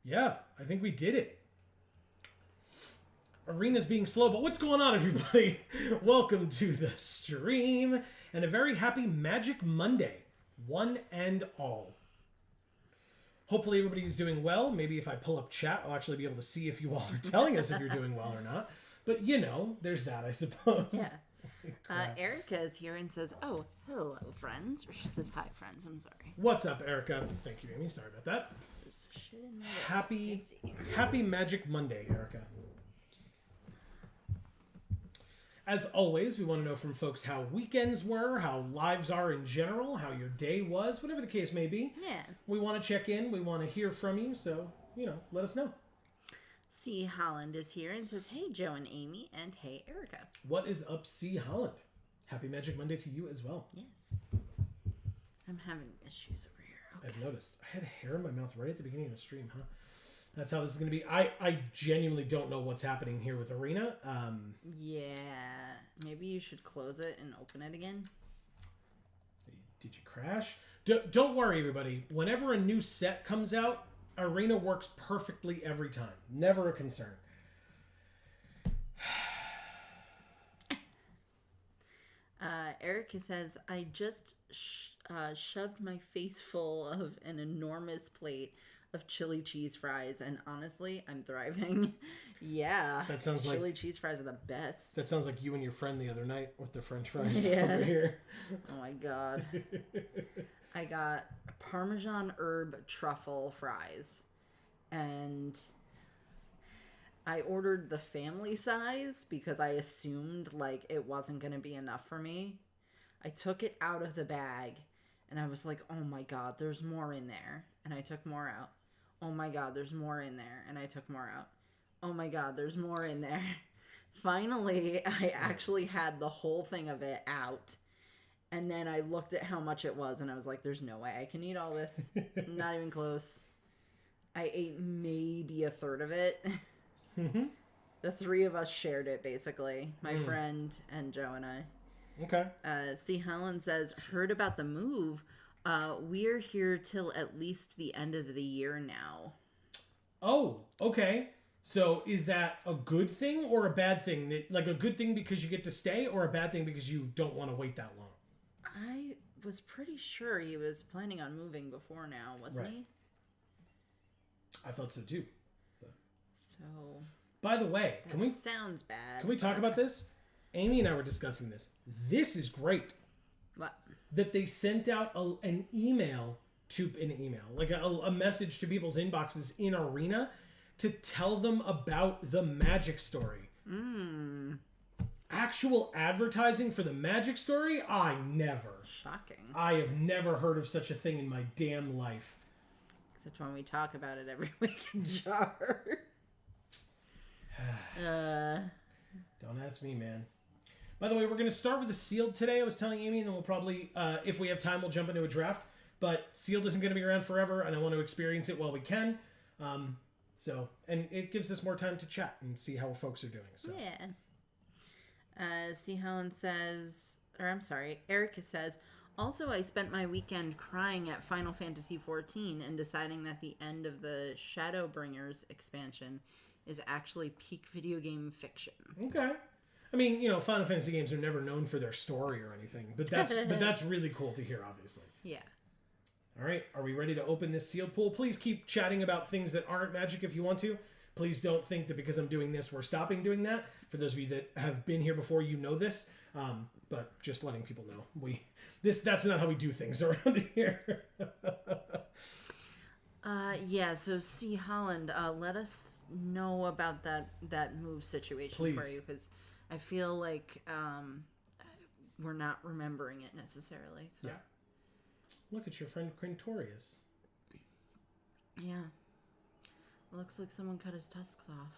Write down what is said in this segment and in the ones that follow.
Yeah, I think we did it. Arena's being slow, but what's going on, everybody? Welcome to the stream, and a very happy Magic Monday, one and all. Hopefully everybody's doing well. Maybe if I pull up chat, I'll actually be able to see if you all are telling us if you're doing well or not. But, you know, there's that, I suppose. Yeah. Erica is here and says, "Oh, hello, friends." Or she says, "Hi, friends." I'm sorry. What's up, Erica? Thank you, Amy. Sorry about that. There's shit in my Happy Magic Monday, Erica. As always, we want to know from folks how weekends were, how lives are in general, how your day was, whatever the case may be. Yeah. We want to check in. We want to hear from you. So, you know, let us know. C. Holland is here and says, "Hey, Joe and Amy," and "Hey, Erica." What is up, C. Holland? Happy Magic Monday to you as well. Yes. I'm having issues over here. Okay. I've noticed. I had hair in my mouth right at the beginning of the stream, huh? That's how this is going to be. I genuinely don't know what's happening here with Arena. Yeah. Maybe you should close it and open it again. Did you crash? Don't worry, everybody. Whenever a new set comes out, Arena works perfectly every time. Never a concern. Erica says, "I just shoved my face full of an enormous plate of chili cheese fries, and honestly, I'm thriving." Yeah. That sounds like chili cheese fries are the best. That sounds like you and your friend the other night with the French fries Yeah. over here. Oh my god. I got Parmesan herb truffle fries, and I ordered the family size because I assumed like it wasn't going to be enough for me. I took it out of the bag and I was like, "Oh my god, there's more in there." And I took more out. "Oh my god, there's more in there." And I took more out. "Oh my god, there's more in there." Finally, I actually had the whole thing of it out. And then I looked at how much it was and I was like, "There's no way I can eat all this." Not even close. I ate maybe a third of it. Mm-hmm. The three of us shared it, basically. My friend and Joe and I. Okay. C. Holland says, "Heard about the move. We're here till at least the end of the year now." Oh, okay. So is that a good thing or a bad thing? Like a good thing because you get to stay, or a bad thing because you don't want to wait that long? I was pretty sure he was planning on moving before now, wasn't he? I thought so too. So. By the way, sounds bad. Can we talk about this? Amy and I were discussing this. This is great. What? That they sent out an email, like a message to people's inboxes in Arena to tell them about the Magic story. Actual advertising for the Magic story? Shocking. I have never heard of such a thing in my damn life. Except when we talk about it every week in Jar. Don't ask me, man. By the way, we're going to start with the sealed today. I was telling Amy, and then we'll probably, if we have time, we'll jump into a draft. But sealed isn't going to be around forever, and I want to experience it while we can. And it gives us more time to chat and see how folks are doing. So. Yeah. C. Helen says, Erica says, "Also, I spent my weekend crying at Final Fantasy XIV and deciding that the end of the Shadowbringers expansion is actually peak video game fiction." Okay. I mean, you know, Final Fantasy games are never known for their story or anything, but that's really cool to hear, obviously. Yeah. All right, are we ready to open this sealed pool? Please keep chatting about things that aren't Magic if you want to. Please don't think that because I'm doing this, we're stopping doing that. For those of you that have been here before, you know this. But just letting people know, that's not how we do things around here. Yeah, so C. Holland, let us know about that move situation for you, because I feel like we're not remembering it necessarily. So. Yeah. Look at your friend Quintorius. Yeah. Looks like someone cut his tusks off.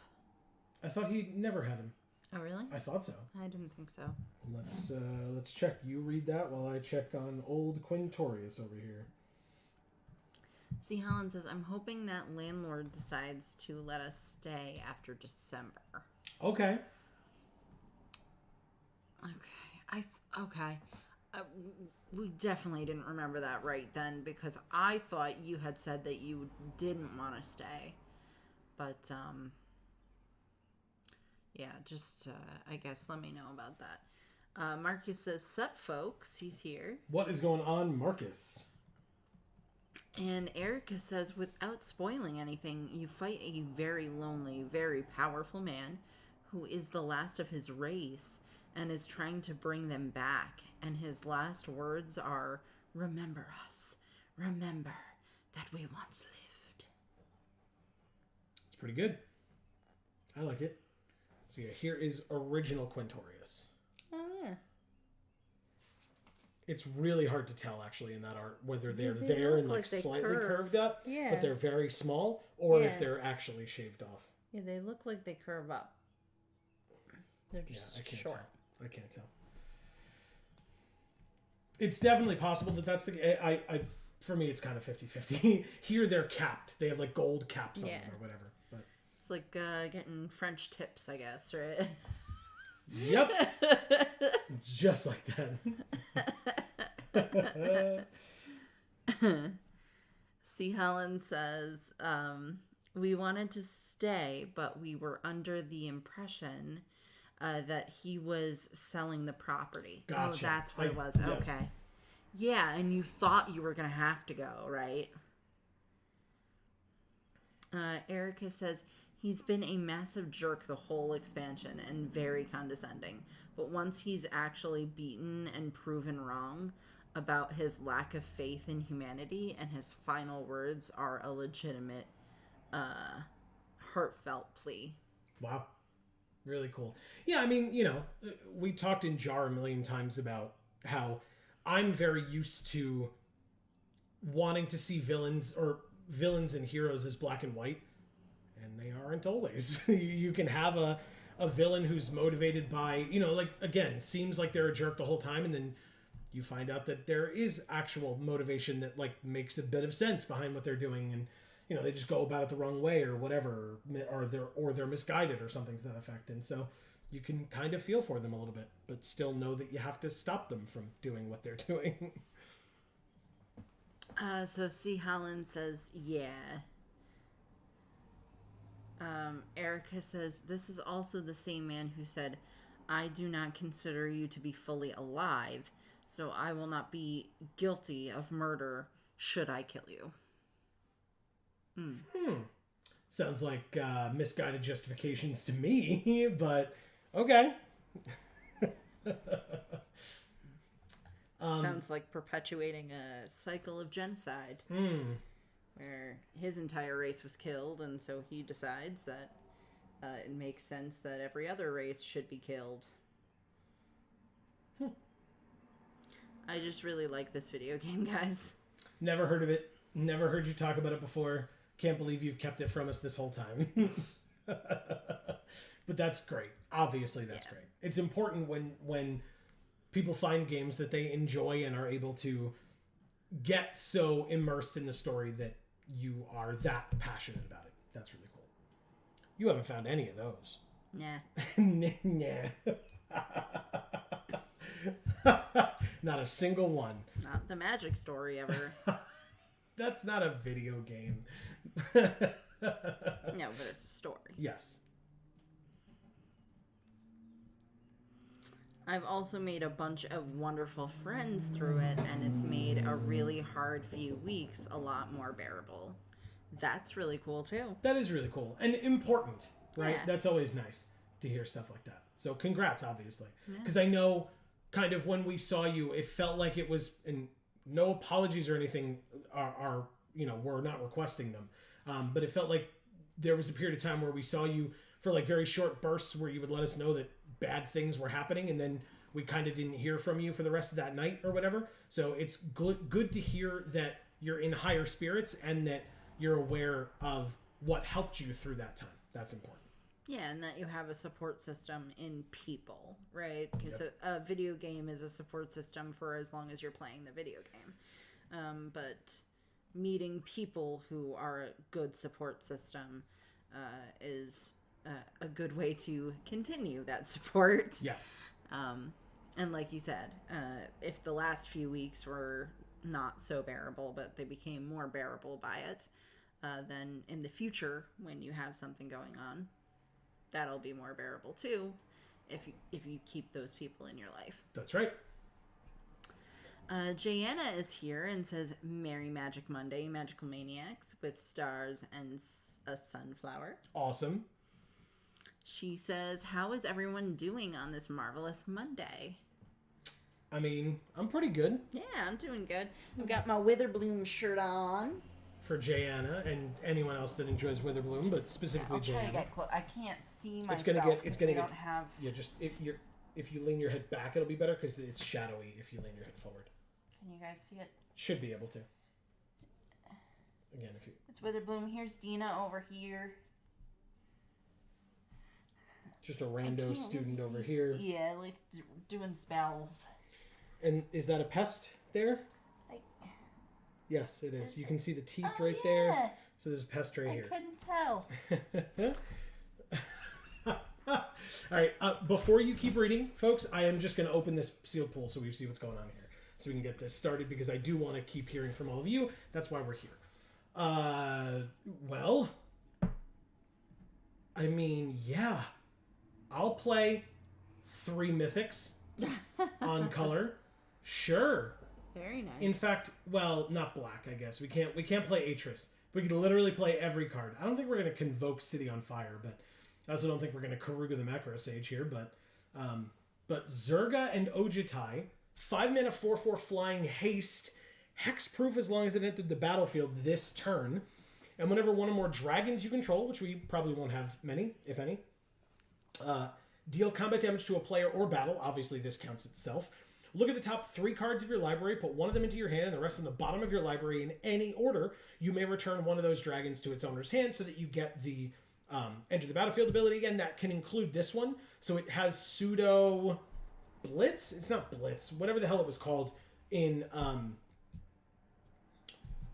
I thought he never had him. Oh, really? I thought so. I didn't think so. Let's check. You read that while I check on old Quintorius over here. See, Helen says, I'm hoping that landlord decides to let us stay after December. Okay. Okay. We definitely didn't remember that right then, because I thought you had said that you didn't want to stay. But, yeah, just, I guess, let me know about that. Marcus says, sup, folks. He's here. What is going on, Marcus? And Erica says, without spoiling anything, you fight a very lonely, very powerful man who is the last of his race and is trying to bring them back. And his last words are, remember us. Remember that we once lived. It's pretty good. I like it. So yeah, here is original Quintorius. Oh, yeah. It's really hard to tell, actually, in that art, whether they're They there look and like they slightly curve. curved up, Yeah. but they're very small, or if Yeah. they're actually shaved off. Yeah, they look like they curve up. They're Yeah, just I can't short. tell. I can't tell. It's definitely possible that that's the... I for me, it's kind of 50-50. Here, they're capped. They have, like, gold caps on Yeah. them or whatever. But It's like getting French tips, I guess, right? yep. Just like that. See, Helen says, we wanted to stay, but we were under the impression that he was selling the property. Gotcha. Oh, that's what it was. Yeah. Okay. Yeah, and you thought you were going to have to go, right? Erica says, he's been a massive jerk the whole expansion and very condescending. But once he's actually beaten and proven wrong about his lack of faith in humanity, and his final words are a legitimate, heartfelt plea. Wow. Really cool. Yeah, I mean, we talked in Jar a million times about how I'm very used to wanting to see villains and heroes as black and white, and they aren't always. You can have a villain who's motivated by, again, seems like they're a jerk the whole time, and then you find out that there is actual motivation that, makes a bit of sense behind what they're doing, and they just go about it the wrong way or whatever, or they're misguided or something to that effect. And so you can kind of feel for them a little bit, but still know that you have to stop them from doing what they're doing. So C. Holland says, yeah. Erica says, this is also the same man who said, I do not consider you to be fully alive, so I will not be guilty of murder should I kill you. Sounds like misguided justifications to me, but okay. Sounds like perpetuating a cycle of genocide where his entire race was killed, and so he decides that it makes sense that every other race should be killed. I just really like this video game, guys. Never heard of it. Never heard you talk about it before. Can't believe you've kept it from us this whole time. But that's great. Obviously, that's great. It's important when people find games that they enjoy and are able to get so immersed in the story that you are that passionate about it. That's really cool. You haven't found any of those. Nah. Nah. Not a single one. Not the magic story ever. That's not a video game. No, but it's a story. Yes. I've also made a bunch of wonderful friends through it, and it's made a really hard few weeks a lot more bearable. That's really cool, too. That is really cool. And important, right? Yeah. That's always nice to hear stuff like that. So congrats, obviously. Because I know kind of when we saw you, it felt like it was, and no apologies or anything we're not requesting them. But it felt like there was a period of time where we saw you for like very short bursts where you would let us know that bad things were happening, and then we kind of didn't hear from you for the rest of that night or whatever. So it's good to hear that you're in higher spirits and that you're aware of what helped you through that time. That's important. Yeah, and that you have a support system in people, right? Because a video game is a support system for as long as you're playing the video game. But meeting people who are a good support system is a good way to continue that support. Yes. And like you said, if the last few weeks were not so bearable, but they became more bearable by it, then in the future, when you have something going on, that'll be more bearable too, if you keep those people in your life. That's right. Jayanna is here and says, Merry Magic Monday, Magical Maniacs, with stars and a sunflower. Awesome. She says, how is everyone doing on this marvelous Monday? I mean, I'm pretty good. Yeah, I'm doing good. I've got my Witherbloom shirt on. For Jayanna and anyone else that enjoys Witherbloom, but specifically I'll try Jayanna. to get close. I can't see myself. It's gonna get. Don't have. Yeah, just if you lean your head back, it'll be better because it's shadowy. If you lean your head forward, Can you guys see it? should be able to. Again, if you. It's Witherbloom. Here's Dina over here. Just a rando student over here. Yeah, like doing spells. And is that a pest there? Yes, it is. You can see the teeth right there. So there's a pest right here. I couldn't tell. All right. Before you keep reading, folks, I am just going to open this sealed pool so we see what's going on here. So we can get this started because I do want to keep hearing from all of you. That's why we're here. Well, I mean, yeah. I'll play 3 mythics on color. Sure. Very nice. In fact, well, not black, I guess. We can't play Atris. We could literally play every card. I don't think we're going to convoke City on Fire, but I also don't think we're going to Karuga the Macro Sage here, but Zerga and Ojitai, 5-mana 4/4 flying haste, hexproof as long as it entered the battlefield this turn. And whenever one or more dragons you control, which we probably won't have many, if any, deal combat damage to a player or battle. Obviously, this counts itself. Look at the top 3 cards of your library, put one of them into your hand, and the rest in the bottom of your library in any order. You may return one of those dragons to its owner's hand so that you get the enter the battlefield ability again. That can include this one. So it has pseudo Blitz. It's not Blitz. Whatever the hell it was called in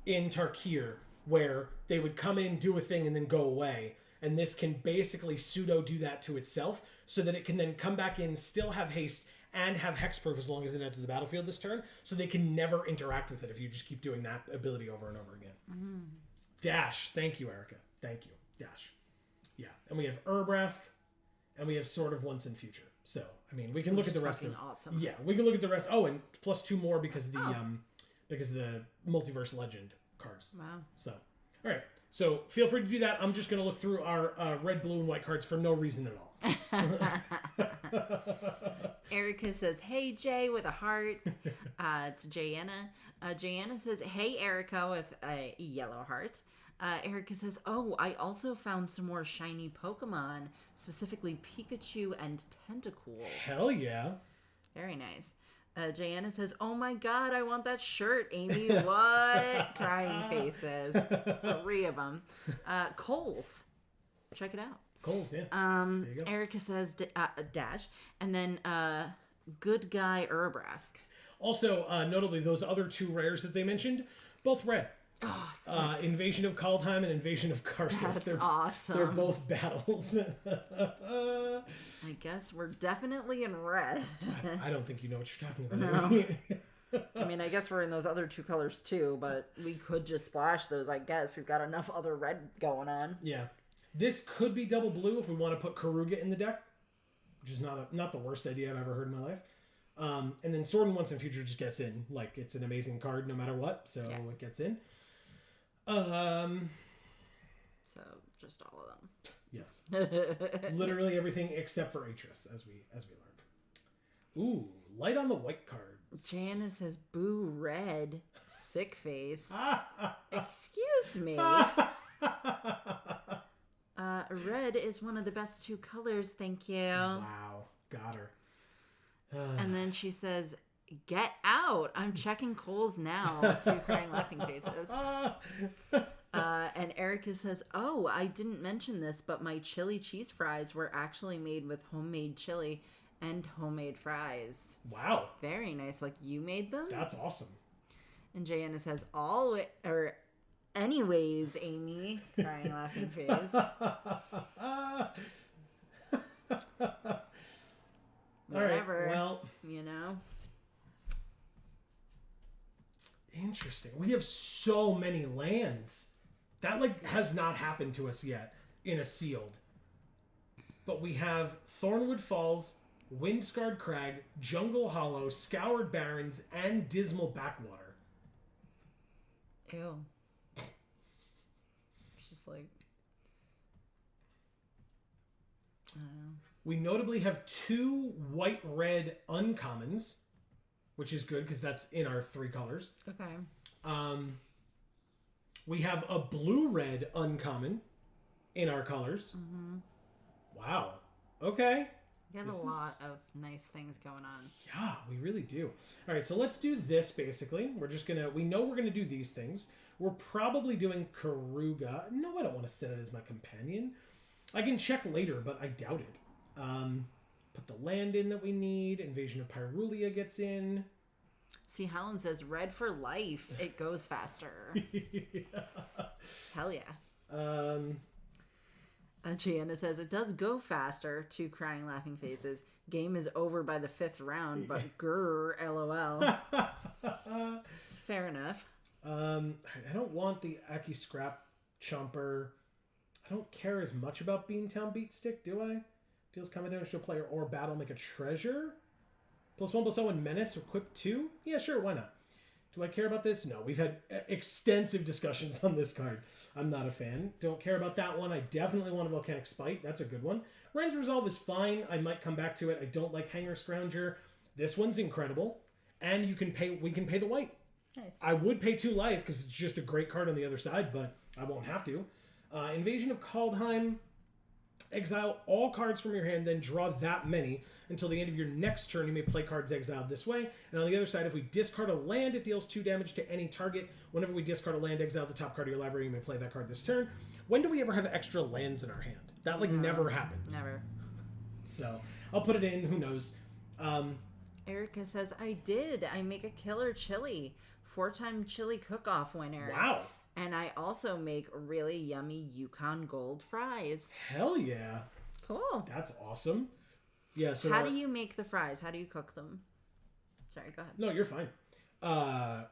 Tarkir, where they would come in, do a thing, and then go away. And this can basically pseudo do that to itself so that it can then come back in, still have haste, and have hexproof as long as it enters the battlefield this turn, so they can never interact with it if you just keep doing that ability over and over again. Mm. Dash. Thank you, Erica. Thank you. Dash. Yeah. And we have Urbrask, and we have Sword of Once and Future. So, I mean, we can look at the rest of... Awesome. Yeah, we can look at the rest. Oh, and plus 2 more because of the Multiverse Legend cards. Wow. So, all right. So, feel free to do that. I'm just going to look through our red, blue, and white cards for no reason at all. Erica says, hey, Jay, with a heart to Jayanna. Jayanna says, hey, Erica, with a yellow heart. Erica says, oh, I also found some more shiny Pokemon, specifically Pikachu and Tentacool. Hell yeah. Very nice. Jayanna says, oh my god, I want that shirt, Amy. What? Crying faces. 3 of them. Coles. Check it out. Coles, yeah. There you go. Erica says, Dash. And then, Good Guy Urbrask. Also, notably, those other 2 rares that they mentioned, both red. Oh, Invasion of Kaldheim and Invasion of Karsus. That's awesome. They're both battles. I guess we're definitely in red. I don't think you know what you're talking about. No. I mean, I guess we're in those other 2 colors too, but we could just splash those, I guess. We've got enough other red going on. Yeah. This could be double blue if we want to put Karuga in the deck, which is not the worst idea I've ever heard in my life. And then Sword and Once and Future just gets in. Like, it's an amazing card no matter what, so yeah. It gets in. So, just all of them. Yes. Literally everything except for Atris, as we learned. Ooh, light on the white card. Janice says, boo red. Sick face. Excuse me. Red is one of the best 2 colors, thank you. Wow, got her. And then she says, "Get out! I'm checking Kohl's now." 2 crying laughing faces. And Erica says, "Oh, I didn't mention this, but my chili cheese fries were actually made with homemade chili and homemade fries." Wow. Very nice. Like, you made them? That's awesome. And Jana says, anyways, Amy, crying laughing face. Whatever. All right, well, you know. Interesting. We have so many lands. That has not happened to us yet in a sealed. But we have Thornwood Falls, Windscarred Crag, Jungle Hollow, Scoured Barrens, and Dismal Backwater. Ew. It's just like, I don't know. We notably have 2 white-red uncommons, which is good because that's in our 3 colors. Okay. We have a blue-red uncommon in our colors. Mm-hmm. Wow. Okay. We have a lot of nice things going on. Yeah, we really do. All right, so let's do this basically. We know we're going to do these things. We're probably doing Karuga. No, I don't want to set it as my companion. I can check later, but I doubt it. Put the land in that we need. Invasion of Pyrulia gets in. See, Helen says, "Red for life. It goes faster." Yeah. Hell yeah. Gianna says, "It does go faster." 2 crying laughing faces. "Game is over by the 5th round, but grr, lol." Fair enough. I don't want the Aki Scrap Chomper. I don't care as much about Beantown Beatstick, do I? Deals combat damage to a player or battle, make a treasure. +1/+0 and Menace, equip 2? Yeah, sure, why not? Do I care about this? No, we've had extensive discussions on this card. I'm not a fan. Don't care about that one. I definitely want a Volcanic Spite. That's a good one. Ren's Resolve is fine. I might come back to it. I don't like Hanger Scrounger. This one's incredible. And we can pay the white. Nice. I would pay 2 life because it's just a great card on the other side, but I won't have to. Invasion of Kaldheim. Exile all cards from your hand, then draw that many. Until the end of your next turn, you may play cards exiled this way. And on the other side, if we discard a land, it deals 2 damage to any target. Whenever we discard a land, exile the top card of your library, you may play that card this turn. When do we ever have extra lands in our hand? That, never happens. Never. So, I'll put it in. Who knows? Erica says, "I did. I make a killer chili. 4-time chili cook-off winner. Wow. And I also make really yummy Yukon Gold fries." Hell yeah. Cool. That's awesome. Yeah, so how do you make the fries? How do you cook them? Sorry, go ahead. No, you're fine.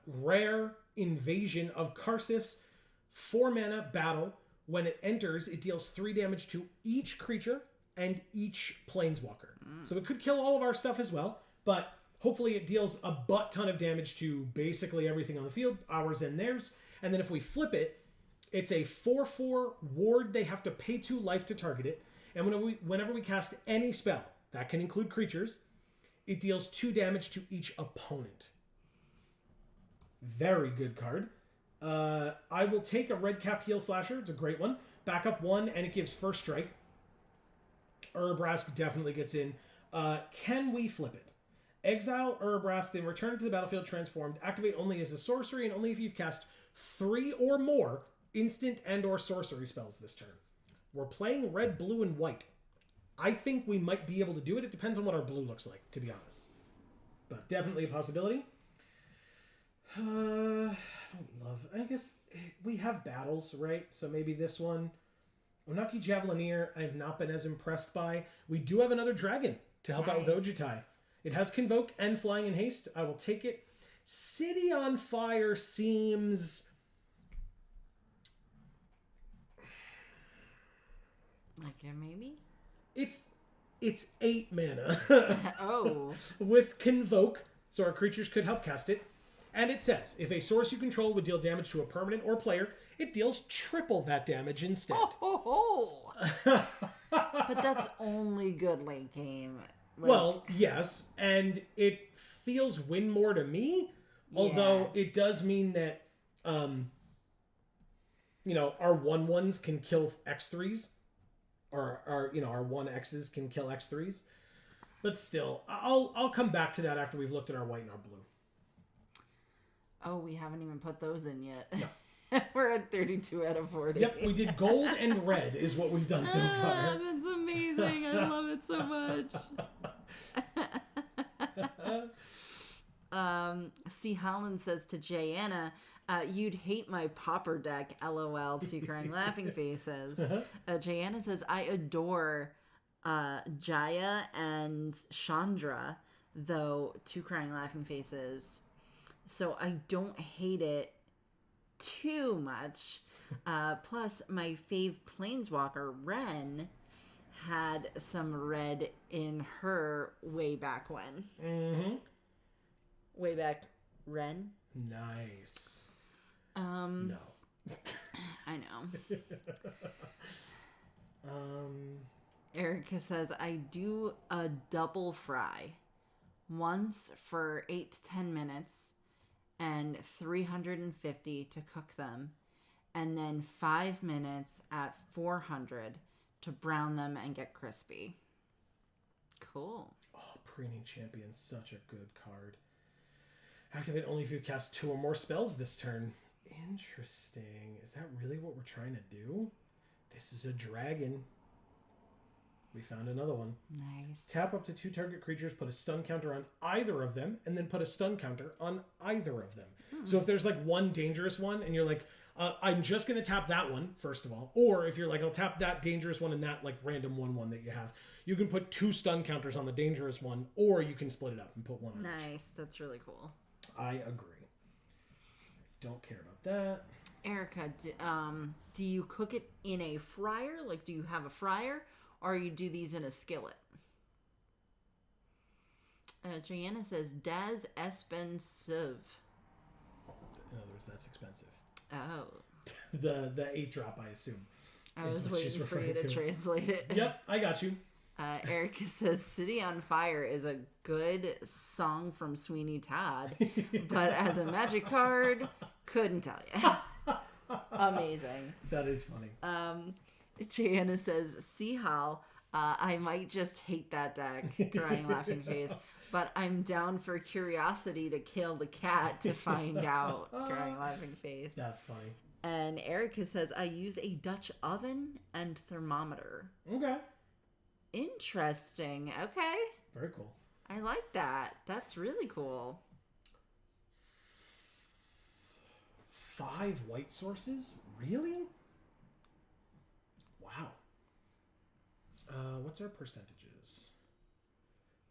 Rare Invasion of Karsus. 4 mana battle. When it enters, it deals 3 damage to each creature and each planeswalker. So it could kill all of our stuff as well, but hopefully it deals a butt ton of damage to basically everything on the field, ours and theirs. And then if we flip it, it's a 4/4 ward. They have to pay 2 life to target it. And whenever we cast any spell, that can include creatures, it deals 2 damage to each opponent. Very good card. I will take a Red Cap Heel Slasher. It's a great one. Back up 1, and it gives first strike. Urabrask definitely gets in. Can we flip it? Exile Urabrask, then return it to the battlefield transformed. Activate only as a sorcery, and only if you've cast 3 or more instant and or sorcery spells this turn. We're playing red, blue, and white. I think we might be able to do it. It depends on what our blue looks like, to be honest. But definitely a possibility. I don't love... I guess we have battles, right? So maybe this one. Onaki Javelineer, I have not been as impressed by. We do have another dragon to help out with Ojutai. It has Convoke and Flying in Haste. I will take it. City on Fire seems... like a maybe? It's 8 mana. Oh. With Convoke, so our creatures could help cast it. And it says, if a source you control would deal damage to a permanent or player, it deals triple that damage instead. Oh, ho, ho. But that's only good late game. Like, well, yes, and it feels win more to me, although it does mean that, our 1/1s can kill X3s, or our our 1Xs can kill X3s. But still, I'll come back to that after we've looked at our white and our blue. Oh, we haven't even put those in yet. No. We're at 32 out of 40. Yep, we did gold and red is what we've done so far. That's amazing. I love it so much. C. Holland says to Jayanna, you'd hate my popper deck, LOL, two crying laughing faces. Jayanna says, I adore Jaya and Chandra, though, two crying laughing faces. So I don't hate it too much. Plus, my fave planeswalker, Ren, had some red in her way back when. Mm-hmm. Way back, Ren? Nice. No. I know. Erica says, I do a double fry. Once for 8 to 10 minutes and 350 to cook them. And then 5 minutes at 400 to brown them and get crispy. Cool. Oh, Preening Champion's such a good card. Activate only if you cast 2 or more spells this turn. Interesting. Is that really what we're trying to do? This is a dragon. We found another one. Nice. Tap up to 2 target creatures, put a stun counter on either of them, and then put a stun counter on either of them. So if there's like one dangerous one, and you're like, I'm just going to tap that one, first of all. Or if you're like, I'll tap that dangerous one and that like random 1/1 that you have. You can put 2 stun counters on the dangerous one, or you can split it up and put one on Nice. each. That's really cool. I agree. Don't care about that. Erica, do you cook it in a fryer? Like, do you have a fryer? Or you do these in a skillet? Joanna says, Des expensive. In other words, that's expensive. Oh. The 8-drop, I assume. I was waiting for you to translate it. Yep, I got you. Erica says, City on Fire is a good song from Sweeney Todd, but as a magic card, couldn't tell you. Amazing. That is funny. Joanna says, Seahal, I might just hate that deck, crying laughing face, but I'm down for curiosity to kill the cat to find out, crying laughing face. That's funny. And Erica says, I use a Dutch oven and thermometer. Okay. Interesting. Okay. Very cool. I like that. That's really cool. 5 white sources? Really? Wow. What's our percentages?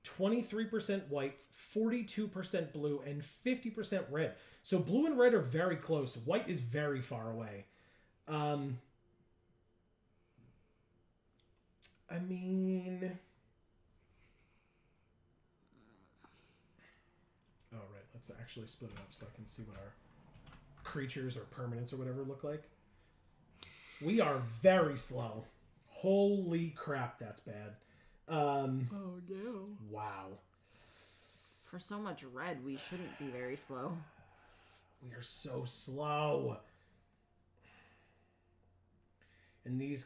23% white, 42% blue, and 50% red. So blue and red are very close. White is very far away. I mean... Oh, right. Let's actually split it up so I can see what our creatures or permanents or whatever look like. We are very slow. Holy crap, that's bad. Oh, no. Wow. For so much red, we shouldn't be very slow. We are so slow. And these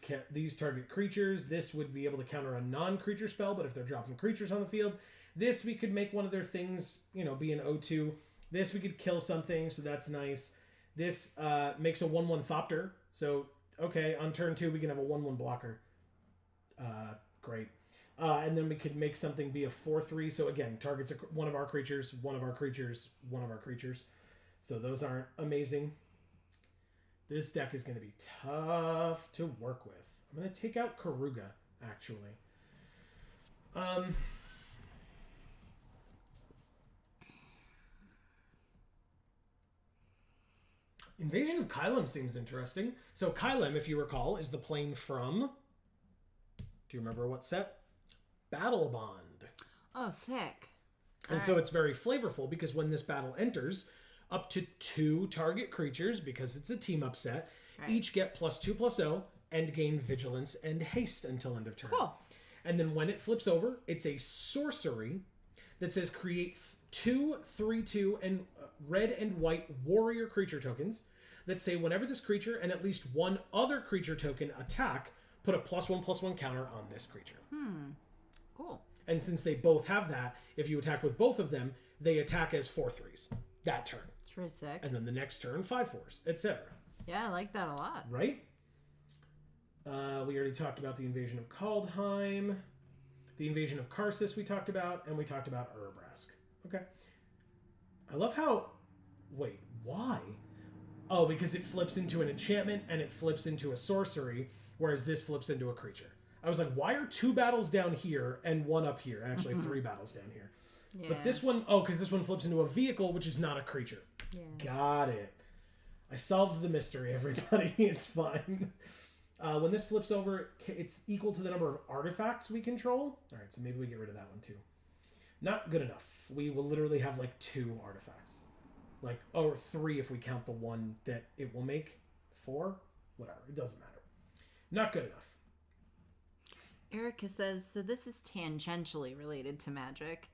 target creatures, this would be able to counter a non-creature spell, but if they're dropping creatures on the field, this we could make one of their things, be an O2. This we could kill something, so that's nice. This makes a 1/1 Thopter, so okay, on turn 2 we can have a 1/1 blocker. Great. And then we could make something be a 4/3, so again, targets one of our creatures, one of our creatures, one of our creatures. So those aren't amazing. This deck is going to be tough to work with. I'm going to take out Karuga, actually. Invasion of Kylem seems interesting. So Kylem, if you recall, is the plane from... Do you remember what set? Battle Bond. Oh, sick. And so it's very flavorful because when this battle enters... Up to 2 target creatures, because it's a team-up set, each get +2/+0 and gain vigilance and haste until end of turn. Cool. And then when it flips over, it's a sorcery that says create 2 3/2 and red and white warrior creature tokens that say whenever this creature and at least one other creature token attack, put a +1/+1 counter on this creature. Cool. And since they both have that, if you attack with both of them, they attack as 4/3s that turn. It's pretty sick. And then the next turn, 5/4s, etc. Yeah, I like that a lot. Right? We already talked about the invasion of Kaldheim. The invasion of Karsus we talked about, and we talked about Urabrask. Okay. I love how... Wait, why? Oh, because it flips into an enchantment, and it flips into a sorcery, whereas this flips into a creature. I was like, why are 2 battles down here and 1 up here? Actually, 3 battles down here. Yeah. But this one... Oh, because this one flips into a vehicle, which is not a creature. Yeah. Got it. I solved the mystery, everybody. It's fine. When this flips over, it's equal to the number of artifacts we control. All right, so maybe we get rid of that one too. Not good enough. We will literally have like 2 artifacts. Like, or 3 if we count the one that it will make. 4? Whatever. It doesn't matter. Not good enough. Erica says, so this is tangentially related to Magic.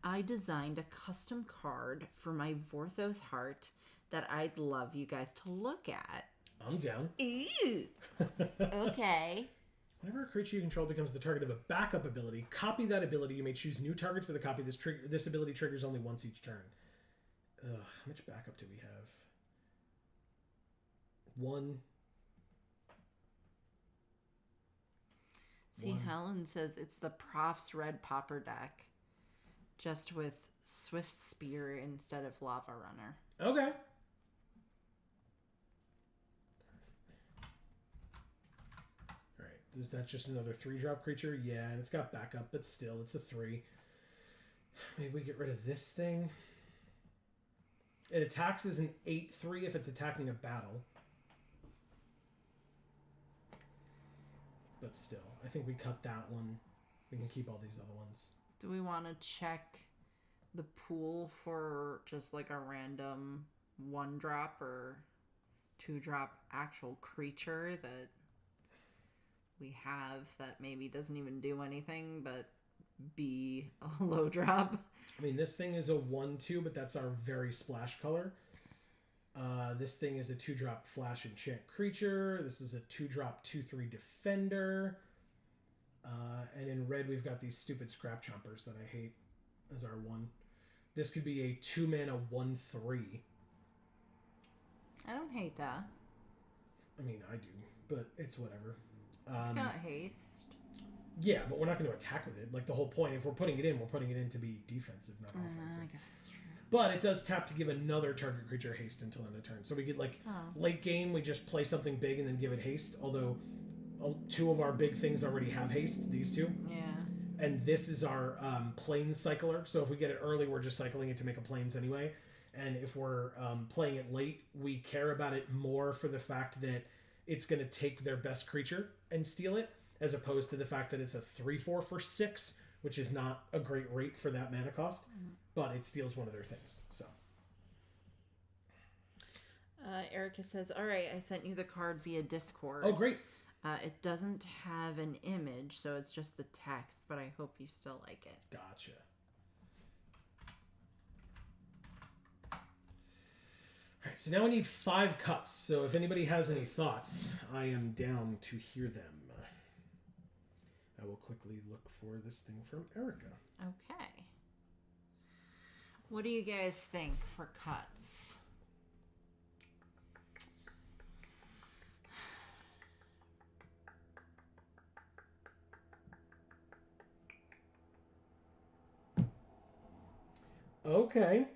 I designed a custom card for my Vorthos heart that I'd love you guys to look at. I'm down. Ooh. Okay. Whenever a creature you control becomes the target of a backup ability, copy that ability. You may choose new targets for the copy. This ability triggers only once each turn. Ugh, how much backup do we have? 1. See, 1. Helen says it's the Prof's Red Popper deck, just with Swift Spear instead of Lava Runner. Okay. Is that just another 3-drop creature? Yeah, and it's got backup, but still, it's a 3. Maybe we get rid of this thing. It attacks as an 8/3 if it's attacking a battle. But still, I think we cut that one. We can keep all these other ones. Do we want to check the pool for just like a random 1-drop or 2-drop actual creature that we have that maybe doesn't even do anything but be a low drop? I mean, this thing is a 1/2, but that's our very splash color. This thing is a 2-drop flash enchant creature. This is a 2-drop 2/3 defender. And in red, we've got these stupid scrap chompers that I hate as our 1. This could be a 2-mana 1/3. I don't hate that. I mean, I do, but it's whatever. It's got haste. Yeah, but we're not going to attack with it. Like, the whole point, if we're putting it in, we're putting it in to be defensive, not offensive. I guess that's true. But it does tap to give another target creature haste until end of turn. So we get, like, late game, we just play something big and then give it haste. Although 2 of our big things already have haste, these 2. Yeah. And this is our Plains Cycler. So if we get it early, we're just cycling it to make a Plains anyway. And if we're playing it late, we care about it more for the fact that it's going to take their best creature and steal it, as opposed to the fact that it's a 3/4 for 6, which is not a great rate for that mana cost, but it steals one of their things. So Erica says, all right, I sent you the card via Discord. Oh, great. It doesn't have an image, so it's just the text, but I hope you still like it. Gotcha. All right, so now we need 5 cuts. So if anybody has any thoughts, I am down to hear them. I will quickly look for this thing from Erica. Okay. What do you guys think for cuts? Okay.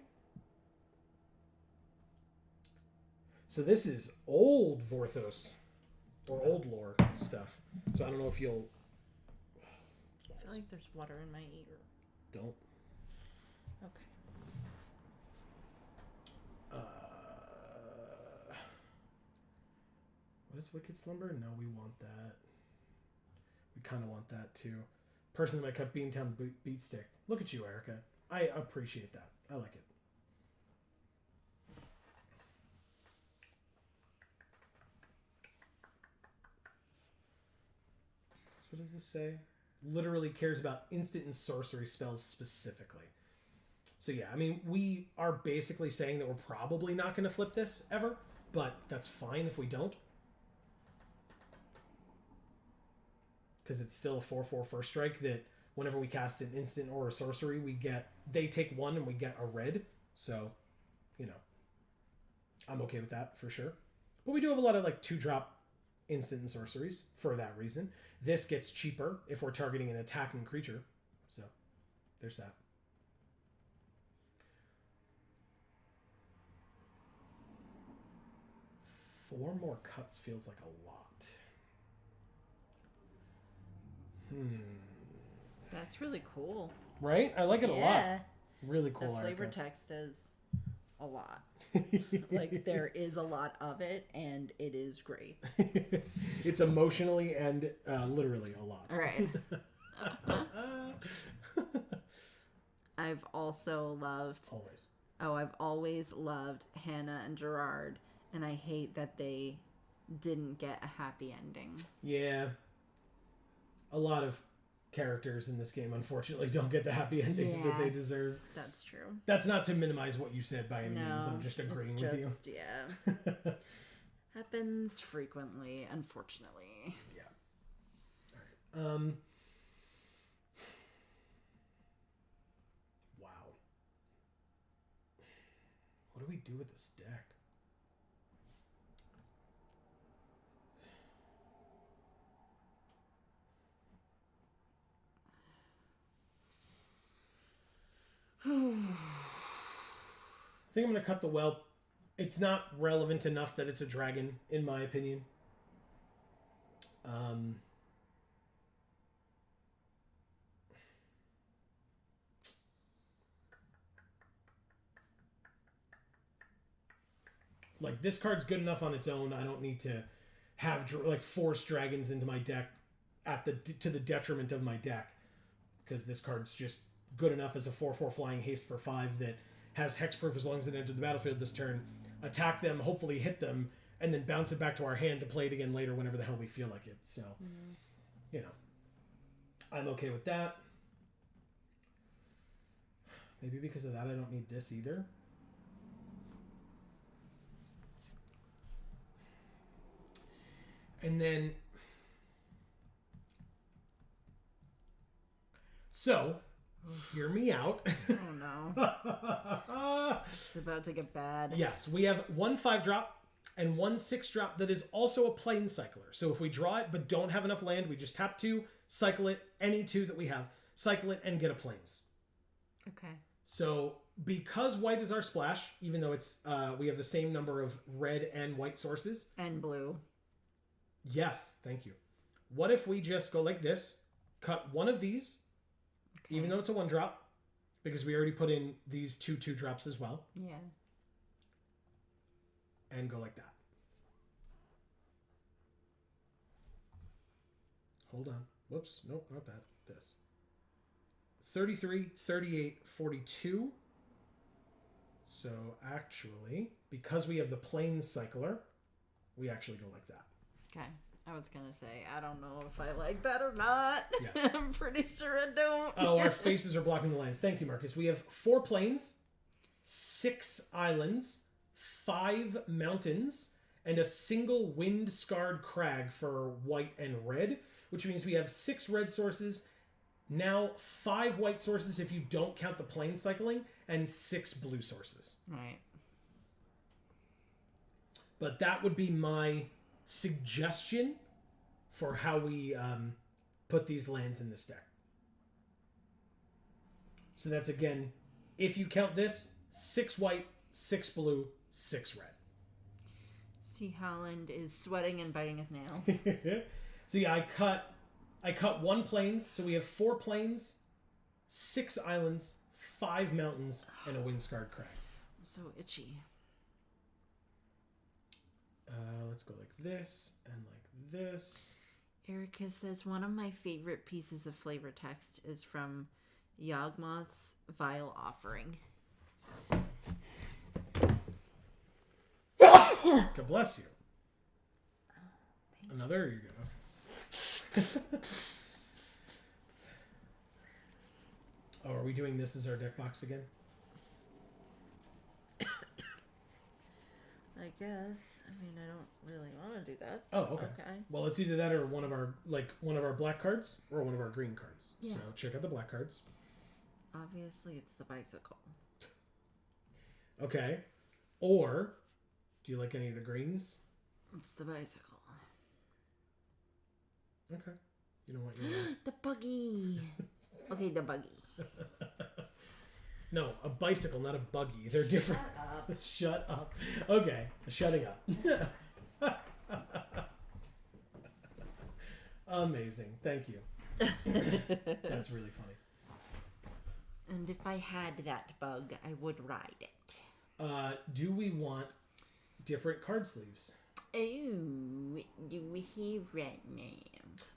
So this is old Vorthos, or old lore stuff. So I don't know if you'll... I feel like there's water in my ear. Don't. Okay. What is Wicked Slumber? No, we want that. We kind of want that too. Person that might cut Beantown Beat Stick. Look at you, Erica. I appreciate that. I like it. So what does this say? Literally cares about instant and sorcery spells specifically. So yeah, I mean, we are basically saying that we're probably not going to flip this ever, but that's fine if we don't. because it's still a 4/4 first strike, that whenever we cast an instant or a sorcery, they take 1 and we get a red. So, I'm okay with that for sure. But we do have a lot of like 2-drop instant and sorceries for that reason. This gets cheaper if we're targeting an attacking creature. So, there's that. Four more cuts feels like a lot. That's really cool. Right? I like it a lot. Really cool. The flavor text is a lot. Like, there is a lot of it, and it is great. It's emotionally and literally a lot. All right. I've also loved... Always. Oh, I've always loved Hannah and Gerard, and I hate that they didn't get a happy ending. Yeah. A lot of characters in this game, unfortunately, don't get the happy endings that they deserve. That's true. That's not to minimize what you said by any means. I'm just agreeing with you. Yeah. Happens frequently, unfortunately. Yeah. All right. Wow. What do we do with this deck? I think I'm going to cut the whelp. It's not relevant enough that it's a dragon, in my opinion. Like, this card's good enough on its own. I don't need to have force dragons into my deck to the detriment of my deck, because this card's just good enough as a 4/4 flying haste for 5 that has hexproof as long as it enters the battlefield this turn. Attack them, hopefully hit them, and then bounce it back to our hand to play it again later whenever the hell we feel like it. So, I'm okay with that. Maybe because of that I don't need this either. And then... So... Hear me out. Oh no. It's about to get bad. Yes, we have 1 5-drop and 1 6-drop that is also a plane cycler. So if we draw it but don't have enough land, we just tap 2, cycle it, any 2 that we have, cycle it, and get a plains. Okay. So because white is our splash, even though it's we have the same number of red and white sources. And blue. Yes, thank you. What if we just go like this, cut one of these, even though it's a 1-drop, because we already put in these 2 2-drops as well. Yeah. And go like that. Hold on. Whoops. Nope, not that. This. 33, 38, 42. So actually, because we have the plane cycler, we actually go like that. Okay. I was going to say, I don't know if I like that or not. Yeah. I'm pretty sure I don't. Oh, our faces are blocking the lines. Thank you, Marcus. We have 4 plains, 6 islands, 5 mountains, and a single wind-scarred crag for white and red, which means we have 6 red sources, now 5 white sources if you don't count the plane cycling, and 6 blue sources. Right. But that would be my suggestion for how we put these lands in this deck. So that's, again, if you count this, 6 white, 6 blue, 6 red. See, Holland is sweating and biting his nails. So yeah, I cut 1 plains, so we have 4 plains, 6 islands, 5 mountains, and a wind-scarred crag. I'm so itchy. Let's go like this and like this. Erica says, one of my favorite pieces of flavor text is from Yawgmoth's Vile Offering. God bless you. Another, here you go. Oh, are we doing this as our deck box again? I guess. I mean, I don't really want to do that. Oh, okay. Well, it's either that or one of our black cards or one of our green cards. Yeah. So check out the black cards. Obviously, it's the bicycle. Okay. Or, do you like any of the greens? It's the bicycle. Okay. You know what? The buggy. Okay, the buggy. No, a bicycle, not a buggy. They're different. Shut up. Shut up. Okay, shutting up. Amazing. Thank you. That's really funny. And if I had that bug, I would ride it. Do we want different card sleeves? Oh, do we have right now?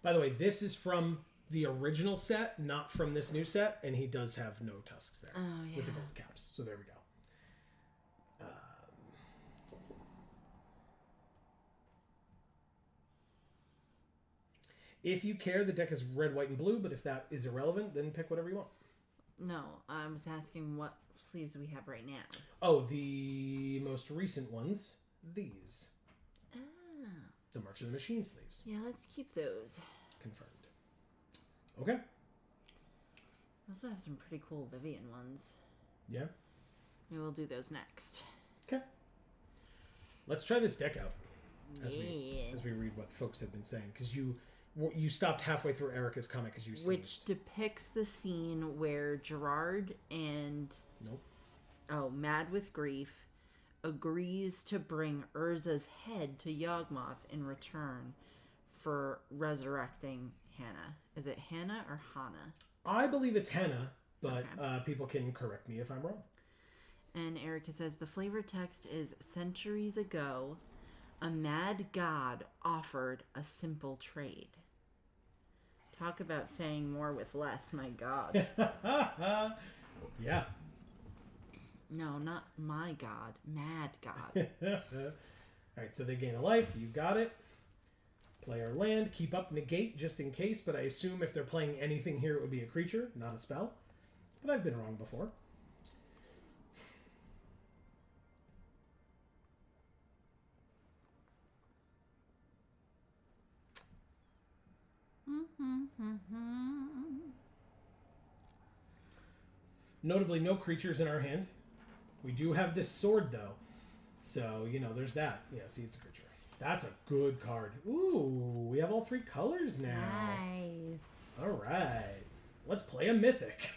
By the way, this is from the original set, not from this new set, and he does have no tusks there with the gold caps. So there we go. If you care, the deck is red, white, and blue, but if that is irrelevant, then pick whatever you want. No, I was asking what sleeves we have right now. Oh, the most recent ones, these. Ah. The March of the Machine sleeves. Yeah, let's keep those. Confirmed. Okay. We also have some pretty cool Vivian ones. Yeah? Maybe we'll do those next. Okay. Let's try this deck out as we read what folks have been saying. Because you stopped halfway through Erica's comic because you sneezed. Which depicts the scene where Gerard and... Nope. Oh, mad with grief, agrees to bring Urza's head to Yawgmoth in return for resurrecting Hannah. Is it Hannah or Hannah? I believe it's Hannah, but people can correct me if I'm wrong. And Erica says, the flavor text is, centuries ago, a mad god offered a simple trade. Talk about saying more with less, my god. Yeah. No, not my god. Mad god. Alright, so they gain a life. You got it. Play our land. Keep up negate just in case, but I assume if they're playing anything here, it would be a creature, not a spell. But I've been wrong before. Notably, no creatures in our hand. We do have this sword, though. So, there's that. Yeah, see, it's a creature. That's a good card. Ooh, we have all three colors now. Nice. All right. Let's play a mythic.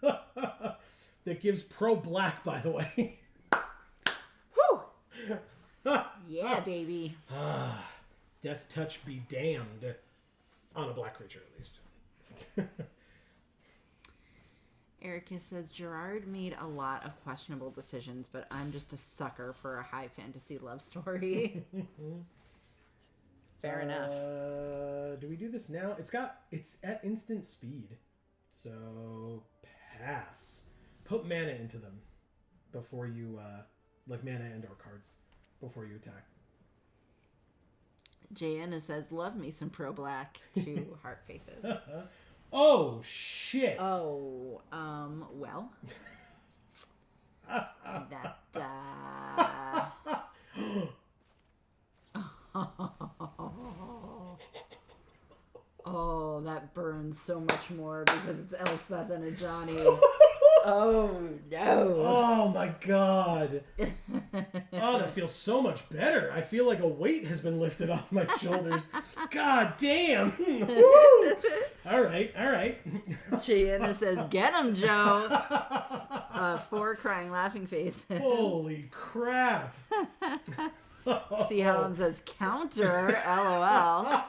That gives pro-black, by the way. Whew! Yeah, baby. Death touch be damned. On a black creature, at least. Erica says, Gerard made a lot of questionable decisions, but I'm just a sucker for a high fantasy love story. Fair enough. Do we do this now? It's at instant speed. So, pass. Put mana into them before you, like mana and or cards, before you attack. Jayanna says, love me some pro-black. 2 heart faces. Oh, shit. Oh, well. Oh, that burns so much more because it's Elspeth and a Johnny. Oh, no. Oh, my God. Oh, that feels so much better. I feel like a weight has been lifted off my shoulders. God damn. Woo. All right. Gianna says, get him, Joe. 4 crying laughing faces. Holy crap. C. Helen says, counter, LOL.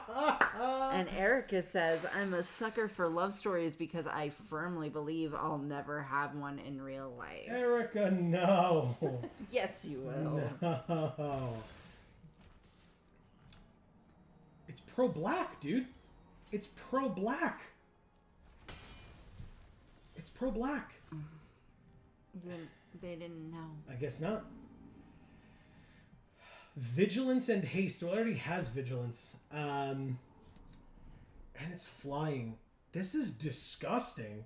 And Erica says, I'm a sucker for love stories because I firmly believe I'll never have one in real life. Erica, no. Yes, you will. No. It's pro-black, dude. It's pro-black. It's pro-black. They didn't know. I guess not. Vigilance and haste. Well, it already has vigilance. And it's flying. This is disgusting.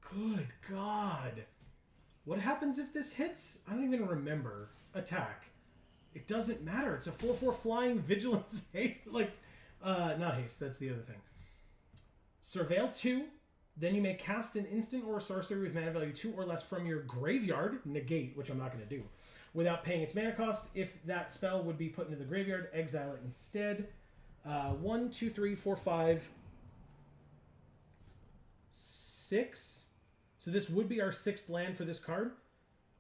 Good God. What happens if this hits? I don't even remember. Attack. It doesn't matter. It's a 4/4 flying vigilance haste. Not haste. That's the other thing. Surveil 2. Then you may cast an instant or a sorcery with mana value 2 or less from your graveyard, negate, which I'm not going to do, without paying its mana cost. If that spell would be put into the graveyard, exile it instead. 1, 2, 3, 4, 5, 6. So this would be our 6th land for this card.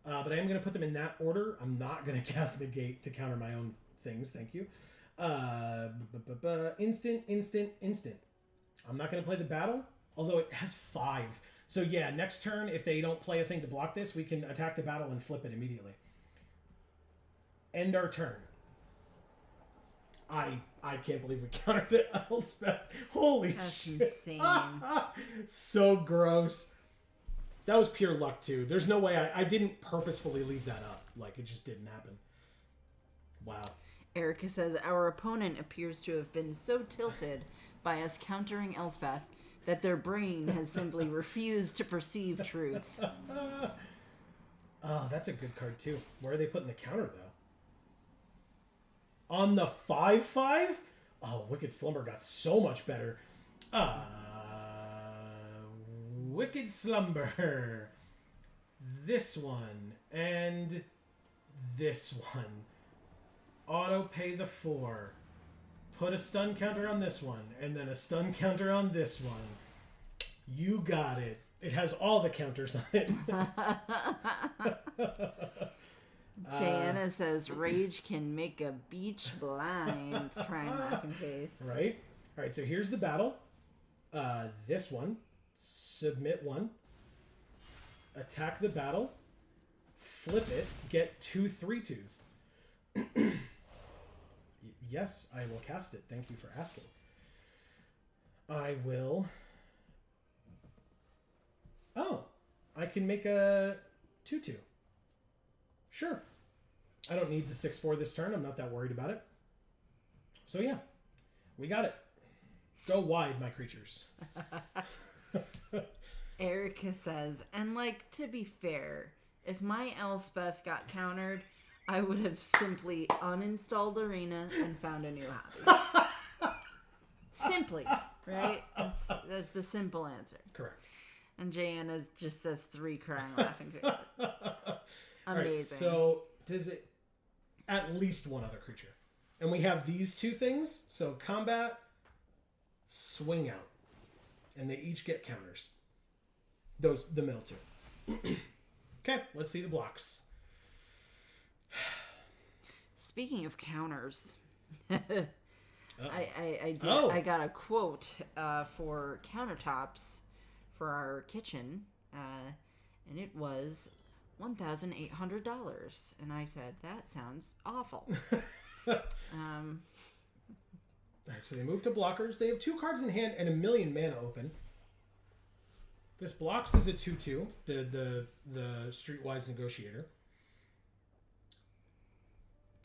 But I am going to put them in that order. I'm not going to cast negate to counter my own things. Thank you. Instant, instant, instant. I'm not going to play the battle, although it has 5. So yeah, next turn, if they don't play a thing to block this, we can attack the battle and flip it immediately. End our turn. I can't believe we countered it, Elspeth. Holy That's shit. insane. So gross. That was pure luck, too. There's no way I didn't purposefully leave that up. Like, it just didn't happen. Wow. Erica says, our opponent appears to have been so tilted by us countering Elspeth that their brain has simply refused to perceive truth. Oh, that's a good card, too. Where are they putting the counter, though? On the 5/5? Oh, Wicked Slumber got so much better. Wicked Slumber. This one. And this one. Auto pay the 4. Put a stun counter on this one. And then a stun counter on this one. You got it. It has all the counters on it. Jana says, rage can make a beach blind. Crying laughing face. Right? Alright, so here's the battle. This one. Submit 1. Attack the battle. Flip it. Get 2 3/2s. Yes, I will cast it. Thank you for asking. I will... Oh, I can make a 2/2. Sure. I don't need the 6/4 this turn. I'm not that worried about it. So yeah, we got it. Go wide, my creatures. Erica says, and like, to be fair, if my Elspeth got countered, I would have simply uninstalled Arena and found a new hobby. Simply, right? That's the simple answer. Correct. And Jana just says 3 crying laughing faces. Amazing. Right, so does it at least one other creature? And we have these 2 things. So combat, swing out. And they each get counters. The middle 2. Okay, let's see the blocks. Speaking of counters, I I got a quote for countertops for our kitchen, and it was $1,800, and I said that sounds awful. Alright, so they move to blockers. They have 2 cards in hand and 1,000,000 mana open. This blocks is a 2/2, the Streetwise Negotiator.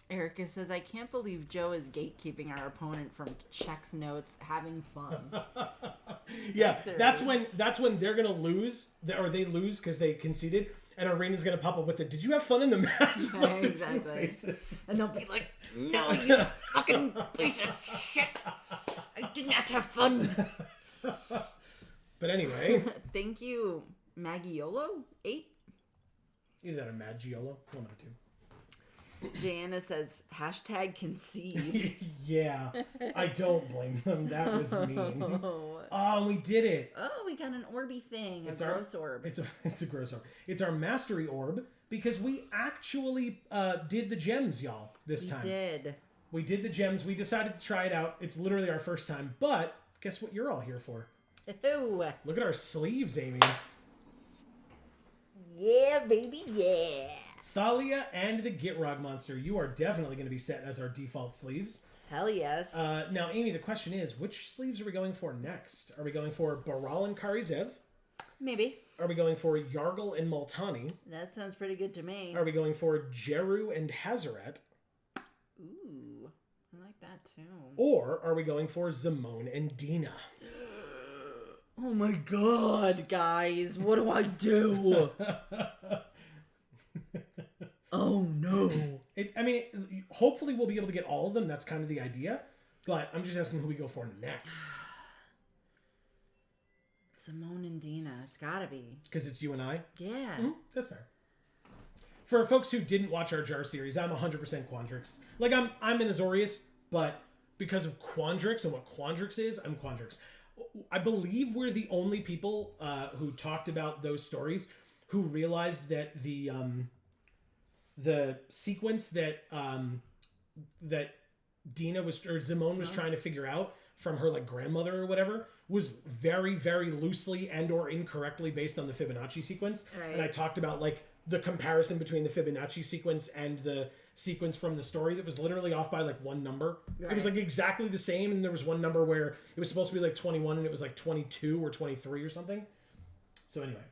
Erica says, I can't believe Joe is gatekeeping our opponent from checks notes, having fun. Yeah, that's when they're gonna lose, or they lose because they conceded, and Arena's gonna pop up with it. Did you have fun in the match? Yeah, exactly. And they'll be like, no, you fucking piece of shit. I did not have fun. But anyway. Thank you, Maggiolo 8. Either that or Maggiolo, one of the 2. Jana says, hashtag concede. Yeah, I don't blame them. That was mean. Oh, we did it. Oh, we got an Orby thing. A gross orb. It's a gross orb. It's our mastery orb because we actually did the gems, y'all, this time. We did. We did the gems. We decided to try it out. It's literally our first time. But guess what you're all here for? Ew. Look at our sleeves, Amy. Yeah, baby, yeah. Thalia and the Gitrog monster. You are definitely going to be set as our default sleeves. Hell yes. Now, Amy, the question is, which sleeves are we going for next? Are we going for Baral and Karizev? Maybe. Are we going for Yargle and Multani? That sounds pretty good to me. Are we going for Jeru and Hazaret? Ooh, I like that too. Or are we going for Zamone and Dina? Oh my god, guys, what do I do? Oh no. Hopefully we'll be able to get all of them. That's kind of the idea. But I'm just asking who we go for next. Simone and Dina. It's gotta be. Because it's you and I? Yeah. Mm-hmm. That's fair. For folks who didn't watch our jar series, I'm 100% Quandrix. Like, I'm an Azorius, but because of Quandrix and what Quandrix is, I'm Quandrix. I believe we're the only people who talked about those stories who realized that the sequence that Dina was, or Simone was trying to figure out from her like grandmother or whatever was very, very loosely and or incorrectly based on the Fibonacci sequence. Right. And I talked about like the comparison between the Fibonacci sequence and the sequence from the story that was literally off by like one number. Right. It was like exactly the same, and there was one number where it was supposed to be like 21 and it was like 22 or 23 or something. So anyway.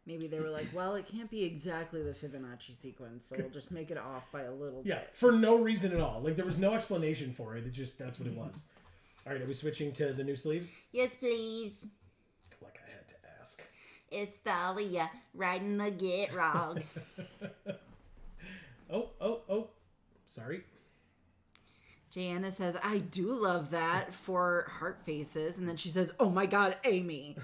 Maybe they were like, well, it can't be exactly the Fibonacci sequence, so we'll just make it off by a little bit. For no reason at all. Like, there was no explanation for it. It just, that's what it was. All right, are we switching to the new sleeves? Yes, please. Like I had to ask. It's Thalia riding the Gitrog. Oh. Sorry. Jana says, I do love that for heart faces. And then she says, oh my God, Amy.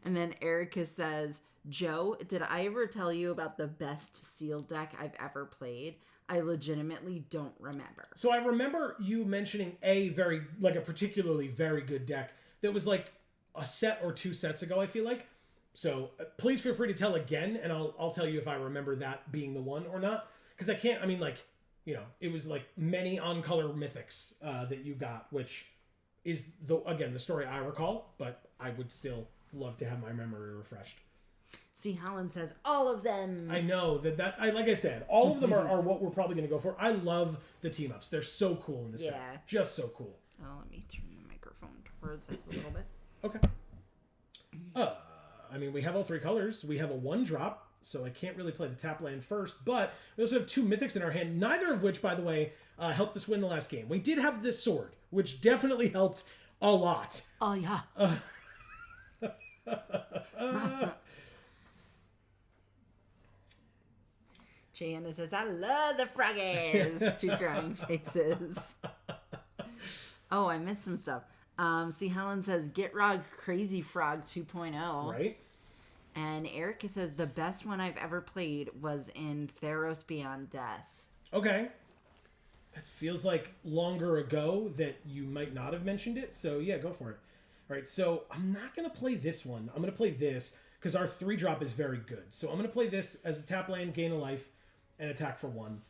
And then Erica says, Joe, did I ever tell you about the best sealed deck I've ever played? I legitimately don't remember. So I remember you mentioning a particularly very good deck that was like a set or two sets ago, I feel like. So please feel free to tell again, and I'll tell you if I remember that being the one or not. Because I can't, it was like many on-color mythics that you got, which is, the story I recall, but I would still love to have my memory refreshed. See, Holland says all of them. I know like I said, all of them are what we're probably going to go for. I love the team ups. They're so cool in this set. Just so cool. Oh, let me turn the microphone towards us a little bit. Okay. We have all three colors. We have a 1-drop, so I can't really play the tap land first, but we also have 2 mythics in our hand, neither of which, by the way, helped us win the last game. We did have this sword, which definitely helped a lot. Oh, yeah. Jana says, I love the froggies. 2 crying faces. Oh, I missed some stuff. See, Helen says, Gitrog Crazy Frog 2.0. Right. And Erica says, the best one I've ever played was in Theros Beyond Death. Okay. That feels like longer ago that you might not have mentioned it. So, yeah, go for it. All right, so I'm not going to play this one. I'm going to play this because our 3-drop is very good. So I'm going to play this as a tap land, gain a life, and attack for 1.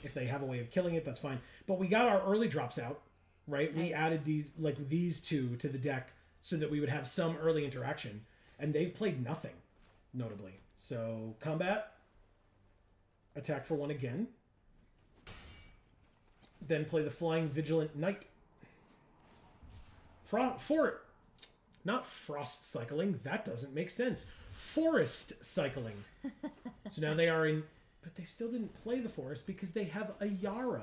If they have a way of killing it, that's fine. But we got our early drops out, right? Nice. We added these 2 to the deck so that we would have some early interaction. And they've played nothing, notably. So combat, attack for 1 again. Then play the Flying Vigilant Knight. Not frost cycling. That doesn't make sense. Forest cycling. So now they are in... But they still didn't play the forest because they have a Yara.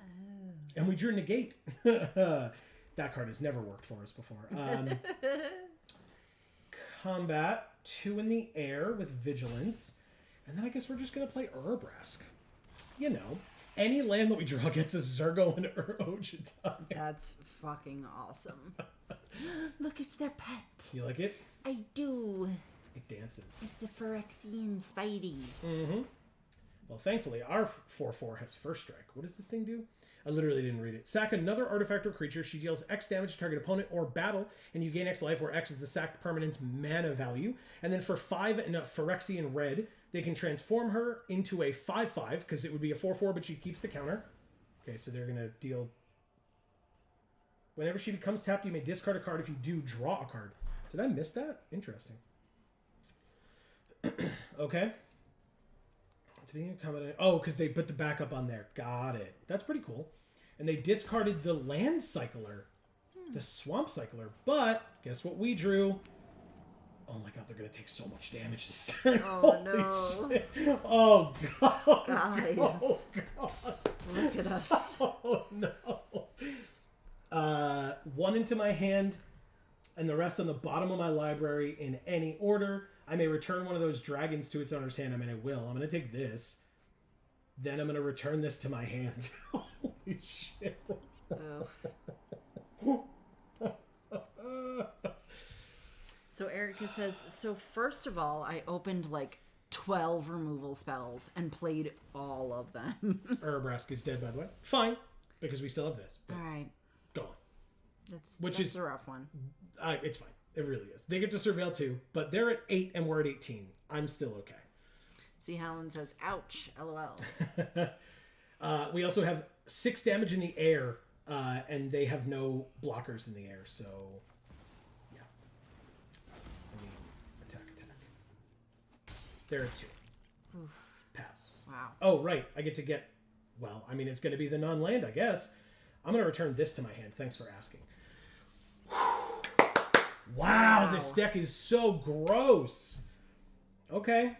Oh. And we drew Negate. That card has never worked for us before. Combat, 2 in the air with Vigilance. And then I guess we're just going to play Urabrask. Any land that we draw gets a Zergo and Ojitani. That's fucking awesome. Look, it's their pet. You like it? I do. It dances. It's a Phyrexian Spidey. Mm-hmm. Well, thankfully, our 4/4 has First Strike. What does this thing do? I literally didn't read it. Sack another artifact or creature. She deals X damage to target opponent or battle, and you gain X life, where X is the sacked permanent's mana value. And then for 5 in a Phyrexian red, they can transform her into a 5/5, because it would be a 4/4, but she keeps the counter. Okay, so they're going to deal... Whenever she becomes tapped, you may discard a card. If you do, draw a card. Did I miss that? Interesting. Okay. Oh, because they put the backup on there. Got it. That's pretty cool. And they discarded the land cycler, the swamp cycler. But guess what we drew? Oh my god, they're going to take so much damage this turn. Oh, no. Shit. Oh, god. Guys. Oh, god. Look at us. Oh, no. 1 into my hand, and the rest on the bottom of my library in any order. I may return one of those dragons to its owner's hand. I mean, I will. I'm going to take this. Then I'm going to return this to my hand. Holy shit. Oh. So Erica says, so first of all, I opened like 12 removal spells and played all of them. Urabrask is dead, by the way. Fine, because we still have this. All right. Go on. That's a rough one. It's fine. It really is. They get to surveil too, but they're at 8 and we're at 18. I'm still okay. See, Helen says, ouch, LOL. We also have 6 damage in the air, and they have no blockers in the air, so yeah. I mean, attack. They're at 2. Oof. Pass. Wow. Oh, right. I get to get, well, I mean, it's going to be the non-land, I guess. I'm going to return this to my hand. Thanks for asking. Wow, this deck is so gross. Okay.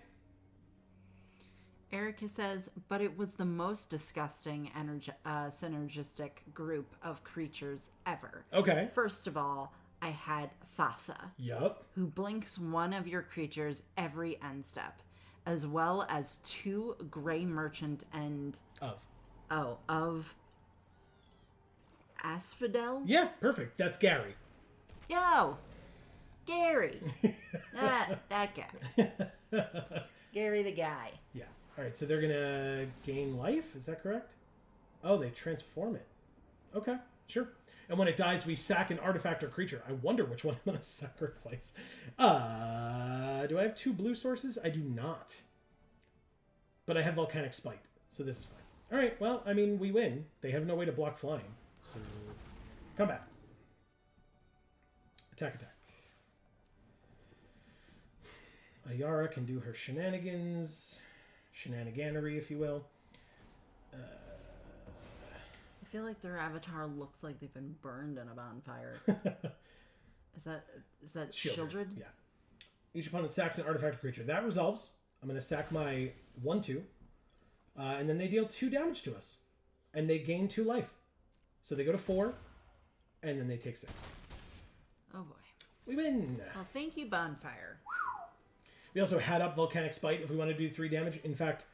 Erica says, but it was the most disgusting synergistic group of creatures ever. Okay. First of all, I had Thassa, Yup. who blinks one of your creatures every end step, as well as 2 Gray Merchant and... of Asphodel? Yeah, perfect. That's Gary. Yo! Gary! that guy. Gary the guy. Yeah. All right, so they're going to gain life. Is that correct? Oh, they transform it. Okay, sure. And when it dies, we sack an artifact or creature. I wonder which one I'm going to sacrifice. Do I have 2 blue sources? I do not. But I have Volcanic Spite, so this is fine. All right, well, I mean, we win. They have no way to block flying. So, combat. Attack. Ayara can do her shenaniganery, if you will. I feel like their avatar looks like they've been burned in a bonfire. Is that Shieldred? Yeah. Each opponent sacks an artifact or creature. That resolves. I'm going to sack my 1/2. And then they deal 2 damage to us. And they gain 2 life. So they go to 4. And then they take 6. Oh boy. We win. Well, thank you, Bonfire. We also had up Volcanic Spite if we want to do 3 damage. In fact,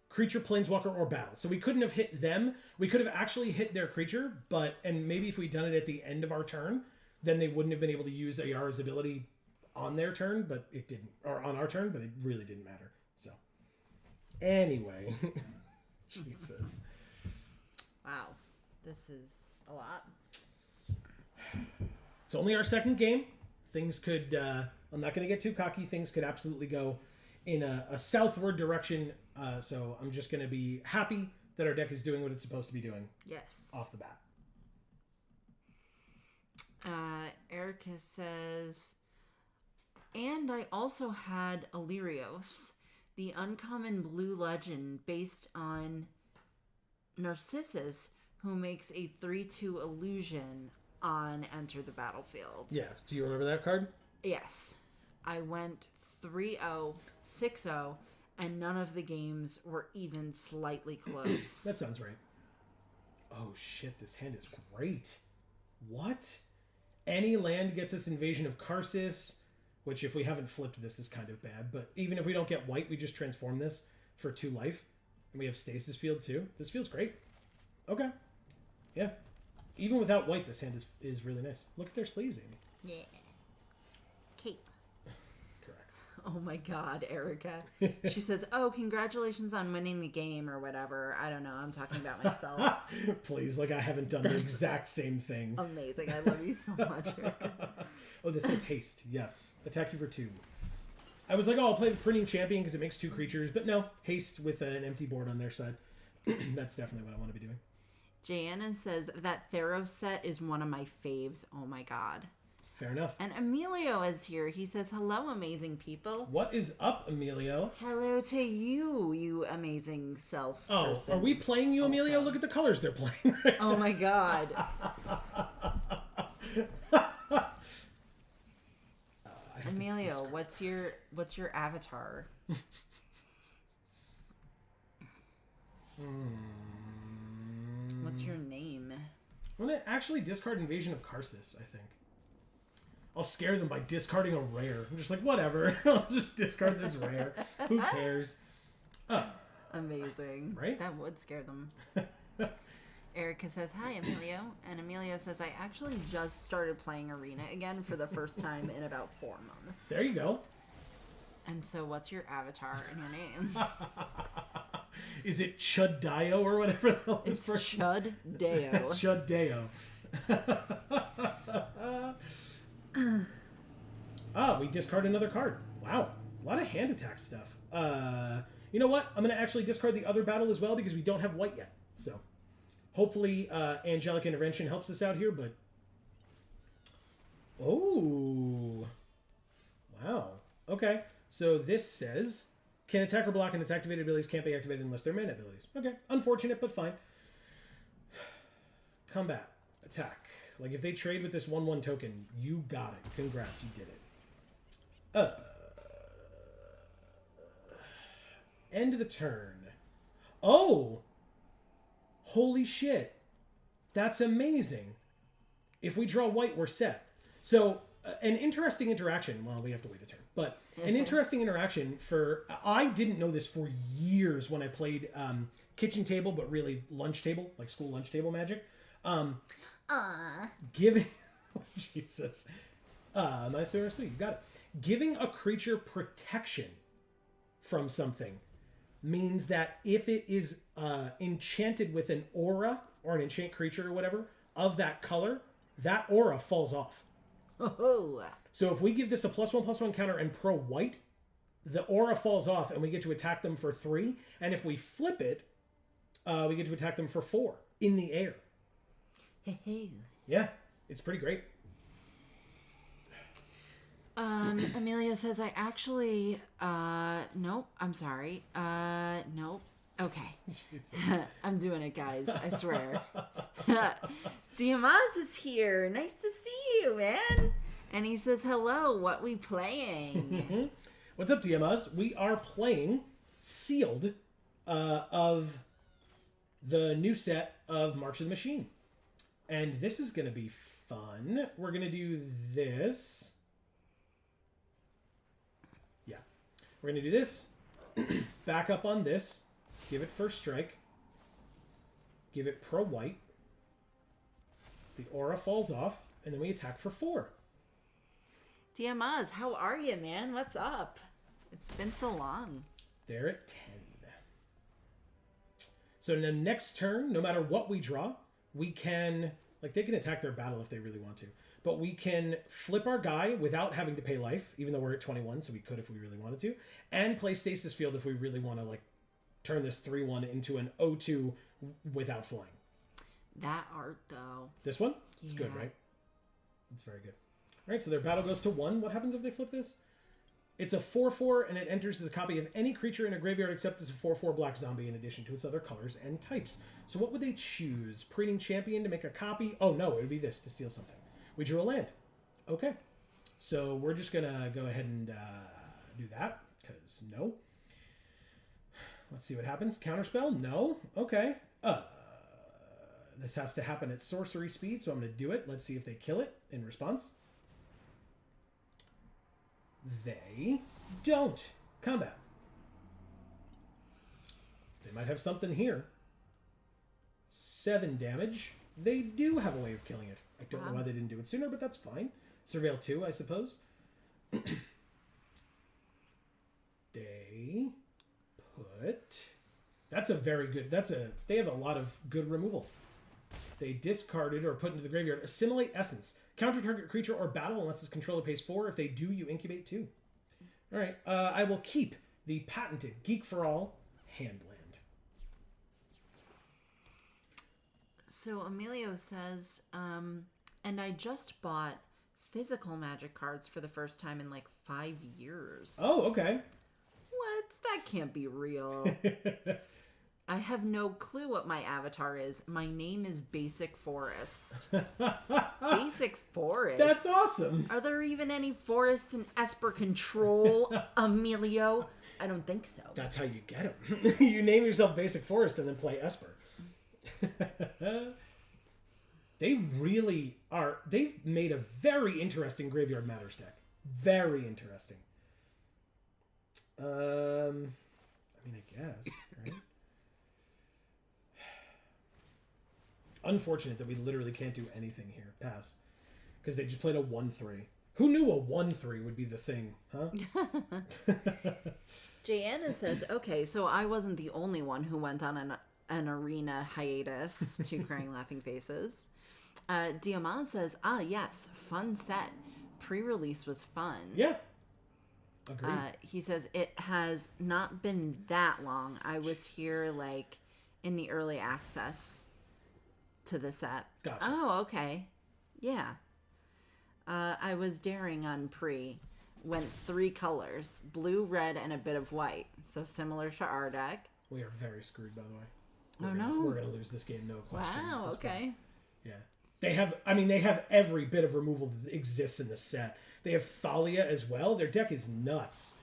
creature, planeswalker, or battle. So we couldn't have hit them. We could have actually hit their creature, and maybe if we'd done it at the end of our turn, then they wouldn't have been able to use Ayara's ability on their turn, but it didn't. Or on our turn, but it really didn't matter. So, anyway. Jesus. Wow. This is a lot. It's only our second game. Things could, I'm not going to get too cocky. Things could absolutely go in a southward direction. So I'm just going to be happy that our deck is doing what it's supposed to be doing. Yes. Off the bat. Erica says, and I also had Illyrios, the uncommon blue legend based on Narcissus, who makes a 3/2 illusion on enter the battlefield. Yeah. Do you remember that card? Yes. I went 3-0, 6-0, and none of the games were even slightly close. That sounds right. Oh shit, this hand is great. What? Any land gets us Invasion of Karsus, which if we haven't flipped this is kind of bad, but even if we don't get white, we just transform this for 2 life. And we have Stasis Field too. This feels great. Okay. Yeah. Even without white, this hand is really nice. Look at their sleeves, Amy. Yeah. Cape. Correct. Oh my god, Erica. She says, oh, congratulations on winning the game or whatever. I don't know. I'm talking about myself. Please, like I haven't done the exact same thing. Amazing. I love you so much, Erica. Oh, this is haste. Yes. Attack you for 2. I was like, oh, I'll play the Printing Champion because it makes 2 creatures. But no, haste with an empty board on their side. That's definitely what I want to be doing. Jana says, that Theros set is one of my faves. Oh my god. Fair enough. And Emilio is here. He says, hello, amazing people. What is up, Emilio? Hello to you, you amazing self. Oh, person. Are we playing you, Emilio? Also. Look at the colors they're playing. Oh my god. Emilio, what's your avatar? What's your name? I'm going to actually discard Invasion of Karsus, I think. I'll scare them by discarding a rare. I'm just like, whatever. I'll just discard this rare. Who cares? Amazing. Right? That would scare them. Erica says, hi, Emilio. And Emilio says, I actually just started playing Arena again for the first time in about 4 months. There you go. And so what's your avatar and your name? Is it Chudayo or whatever the hell this It's person... Chud Deo. Chudayo. We discard another card. Wow. A lot of hand attack stuff. You know what? I'm going to actually discard the other battle as well because we don't have white yet. So, hopefully, Angelic Intervention helps us out here, but... Oh. Wow. Okay. So, this says... Can attack or block, and its activated abilities can't be activated unless they're mana abilities. Okay. Unfortunate, but fine. Combat. Attack. Like, if they trade with this 1/1 token, you got it. Congrats, you did it. End of the turn. Oh! Holy shit. That's amazing. If we draw white, we're set. So, an interesting interaction. Well, we have to wait a turn. But an interesting interaction for... I didn't know this for years when I played kitchen table, but really lunch table, like school lunch table Magic. Giving... Oh, Jesus. Nice to see. You got it. Giving a creature protection from something means that if it is enchanted with an aura or an enchant creature or whatever of that color, that aura falls off. Oh. So if we give this a +1/+1 counter and pro white, the aura falls off and we get to attack them for 3. And if we flip it, we get to attack them for 4 in the air. Yeah, it's pretty great. Amelia says, I actually, nope, I'm sorry. Nope. Okay. I'm doing it, guys. I swear. Diamaz is here. Nice to see you, man. And he says, hello, what we playing? What's up, Diamaz? We are playing Sealed of the new set of March of the Machine. And this is going to be fun. We're going to do this. Yeah. We're going to do this. Back up on this. Give it first strike. Give it pro white. The aura falls off. And then we attack for 4. Diamaz, how are you, man? What's up? It's been so long. They're at 10. So the next turn, no matter what we draw, we can... Like, they can attack their battle if they really want to. But we can flip our guy without having to pay life, even though we're at 21, so we could if we really wanted to. And play Stasis Field if we really want to, like, turn this 3/1 into an 0/2 without flying. That art, though. This one? It's good, right? It's very good. All right, so their battle goes to 1. What happens if they flip this? It's a 4/4, and it enters as a copy of any creature in a graveyard except as a 4/4 black zombie in addition to its other colors and types. So what would they choose? Preening Champion to make a copy? Oh, no, it would be this to steal something. We drew a land. Okay. So we're just going to go ahead and do that, because no. Let's see what happens. Counterspell? No. Okay. This has to happen at sorcery speed, so I'm going to do it. Let's see if they kill it in response. They don't. Combat. They might have something here. 7 damage. They do have a way of killing it. I don't know why they didn't do it sooner, but that's fine. Surveil 2, I suppose. They put... That's a very good... They have a lot of good removal. They discarded or put into the graveyard Assimilate Essence. Counter target creature or battle unless its controller pays 4. If they do, you incubate 2. All right. I will keep the patented Geek for All Handland. So Emilio says, and I just bought physical Magic cards for the first time in like 5 years. Oh, okay. What? That can't be real. I have no clue what my avatar is. My name is Basic Forest. Basic Forest? That's awesome. Are there even any forests in Esper Control, Emilio? I don't think so. That's how you get them. You name yourself Basic Forest and then play Esper. They really are. They've made a very interesting Graveyard Matters deck. Very interesting. I mean, I guess, right? Unfortunate that we literally can't do anything here. Pass. Because they just played a 1-3. Who knew a 1-3 would be the thing, huh? Jayanna says, okay, so I wasn't the only one who went on an arena hiatus to Crying Laughing Faces. Diamant says, yes, fun set. Pre-release was fun. Yeah. Agreed. He says, it has not been that long. I was here, like, in the early access to the set. Gotcha. Oh, okay. Yeah. I was daring on pre. Went 3 colors. Blue, red, and a bit of white. So similar to our deck. We are very screwed, by the way. No. We're going to lose this game, no question. Wow, okay. Point. Yeah. They have every bit of removal that exists in the set. They have Thalia as well. Their deck is nuts.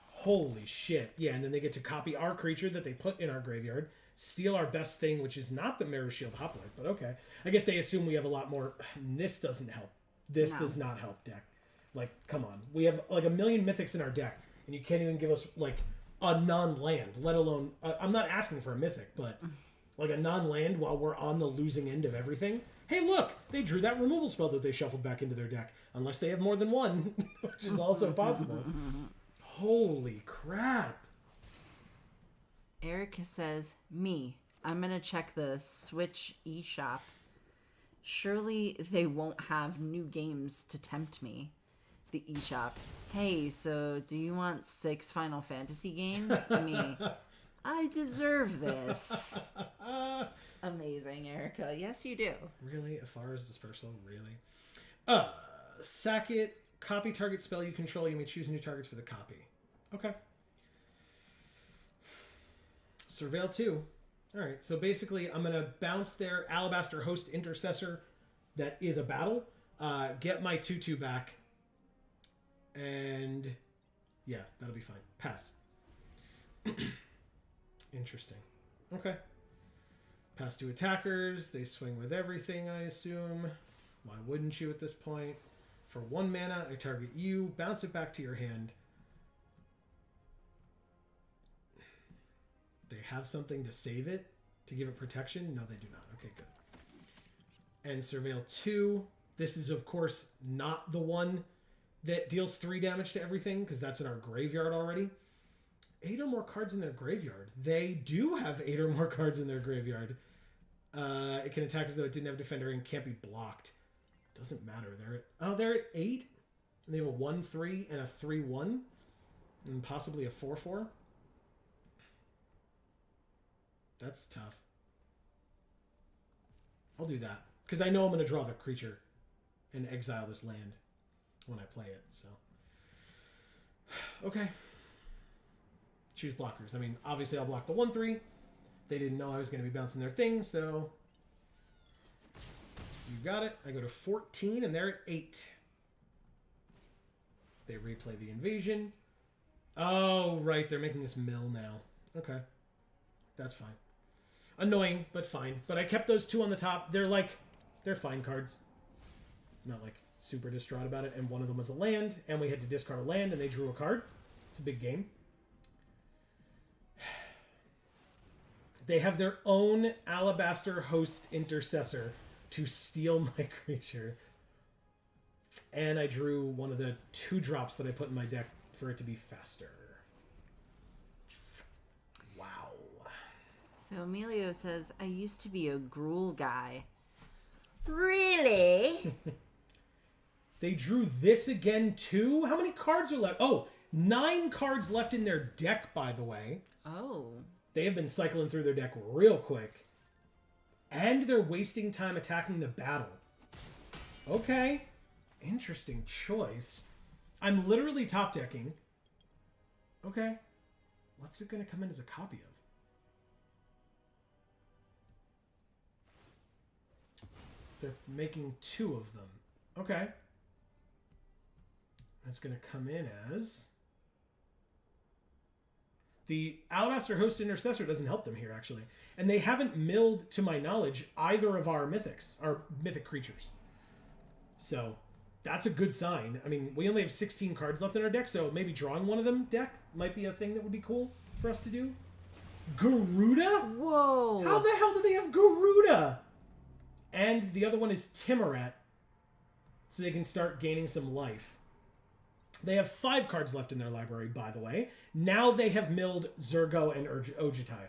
Holy shit. Yeah, and then they get to copy our creature that they put in our graveyard, steal our best thing, which is not the Mirror Shield Hoplite, but okay. I guess they assume we have a lot more. This doesn't help. This does not help deck. Like, come on. We have like a million mythics in our deck, and you can't even give us like a non-land, let alone... I'm not asking for a mythic, but like a non-land while we're on the losing end of everything. Hey, look! They drew that removal spell that they shuffled back into their deck. Unless they have more than one, which is also possible. Holy crap. Erica says, I'm going to check the Switch eShop. Surely they won't have new games to tempt me. The eShop. Hey, so do you want 6 Final Fantasy games? Me. I deserve this. Amazing, Erica. Yes, you do. Really? Afara's Dispersal? Really? Sack it. Copy target spell you control. You may choose new targets for the copy. Okay. Surveil 2. Alright, so basically I'm going to bounce their Alabaster Host Intercessor that is a battle. Get my 2-2 back. And yeah, that'll be fine. Pass. Interesting. Okay. Pass to attackers. They swing with everything, I assume. Why wouldn't you at this point? For 1 mana, I target you. Bounce it back to your hand. They have something to save it? To give it protection? No, they do not. Okay, good. And Surveil 2. This is, of course, not the one that deals 3 damage to everything, because that's in our graveyard already. 8 or more cards in their graveyard. They do have 8 or more cards in their graveyard. It can attack as though it didn't have Defender and can't be blocked. Doesn't matter. They're at 8. And they have a 1-3 and a 3-1. And possibly a 4-4. That's tough. I'll do that. Because I know I'm going to draw the creature and exile this land when I play it, so. Okay. Choose blockers. I mean, obviously I'll block the 1-3. They didn't know I was going to be bouncing their thing, so. You got it. I go to 14, and they're at 8. They replay the invasion. Oh, right. They're making us mill now. Okay. That's fine. Annoying, but fine. But I kept those 2 on the top. They're fine cards. Not like super distraught about it. And one of them was a land, and we had to discard a land, and they drew a card. It's a big game. They have their own Alabaster Host Intercessor to steal my creature. And I drew one of the 2 drops that I put in my deck for it to be faster. Wow. So Emilio says, I used to be a Gruul guy. Really? They drew this again too? How many cards are left? Oh, 9 cards left in their deck, by the way. Oh. They have been cycling through their deck real quick. And they're wasting time attacking the battle. Okay. Interesting choice. I'm literally top decking. Okay. What's it going to come in as a copy of? They're making 2 of them. Okay. That's going to come in as The Alabaster Host Intercessor doesn't help them here, actually. And they haven't milled, to my knowledge, either of our mythic creatures. So, that's a good sign. I mean, we only have 16 cards left in our deck, so maybe drawing one of them deck might be a thing that would be cool for us to do. Garuda? Whoa. How the hell do they have Garuda? And the other one is Timorat, so they can start gaining some life. They have 5 cards left in their library, by the way. Now they have milled Zurgo and Ojutai.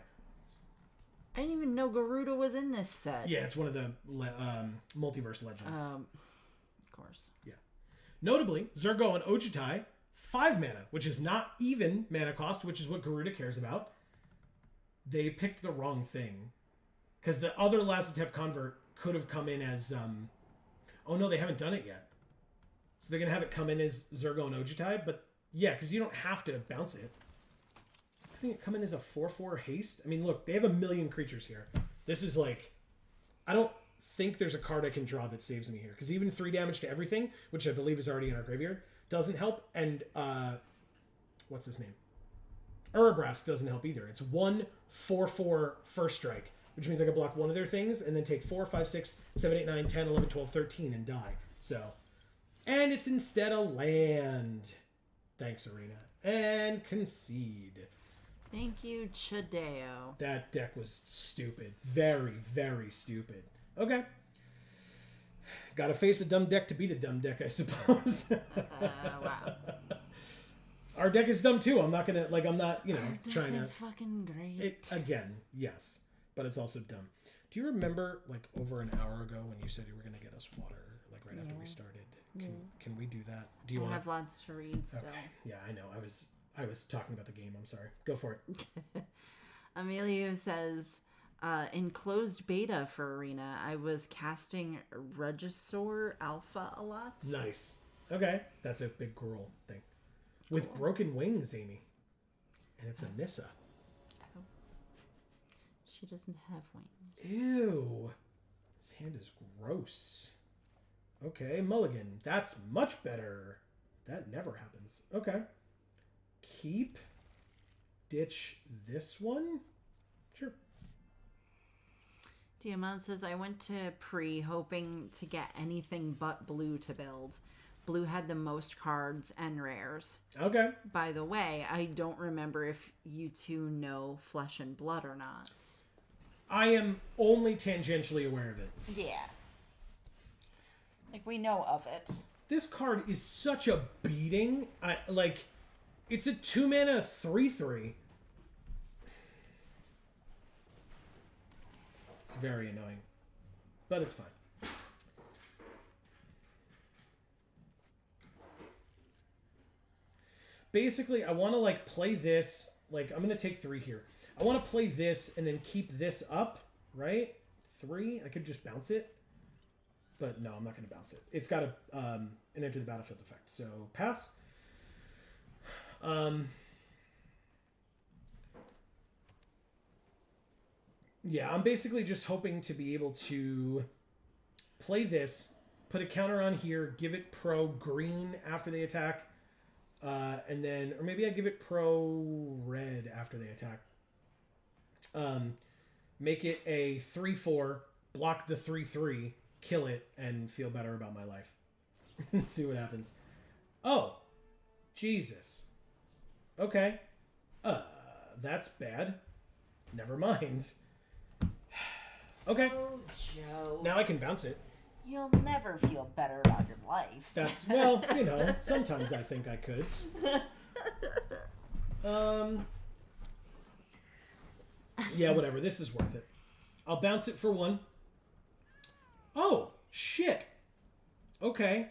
I didn't even know Garuda was in this set. Yeah, it's one of the Multiverse Legends. Of course. Yeah. Notably, Zurgo and Ojutai, 5 mana, which is not even mana cost, which is what Garuda cares about. They picked the wrong thing. Because the other Lazotep Convert could have come in as... Oh no, they haven't done it yet. So they're going to have it come in as Zurgo and Ojutai, but yeah, because you don't have to bounce it. I think it come in as a 4/4 haste. I mean, look, they have a million creatures here. This is like... I don't think there's a card I can draw that saves me here, because even 3 damage to everything, which I believe is already in our graveyard, doesn't help, and, what's his name? Urabrask doesn't help either. It's 1/4/4 first strike, which means I can block one of their things, and then take 4, 5, 6, 7, 8, 9, 10, 11, 12, 13, and die. So... And it's instead a land. Thanks, Arena. And concede. Thank you, Chadeo. That deck was stupid. Very, very stupid. Okay. Gotta face a dumb deck to beat a dumb deck, I suppose. Wow. Our deck is dumb too. I'm not gonna, I'm not, Our deck trying to... is fucking great. Again, yes. But it's also dumb. Do you remember, over an hour ago when you said you were gonna get us water, right after we started? Can we do that? Do you I want? have lots to read still. Okay. Yeah, I know. I was talking about the game. I'm sorry. Go for it. Emilio says, in closed beta for Arena, I was casting Regisaur Alpha a lot. Nice. Okay, that's a big girl thing. With broken wings, Amy, and it's a Nissa. Oh. She doesn't have wings. Ew. His hand is gross. Okay, Mulligan. That's much better. That never happens. Okay. Keep. Ditch this one? Sure. Diamond says, I went to pre hoping to get anything but blue to build. Blue had the most cards and rares. Okay. By the way, I don't remember if you two know Flesh and Blood or not. I am only tangentially aware of it. Yeah. We know of it. This card is such a beating. It's a 2-mana 3/3. It's very annoying. But it's fine. Basically, I want to, play this. I'm going to take 3 here. I want to play this and then keep this up, right? 3. I could just bounce it. But no, I'm not going to bounce it. It's got an enter the battlefield effect. So, pass. Yeah, I'm basically just hoping to be able to play this, put a counter on here, give it pro green after they attack, and then, or maybe I give it pro red after they attack. Make it a 3/4, block the 3/3, kill it, and feel better about my life. See what happens. Oh, Jesus. Okay. That's bad. Never mind. Okay. Oh, Joe. Now I can bounce it. You'll never feel better about your life. That's, sometimes I think I could. Yeah, whatever. This is worth it. I'll bounce it for 1. Oh, shit. Okay.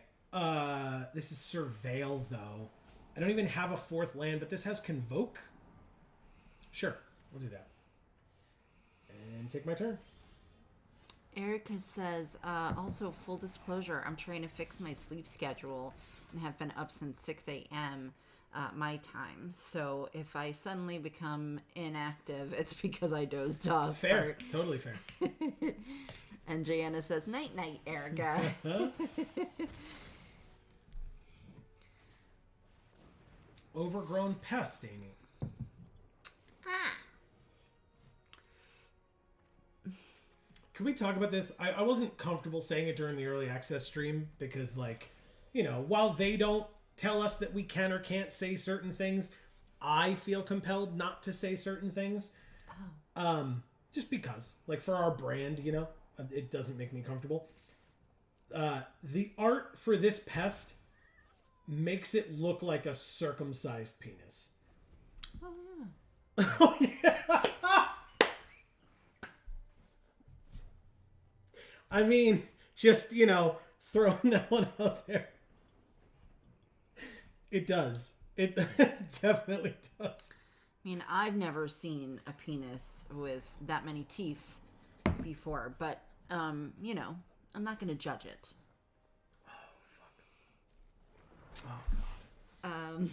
This is Surveil, though. I don't even have a 4th land, but this has Convoke. Sure, we'll do that. And take my turn. Erica says, also, full disclosure, I'm trying to fix my sleep schedule and have been up since 6 a.m. My time. So if I suddenly become inactive, it's because I dozed off. Fair. Totally fair. And Jana says, night, night, Erica. Overgrown pest, Amy. Can we talk about this? I wasn't comfortable saying it during the early access stream because, like, while they don't tell us that we can or can't say certain things, I feel compelled not to say certain things. Oh. Just because, like, for our brand, it doesn't make me comfortable. The art for this pest makes it look like a circumcised penis. Oh, yeah. Oh, yeah. I mean, just, throwing that one out there. It does. It definitely does. I mean, I've never seen a penis with that many teeth before, but, I'm not going to judge it. Oh, God.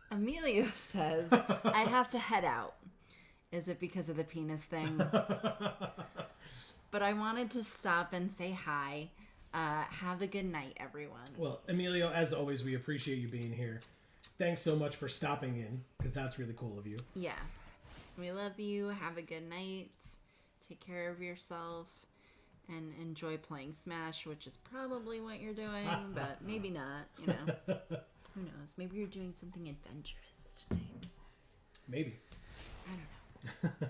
Emilio says, I have to head out. Is it because of the penis thing? But I wanted to stop and say hi. Have a good night, everyone. Well, Emilio, as always, we appreciate you being here. Thanks so much for stopping in, because that's really cool of you. Yeah. We love you. Have a good night. Take care of yourself. And enjoy playing Smash, which is probably what you're doing, but maybe not, Who knows? Maybe you're doing something adventurous tonight. Maybe. I don't know.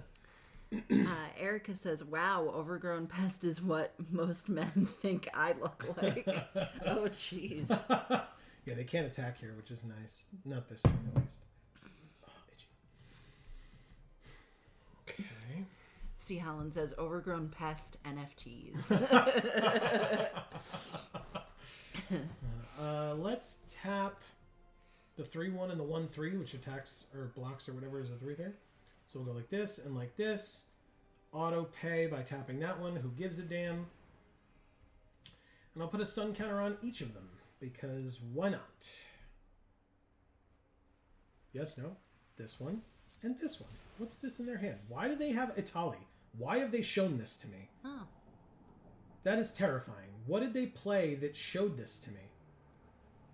Erica says, wow, overgrown pest is what most men think I look like. Oh, jeez. Yeah, they can't attack here, which is nice. Not this time, at least. Oh, itchy. Okay. C. Helen says, overgrown pest NFTs. Let's tap the 3-1 and the 1-3, which attacks or blocks or whatever is a 3-3. So we'll go like this and like this. Auto pay by tapping that one. Who gives a damn? And I'll put a stun counter on each of them because why not? Yes, no. This one and this one. What's this in their hand? Why do they have Itali? Why have they shown this to me? Oh. That is terrifying. What did they play that showed this to me?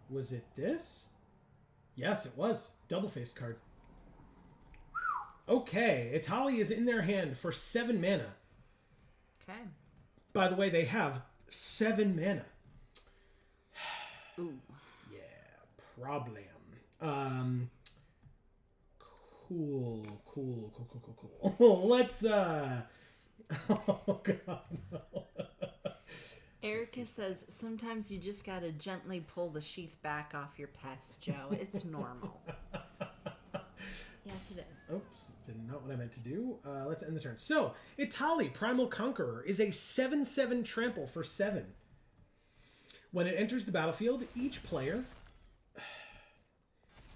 Was it this? Yes, it was. Double-faced card. Okay, Itali is in their hand for 7 mana. Okay. By the way, they have 7 mana. Ooh. Yeah, problem. Cool. Let's, oh, God, no. Erica says, sometimes you just gotta gently pull the sheath back off your pest, Joe. It's normal. Yes, it is. Oops, not what I meant to do. Let's end the turn. So, Itali, Primal Conqueror, is a 7/7 trample for 7. When it enters the battlefield, each player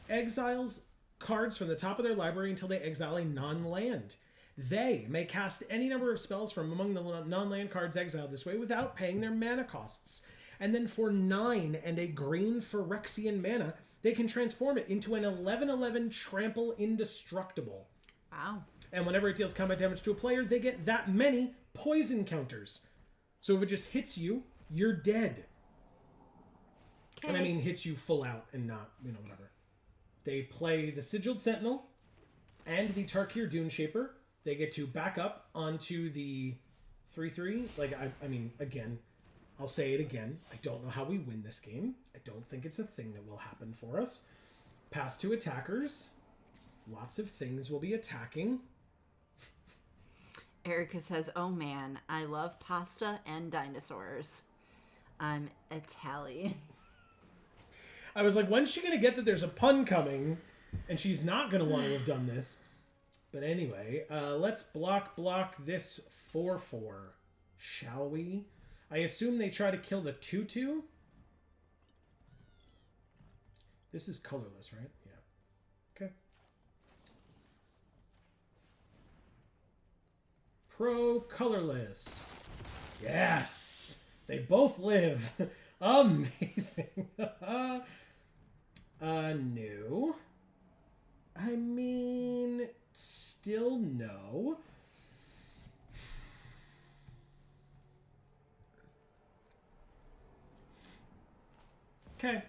exiles cards from the top of their library until they exile a non-land. They may cast any number of spells from among the non-land cards exiled this way without paying their mana costs. And then for 9 and a green Phyrexian mana, they can transform it into an 11/11 Trample Indestructible. Wow. And whenever it deals combat damage to a player, they get that many poison counters. So if it just hits you, you're dead. Okay. And I mean hits you full out and not, whatever. They play the Sigiled Sentinel and the Tarkir Dune Shaper. They get to back up onto the 3/3. I mean, again, I'll say it again. I don't know how we win this game. I don't think it's a thing that will happen for us. Pass to attackers. Lots of things will be attacking. Erica says, oh man, I love pasta and dinosaurs. I'm Italian. I was like, when's she going to get that there's a pun coming? And she's not going to want to have done this. But anyway, let's block this 4/4. Shall we? I assume they try to kill the 2/2. This is colorless, right? Yeah. Okay. Pro colorless. Yes! They both live. Amazing. No. I mean, still no. Okay.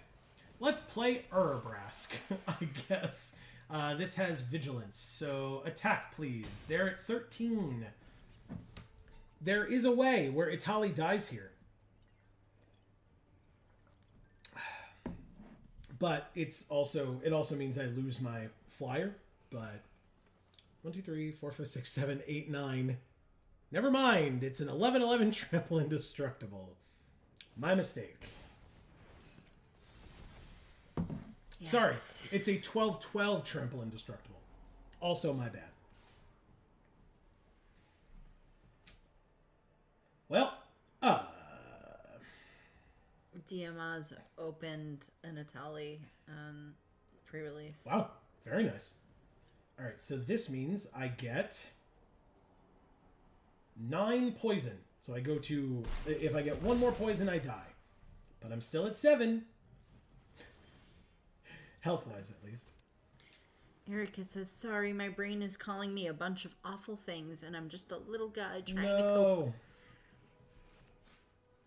Let's play Urabrask, I guess. This has vigilance, so attack, please. They're at 13. There is a way where Itali dies here. But it also means I lose my flyer. But 1, 2, 3, 4, 5, 6, 7, 8, 9. Never mind. It's an 11/11 triple indestructible. My mistake. Yes. Sorry, it's a 12/12 triple indestructible. Also my bad. Well, DMA's opened an Itali pre-release. Wow, very nice. All right, so this means I get 9 poison. So I go to, if I get 1 more poison, I die. But I'm still at 7. Health-wise, at least. Erica says, sorry, my brain is calling me a bunch of awful things, and I'm just a little guy trying to cope.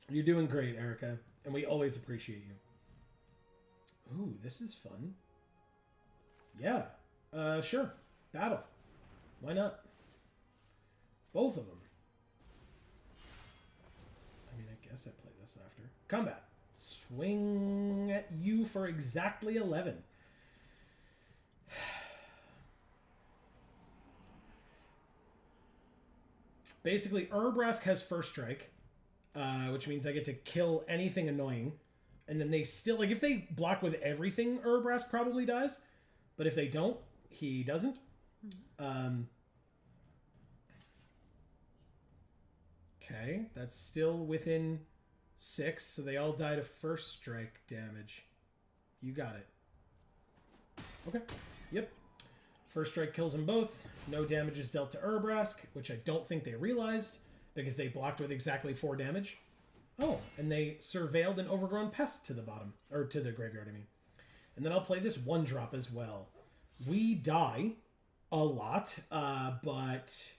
You're doing great, Erica, and we always appreciate you. Ooh, this is fun. Yeah, sure. Battle. Why not? Both of them. I mean, I guess I play this after. Combat. Swing at you for exactly 11. Basically, Urbrask has first strike, which means I get to kill anything annoying. And then they still, like, if they block with everything, Urbrask probably dies. But if they don't, he doesn't. Okay, that's still within 6, so they all die to first strike damage. You got it. Okay, yep. First strike kills them both. No damage is dealt to Urbrask, which I don't think they realized, because they blocked with exactly 4 damage. Oh, and they surveilled an overgrown pest to the bottom, or to the graveyard, I mean. And then I'll play this 1-drop as well. We die a lot, but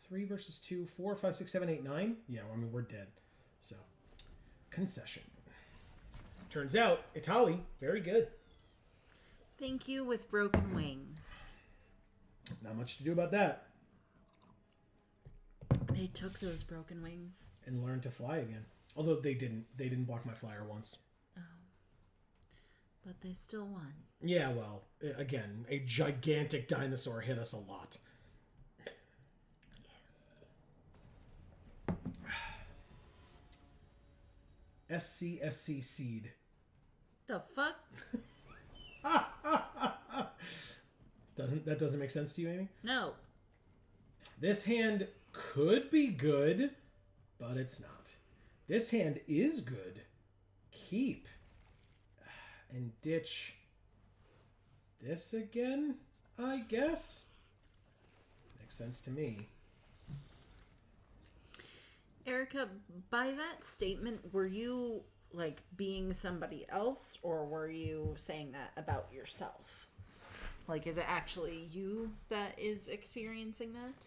3 versus 2, 4, 5, 6, 7, 8, 9. Yeah, I mean, we're dead. So, concession. Turns out, Itali, very good. Thank you with broken wings. Not much to do about that. They took those broken wings. And learned to fly again. Although they didn't. They didn't block my flyer once. Oh. But they still won. Yeah, well, again, a gigantic dinosaur hit us a lot. SC seed. The fuck? Doesn't make sense to you, Amy? No. This hand could be good, but it's not. This hand is good. Keep. And ditch this again, I guess? Makes sense to me. Erica, by that statement, were you, like, being somebody else, or were you saying that about yourself? Like, is it actually you that is experiencing that?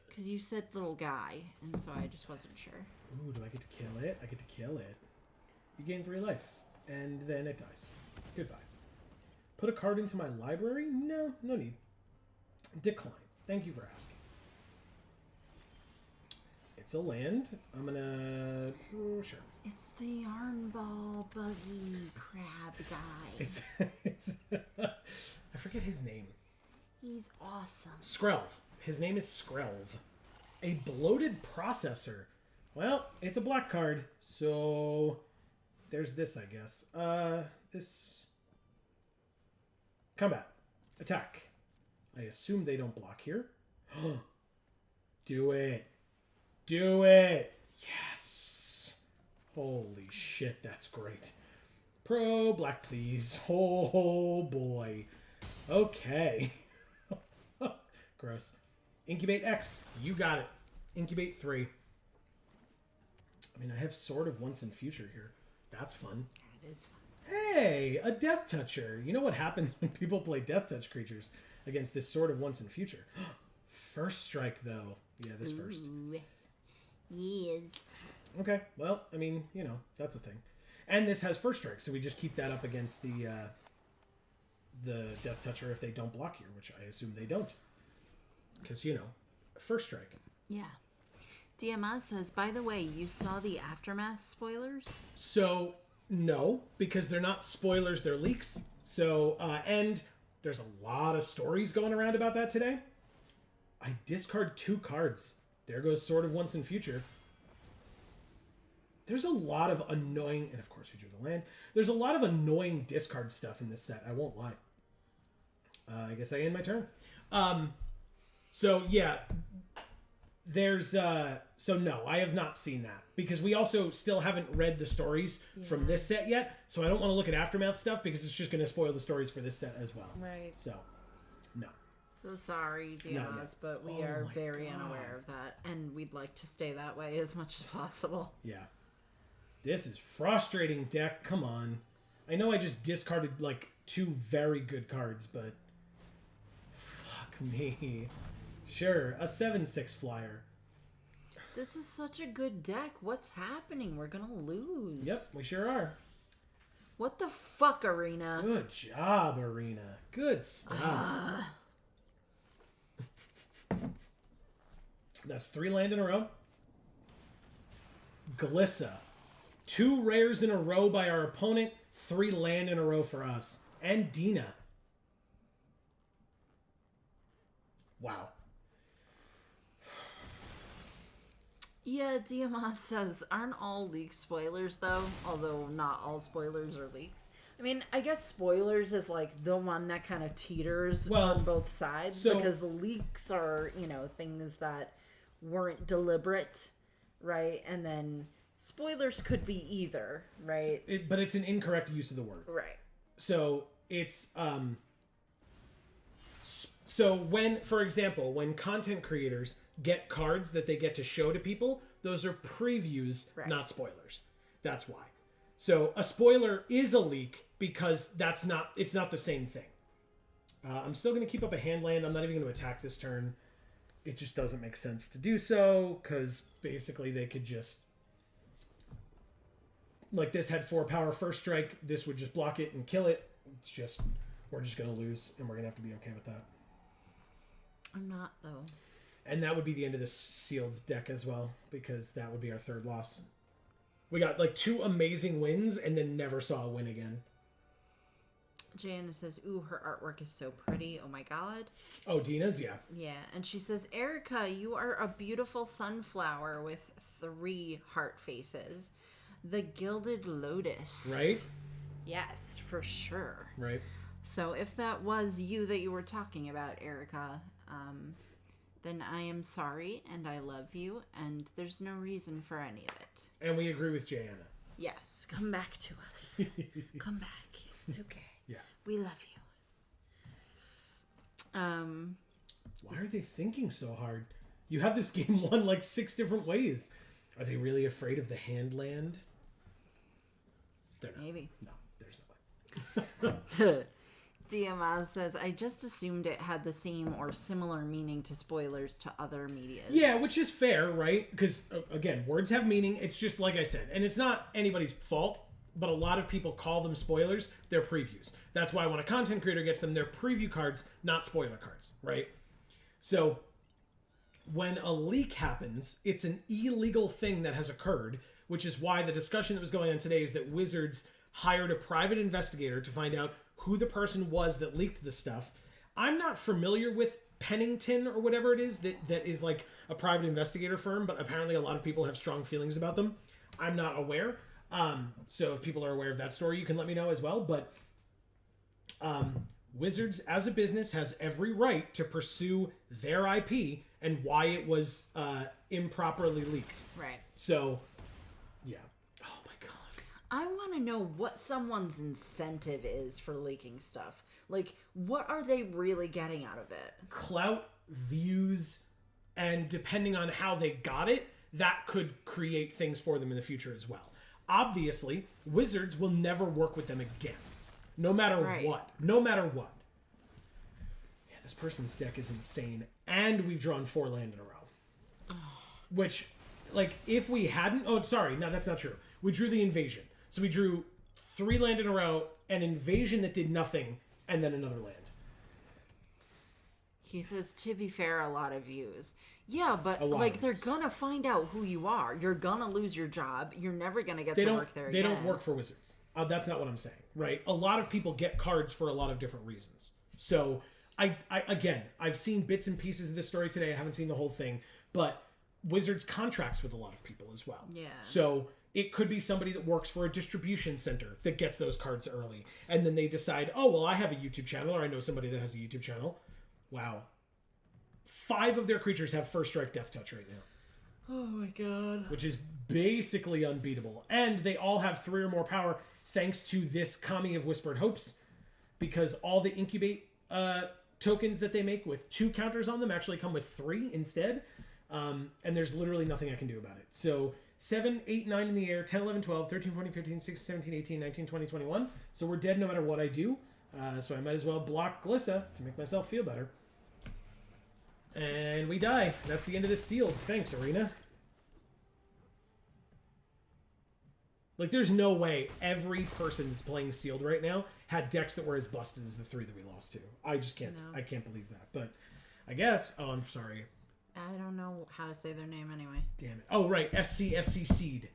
Because you said little guy, and so I just wasn't sure. Ooh, do I get to kill it? I get to kill it. You gain 3 life, and then it dies. Goodbye. Put a card into my library? No need. Decline. Thank you for asking. It's a land. I'm gonna... sure. It's the yarn ball buggy crab guy. It's I forget his name. He's awesome. Skrelv. His name is Skrelv. A bloated processor. Well, it's a black card, so there's this, I guess. This... Combat. Attack. I assume they don't block here. Do it. Do it. Yes. Holy shit, that's great. Pro black, please. Oh, boy. Okay. Gross. Incubate X. You got it. Incubate 3. I mean, I have Sword of Once and Future here. That's fun. That is fun. Hey, a Death Toucher. You know what happens when people play Death Touch creatures against this Sword of Once and Future? First strike, though. Yeah, this first. Yes. Okay, well, I mean, you know, that's a thing. And this has first strike, so we just keep that up against the Death Toucher if they don't block here, which I assume they don't. Because, first strike. Yeah. Diamaz says, by the way, you saw the Aftermath spoilers? So, no, because they're not spoilers, they're leaks. So, and there's a lot of stories going around about that today. I discard 2 cards. There goes Sword of Once and Future. There's a lot of annoying, and of course we drew the land. There's a lot of annoying discard stuff in this set. I won't lie. I guess I end my turn. So yeah, there's so no, I have not seen that because we also still haven't read the stories from this set yet. So I don't want to look at Aftermath stuff because it's just going to spoil the stories for this set as well. Right. So, no. So sorry, Diaz, but we are very unaware of that, and we'd like to stay that way as much as possible. Yeah. This is frustrating, deck. Come on. I know I just discarded, 2 very good cards, but... Fuck me. Sure, a 7/6 flyer. This is such a good deck. What's happening? We're gonna lose. Yep, we sure are. What the fuck, Arena? Good job, Arena. Good stuff. That's 3 land in a row. Glissa. 2 rares in a row by our opponent. 3 land in a row for us. And Dina. Wow. Yeah, Diamaz says, aren't all leaks spoilers, though? Although not all spoilers are leaks. I mean, I guess spoilers is the one that kind of teeters on both sides. Because the leaks are, things that weren't deliberate, right? And then spoilers could be either, right? But it's an incorrect use of the word. Right. So it's... So when, for example, when content creators get cards that they get to show to people, those are previews, not spoilers. That's why. So a spoiler is a leak because it's not the same thing. I'm still going to keep up a hand land. I'm not even going to attack this turn. It just doesn't make sense to do so because basically they could just... this had 4 power first strike. This would just block it and kill it. It's just... We're just going to lose and we're going to have to be okay with that. I'm not, though. And that would be the end of this sealed deck as well, because that would be our 3rd loss. We got 2 amazing wins and then never saw a win again. Jana says, ooh, her artwork is so pretty. Oh my god. Oh, Dina's? Yeah. Yeah, and she says, Erica, you are a beautiful sunflower with 3 heart faces. The Gilded Lotus. Right? Yes, for sure. Right. So if that was you that you were talking about, Erica, then I am sorry and I love you and there's no reason for any of it. And we agree with Jana. Yes, come back to us. Come back. It's okay. Yeah. We love you. Why are they thinking so hard? You have this game won 6 different ways. Are they really afraid of the hand land? They're not. Maybe. No, there's no way. Diamaz says, I just assumed it had the same or similar meaning to spoilers to other medias. Yeah, which is fair, right? Because, again, words have meaning. It's just like I said. And it's not anybody's fault, but a lot of people call them spoilers. They're previews. That's why when a content creator gets them, they're preview cards, not spoiler cards, right? So, when a leak happens, it's an illegal thing that has occurred, which is why the discussion that was going on today is that Wizards hired a private investigator to find out who the person was that leaked the stuff. I'm not familiar with Pennington or whatever it is that is a private investigator firm, but apparently a lot of people have strong feelings about them. I'm not aware. So if people are aware of that story, you can let me know as well. But Wizards as a business has every right to pursue their IP and why it was improperly leaked. Right. So, yeah. I want to know what someone's incentive is for leaking stuff. What are they really getting out of it? Clout, views, and depending on how they got it, that could create things for them in the future as well. Obviously, Wizards will never work with them again. No matter what. No matter what. Yeah, this person's deck is insane. And we've drawn 4 land in a row. Which, if we hadn't... Oh, sorry. No, that's not true. We drew the invasion. So we drew 3 land in a row, an invasion that did nothing, and then another land. He says, to be fair, a lot of views. Yeah, but lot like of they're views. gonna find out who you are. You're gonna lose your job. You're never gonna get They to don't. work there They again. don't work for Wizards. That's not what I'm saying, right? A lot of people get cards for a lot of different reasons. So I've seen bits and pieces of this story today. I haven't seen the whole thing, but Wizards contracts with a lot of people as well. Yeah. So it could be somebody that works for a distribution center that gets those cards early, and then they decide, oh well, I have a YouTube channel, or I know somebody that has a YouTube channel. Wow. 5 of their creatures have first strike death touch right now. Oh my god. Which is basically unbeatable. And they all have 3 or more power thanks to this Kami of Whispered Hopes, because all the incubate tokens that they make with 2 counters on them actually come with 3 instead. And there's literally nothing I can do about it. So 7, 8, 9 in the air, 10, 11, 12, 13, 14, 15, 16, 17, 18, 19, 20, 21. So we're dead no matter what I do. So I might as well block Glissa to make myself feel better. And we die. That's the end of this sealed. Thanks, Arena. Like, there's no way every person that's playing sealed right now had decks that were as busted as the 3 that we lost to. I just can't. No. I can't believe that. But I guess. Oh, I'm sorry. I don't know how to say their name anyway. Damn it. Oh, right. SC Seed.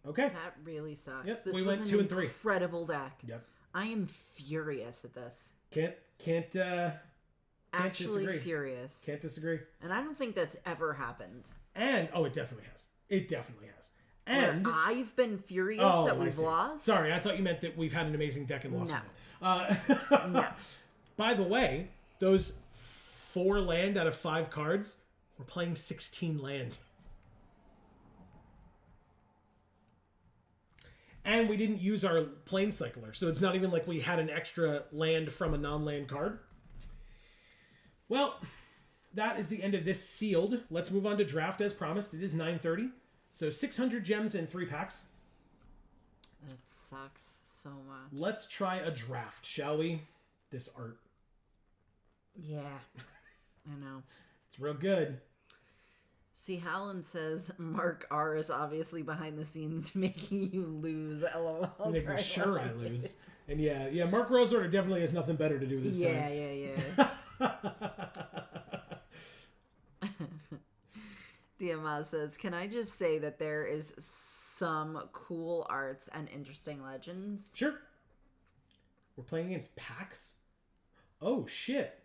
Okay. That really sucks. Yep, This we was went an 2 and 3. incredible deck. Yep. I am furious at this. Can't Actually disagree. furious. Can't disagree. And I don't think that's ever happened. And oh, it definitely has. It definitely has. And Where I've been furious that I we've see. lost. Sorry, I thought you meant that we've had an amazing deck and lost No. with it. No. By the way, those 4 land out of 5 cards, we're playing 16 land. And we didn't use our plane cycler, so it's not even like we had an extra land from a non-land card. Well, that is the end of this sealed. Let's move on to draft as promised. It is 9:30, so 600 gems in 3 packs. That sucks so much. Let's try a draft, shall we? This art. Yeah. I know. It's real good. See, Howland says Mark R is obviously behind the scenes making you lose. LOL. Making sure I lose. And yeah, Mark Rosewater definitely has nothing better to do this time. Yeah. Diamaz says, can I just say that there is some cool arts and interesting legends? Sure. We're playing against Pax? Oh, shit.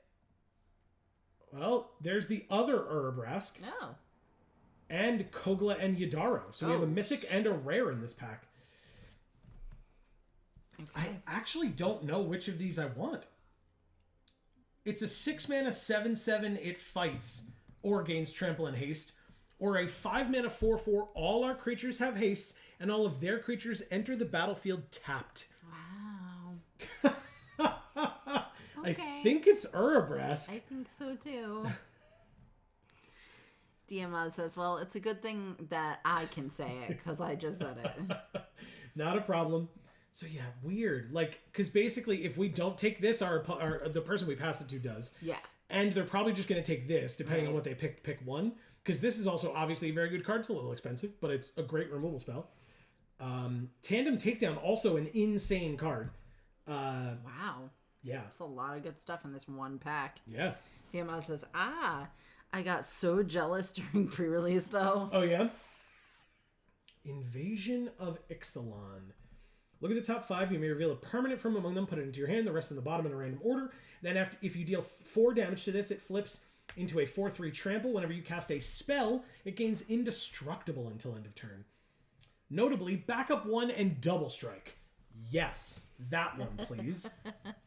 Well, there's the other Urabrask. Oh. And Kogla and Yadaro. So we have a mythic and a rare in this pack. Okay. I actually don't know which of these I want. It's a 6 mana 7/7, it fights or gains trample and haste, or a 5 mana 4/4, all our creatures have haste and all of their creatures enter the battlefield tapped. Wow. I Okay. think it's Urabrask. I think so too. Diamaz says, well, it's a good thing that I can say it because I just said it. Not a problem. So yeah, weird. Like, because basically, if we don't take this, the person we pass it to does. Yeah. And they're probably just going to take this, depending on Right. what they pick one. Because this is also obviously a very good card. It's a little expensive, but it's a great removal spell. Tandem Takedown, also an insane card. Wow. Yeah. That's a lot of good stuff in this one pack. Yeah. Diamaz says, I got so jealous during pre-release though. Oh, yeah? Invasion of Ixalan. Look at the top 5. You may reveal a permanent from among them, put it into your hand, the rest in the bottom in a random order. Then if you deal 4 damage to this, it flips into a 4/3 trample. Whenever you cast a spell, it gains indestructible until end of turn. Notably, backup 1 and double strike. Yes, that one, please.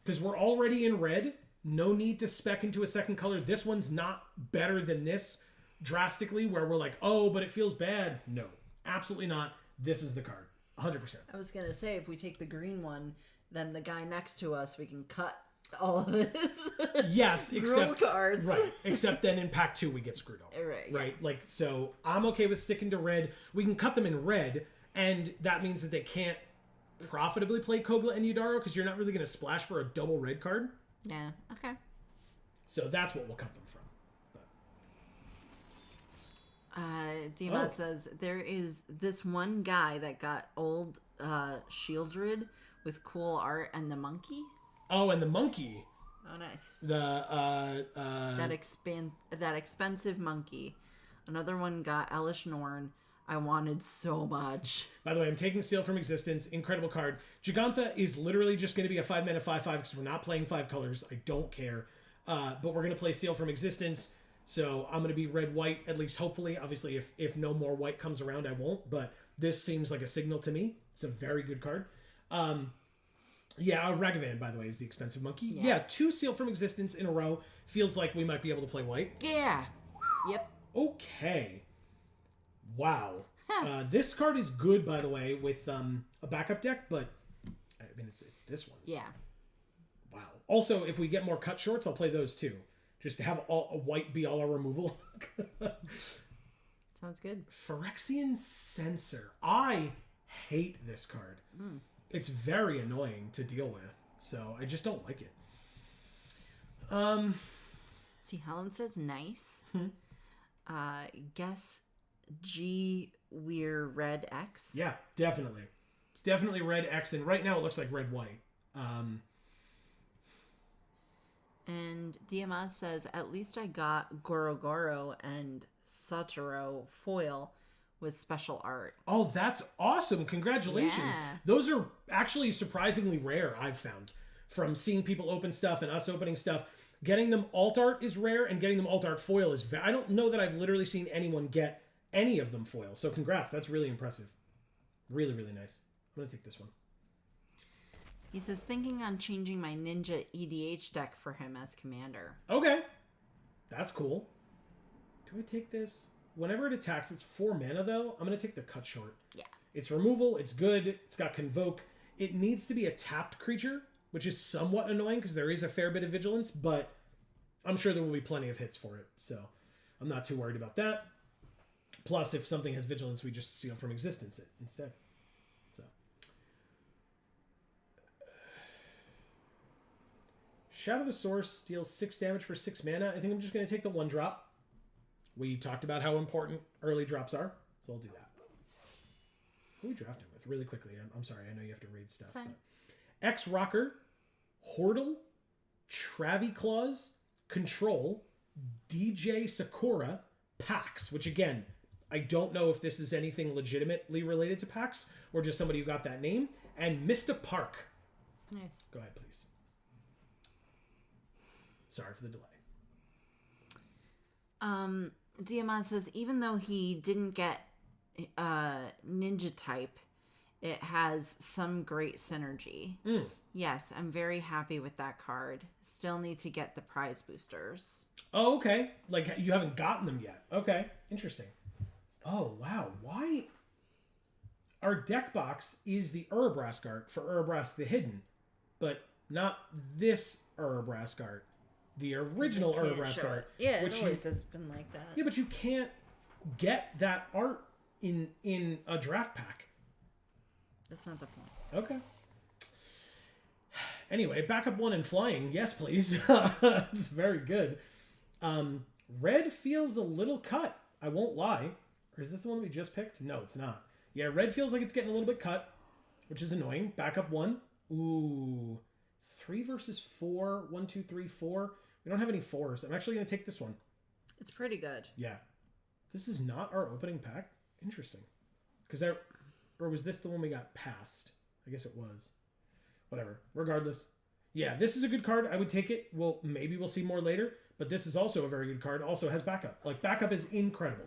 Because we're already in red. No need to spec into a second color. This one's not better than this drastically, where we're like, oh, but it feels bad. No, absolutely not. This is the card. 100%. I was going to say, if we take the green one, then the guy next to us, we can cut all of his Yes, rule except cards. right. Except then in pack 2 we get screwed over. Right, yeah. Right. Like, so I'm okay with sticking to red. We can cut them in red, and that means that they can't profitably play Kogla and Yudaro because you're not really going to splash for a double red card. Yeah. Okay. So that's what we'll cut them from. But Dima Oh. says there is this one guy that got old Shieldred with cool art and the monkey. Oh, and the monkey. Oh, nice. That expensive monkey. Another one got Elish Norn. I wanted so much. By the way, I'm taking Seal from Existence. Incredible card. Giganta is literally just going to be a 5-mana 5/5 because we're not playing 5 colors. I don't care. But we're going to play Seal from Existence. So I'm going to be red-white, at least hopefully. Obviously, if no more white comes around, I won't. But this seems like a signal to me. It's a very good card. Ragavan, by the way, is the expensive monkey. Yeah, 2 Seal from Existence in a row. Feels like we might be able to play white. Yeah. Yep. Okay. Wow. This card is good, by the way, with a backup deck, but I mean, it's this one. Yeah. Wow. Also, if we get more cut shorts, I'll play those too. Just to have a white be all our removal. Sounds good. Phyrexian Censor. I hate this card. It's very annoying to deal with, so I just don't like it. See, Helen says nice. Guess G We're Red X. Yeah, definitely. Definitely red X, and right now it looks like red-white. And Diamaz says, at least I got Goro Goro and Satoru foil with special art. Oh, that's awesome. Congratulations. Yeah. Those are actually surprisingly rare, I've found. From seeing people open stuff and us opening stuff. Getting them alt art is rare, and getting them alt art foil is... I don't know that I've literally seen anyone get any of them foil. So congrats. That's really impressive. Really, really nice. I'm going to take this one. He says, thinking on changing my Ninja EDH deck for him as commander. Okay. That's cool. Do I take this? Whenever it attacks, it's 4 mana, though. I'm going to take the cut short. Yeah. It's removal. It's good. It's got Convoke. It needs to be a tapped creature, which is somewhat annoying because there is a fair bit of vigilance, but I'm sure there will be plenty of hits for it. So I'm not too worried about that. Plus, if something has vigilance, we just Seal from Existence it instead. So Shadow the Source deals 6 damage for 6 mana. I think I'm just going to take the 1-drop. We talked about how important early drops are, so I'll do that. Who are we drafting with? Really quickly. I'm sorry. I know you have to read stuff. But X-Rocker, Hordle, Traviclaws, Control, DJ Sakura, Pax, which again, I don't know if this is anything legitimately related to Pax or just somebody who got that name, and Mr. Park. Nice. Go ahead, please. Sorry for the delay. Diamaz says, even though he didn't get ninja type, it has some great synergy. Yes, I'm very happy with that card. Still need to get the prize boosters. Oh, okay. Like, you haven't gotten them yet. Okay, interesting. Oh, wow. Why? Our deck box is the Urabrask art for Urabrask the Hidden, but not this Urabrask art. The original Urabrask art. Yeah, it always has been like that. Yeah, but you can't get that art in a draft pack. That's not the point. Okay. Anyway, backup 1 and flying. Yes, please. It's very good. Red feels a little cut. I won't lie. Or is this the one we just picked? No, it's not. Yeah, red feels like it's getting a little bit cut, which is annoying. Backup 1. Ooh. 3 versus 4. 1, 2, 3, 4. We don't have any 4s. I'm actually going to take this one. It's pretty good. Yeah. This is not our opening pack? Interesting. Or was this the one we got past? I guess it was. Whatever. Regardless. Yeah, this is a good card. I would take it. Well, maybe we'll see more later. But this is also a very good card. Also has backup. Like, backup is incredible.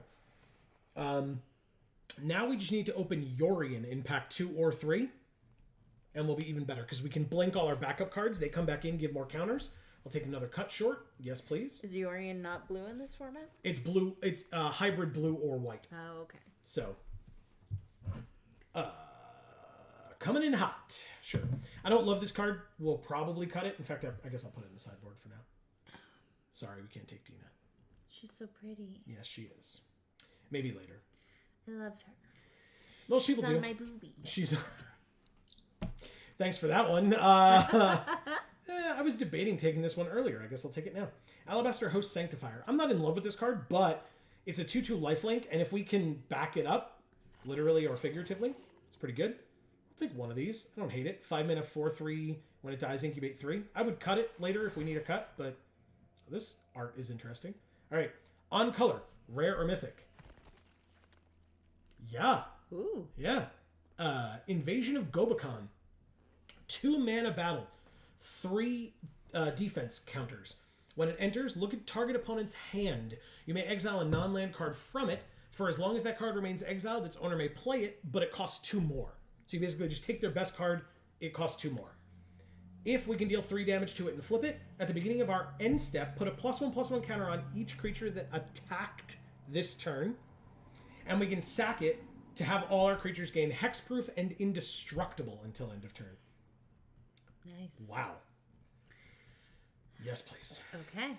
Now we just need to open Yorion in pack 2 or 3. And we'll be even better. Because we can blink all our backup cards. They come back in, give more counters. I'll take another cut short. Yes, please. Is Yorion not blue in this format? It's blue. It's hybrid blue or white. Oh, okay. So, coming in hot. Sure. I don't love this card. We'll probably cut it. In fact, I guess I'll put it in the sideboard for now. Sorry, we can't take Dina. She's so pretty. Yes, she is. Maybe later. I love her. Well, She's people on do. my boobie. She's... Thanks for that one. I was debating taking this one earlier. I guess I'll take it now. Alabaster Host Sanctifier. I'm not in love with this card, but it's a 2/2 lifelink, and if we can back it up, literally or figuratively, it's pretty good. I'll take one of these. I don't hate it. 5 mana, 4/3. When it dies, incubate 3. I would cut it later if we need a cut, but this art is interesting. All right. On color, rare or mythic? Yeah. Ooh. Yeah. Invasion of Gobakon. 2 mana battle. 3 defense counters. When it enters, look at target opponent's hand. You may exile a non-land card from it. For as long as that card remains exiled, its owner may play it, but it costs 2 more. So you basically just take their best card, it costs 2 more. If we can deal 3 damage to it and flip it, at the beginning of our end step, put a +1/+1 counter on each creature that attacked this turn, and we can sack it to have all our creatures gain hexproof and indestructible until end of turn. Nice. Wow. Yes, please. Okay.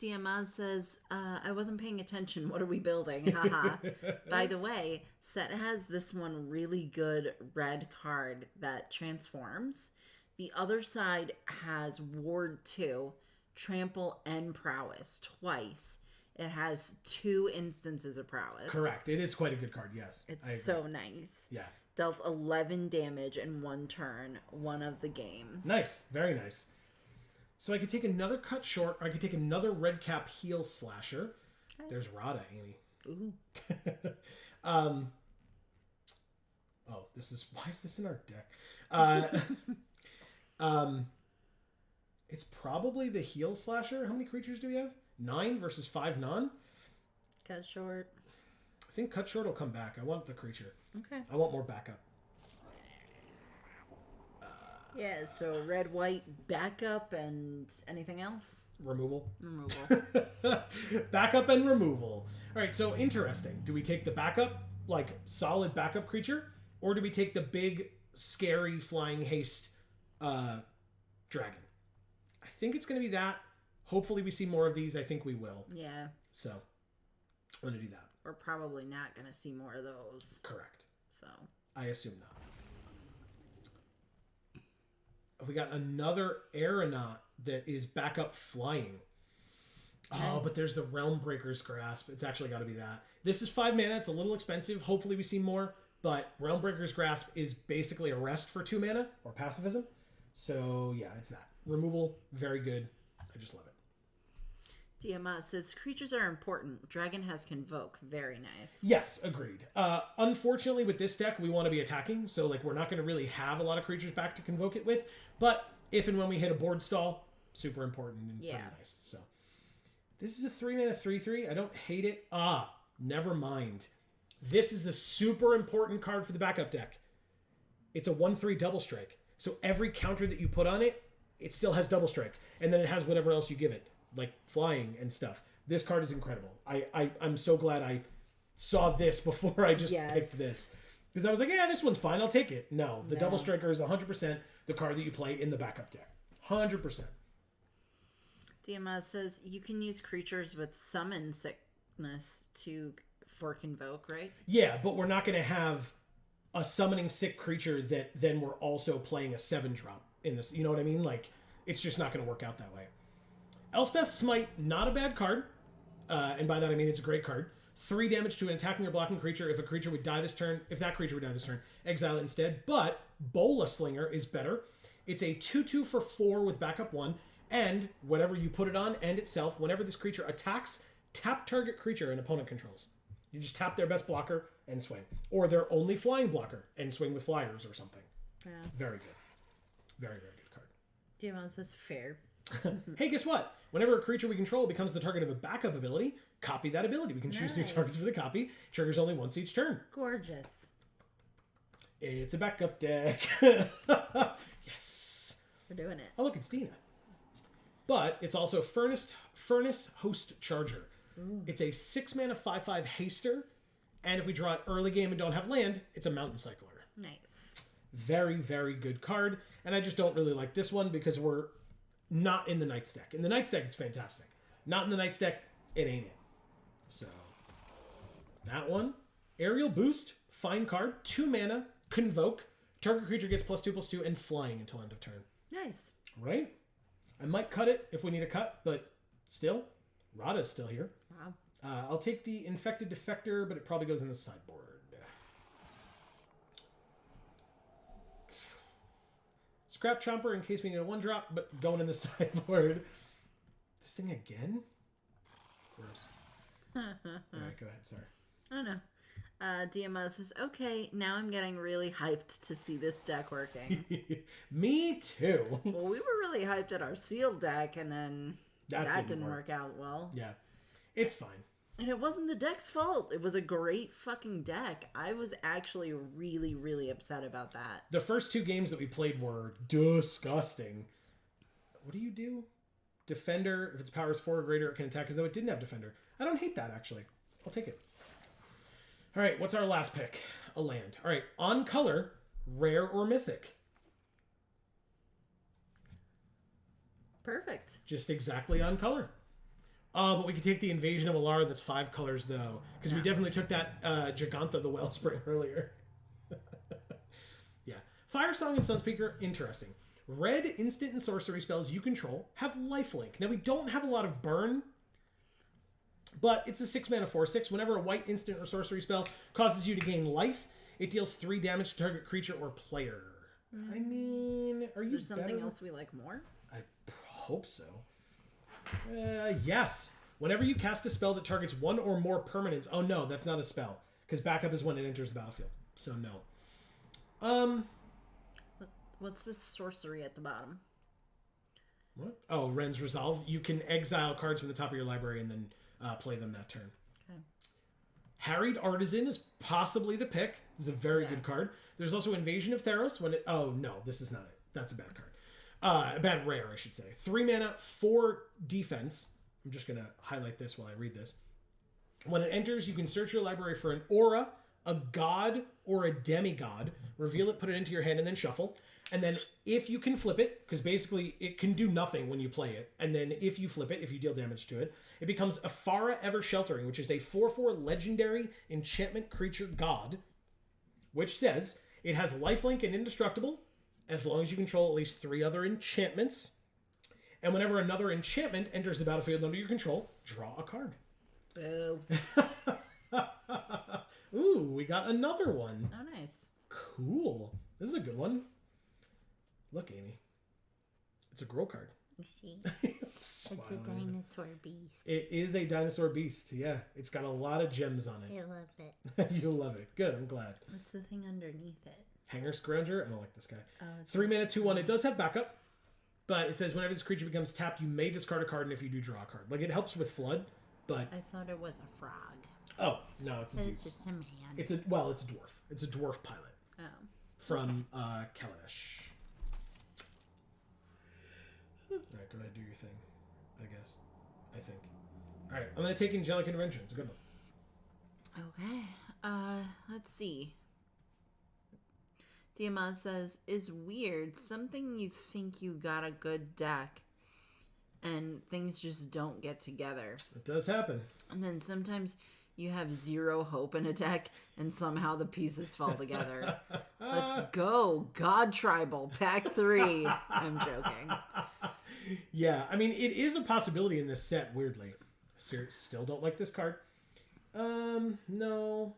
Diamaz says, I wasn't paying attention. What are we building? Haha. By the way, Set has this one really good red card that transforms. The other side has Ward 2, Trample, and Prowess twice. It has 2 instances of Prowess. Correct. It is quite a good card, yes. It's so nice. Yeah. Dealt 11 damage in 1 turn, one of the games. Nice. Very nice. So I could take another cut short, or I could take another red cap heel slasher. Okay. There's Rada, Amy. Ooh. Oh, this is... Why is this in our deck? It's probably the heel slasher. How many creatures do we have? 9 versus 5 non? Cut short. I think cut short will come back. I want the creature. Okay. I want more backup. Yeah, so red, white, backup, and anything else? Removal. Removal. Backup and removal. All right, so interesting. Do we take the backup, like solid backup creature, or do we take the big, scary, flying haste dragon? I think it's going to be that. Hopefully we see more of these. I think we will. Yeah. So, I'm going to do that. We're probably not going to see more of those. Correct. So. I assume not. We got another aeronaut that is backup flying. Nice. Oh, but there's the Realm Breaker's Grasp. It's actually got to be that. This is 5 mana. It's a little expensive. Hopefully we see more. But Realm Breaker's Grasp is basically a rest for 2 mana or pacifism. So yeah, it's that. Removal, very good. I just love it. Diamaz says, creatures are important. Dragon has Convoke. Very nice. Yes, agreed. Unfortunately, with this deck, we want to be attacking. So like we're not going to really have a lot of creatures back to Convoke it with. But if and when we hit a board stall, super important and pretty nice. So this is a 3 mana 3/3. I don't hate it. Never mind. This is a super important card for the backup deck. It's a 1/3 double strike. So every counter that you put on it, it still has double strike. And then it has whatever else you give it, like flying and stuff. This card is incredible. I'm so glad I saw this before I just picked this. Because I was like, yeah, this one's fine. I'll take it. No, the double striker is 100% the card that you play in the backup deck. 100%. Diamaz says, you can use creatures with summon sickness for Convoke, right? Yeah, but we're not going to have a summoning sick creature that then we're also playing a 7-drop in this. You know what I mean? Like, it's just not going to work out that way. Elspeth's Smite, not a bad card. And by that I mean it's a great card. 3 damage to an attacking or blocking creature. If that creature would die this turn, exile it instead. But Bola Slinger is better. It's a 2/2 for 4 with backup 1. And whatever you put it on, and itself, whenever this creature attacks, tap target creature an opponent controls. You just tap their best blocker and swing. Or their only flying blocker and swing with flyers or something. Yeah. Very good. Very, very good card. Diamaz says, fair. Hey, guess what? Whenever a creature we control becomes the target of a backup ability, copy that ability. We can choose new targets for the copy. Triggers only once each turn. Gorgeous. It's a backup deck. Yes. We're doing it. Oh, look, it's Dina. But it's also Furnace Host Charger. Ooh. It's a 6 mana 5/5 haster. And if we draw it early game and don't have land, it's a Mountain Cycler. Nice. Very, very good card. And I just don't really like this one because we're not in the Knights deck. In the Knights deck, it's fantastic. Not in the Knights deck, it ain't it. So, that one. Aerial Boost, fine card. 2 mana, Convoke. Target creature gets +2/+2 and flying until end of turn. Nice. Right? I might cut it if we need a cut, but still, Rada's still here. Wow. I'll take the Infected Defector, but it probably goes in the sideboard. Scrap Chomper in case we need a 1-drop, but going in the sideboard. This thing again? Gross. Alright, go ahead, sorry. I don't know. DMO says, okay, now I'm getting really hyped to see this deck working. Me too. Well, we were really hyped at our sealed deck, and then that didn't work. work out well. Yeah. It's fine. And it wasn't the deck's fault. It was a great fucking deck. I was actually really, really upset about that. The first 2 games that we played were disgusting. What do you do? Defender, if its power is 4 or greater, it can attack as though it didn't have Defender. I don't hate that, actually. I'll take it. All right, what's our last pick? A land. All right, on color, rare or mythic? Perfect. Just exactly on color. But we could take the Invasion of Alara that's 5 colors, though. Because we definitely took that Giganta the Wellspring earlier. Yeah. Fire Song and Sunspeaker, interesting. Red instant and sorcery spells you control have lifelink. Now, we don't have a lot of burn, but it's a 6-mana 4/6. Whenever a white instant or sorcery spell causes you to gain life, it deals 3 damage to target creature or player. I mean, are you Is there something better? else we like more? I hope so. Yes. Whenever you cast a spell that targets 1 or more permanents... Oh, no, that's not a spell. Because backup is when it enters the battlefield. So, no. What's this sorcery at the bottom? What? Oh, Ren's Resolve. You can exile cards from the top of your library and then play them that turn. Okay. Harried Artisan is possibly the pick. This is a very good card. There's also Invasion of Theros. When it... Oh, no, this is not it. That's a bad card. A bad rare, I should say. 3 mana, 4 defense. I'm just going to highlight this while I read this. When it enters, you can search your library for an aura, a god, or a demigod. Reveal it, put it into your hand, and then shuffle. And then if you can flip it, because basically it can do nothing when you play it, and then if you flip it, if you deal damage to it, it becomes Afara Ever Sheltering, which is a 4/4 legendary enchantment creature god, which says it has lifelink and indestructible, as long as you control at least 3 other enchantments. And whenever another enchantment enters the battlefield under your control, draw a card. Boo. Ooh, we got another one. Oh, nice. Cool. This is a good one. Look, Amy. It's a girl card. You see? It's It's a dinosaur beast. It is a dinosaur beast, yeah. It's got a lot of gems on it. I love it. You'll love it. Good, I'm glad. What's the thing underneath it? Hanger Scrounger. I don't like this guy. Oh, it's 3 mana, 2/1. It does have backup, but it says whenever this creature becomes tapped, you may discard a card, and if you do, draw a card. Like, it helps with Flood, but... I thought it was a frog. Oh, no, it's a But dude. it's just a man. It's a dwarf. It's a dwarf pilot Oh. from Kaladesh. Alright, go ahead, do your thing, I guess. I think. Alright, I'm going to take Angelic Intervention. It's a good one. Okay. Let's see. Diamaz says, is weird. Something you think you got a good deck, and things just don't get together. It does happen. And then sometimes you have 0 hope in a deck, and somehow the pieces fall together. Let's go. God Tribal, pack 3. I'm joking. Yeah, I mean, it is a possibility in this set, weirdly. Still don't like this card. No.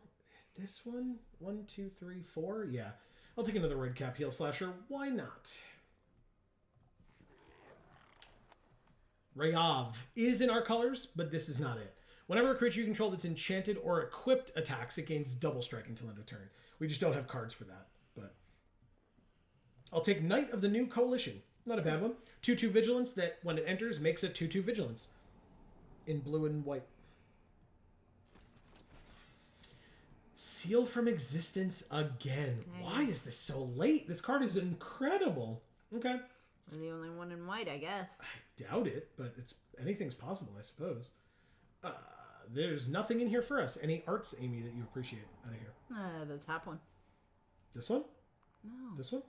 This one? 1, 2, 3, 4? Yeah. I'll take another Red Cap Heel Slasher. Why not? Rayav is in our colors, but this is not it. Whenever a creature you control that's enchanted or equipped attacks, it gains double strike until end of turn. We just don't have cards for that, but... I'll take Knight of the New Coalition. Not a bad one. 2/2 Vigilance that, when it enters, makes a 2/2 Vigilance. In blue and white. Seal from Existence again. Nice. Why is this so late? This card is incredible. Okay. We're the only one in white, I guess. Doubt it, but anything's possible, I suppose. There's nothing in here for us. Any arts, Amy, that you appreciate out of here? The top one. This one? No, This one?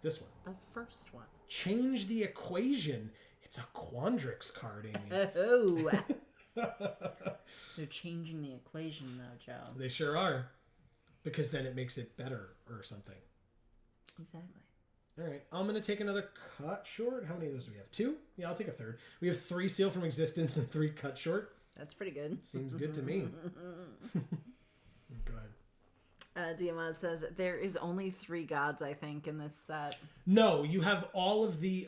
This one. the first one. Change the equation. It's a Quandrix card, Amy. Oh. They're changing the equation, though, Joe. They sure are. Because then it makes it better or something. Exactly. All right. I'm going to take another cut short. How many of those do we have? 2? Yeah, I'll take a third. We have 3 Seal from Existence and 3 cut short. That's pretty good. Seems good to me. Go Diamond says there is only 3 gods, I think, in this set. No, you have all of the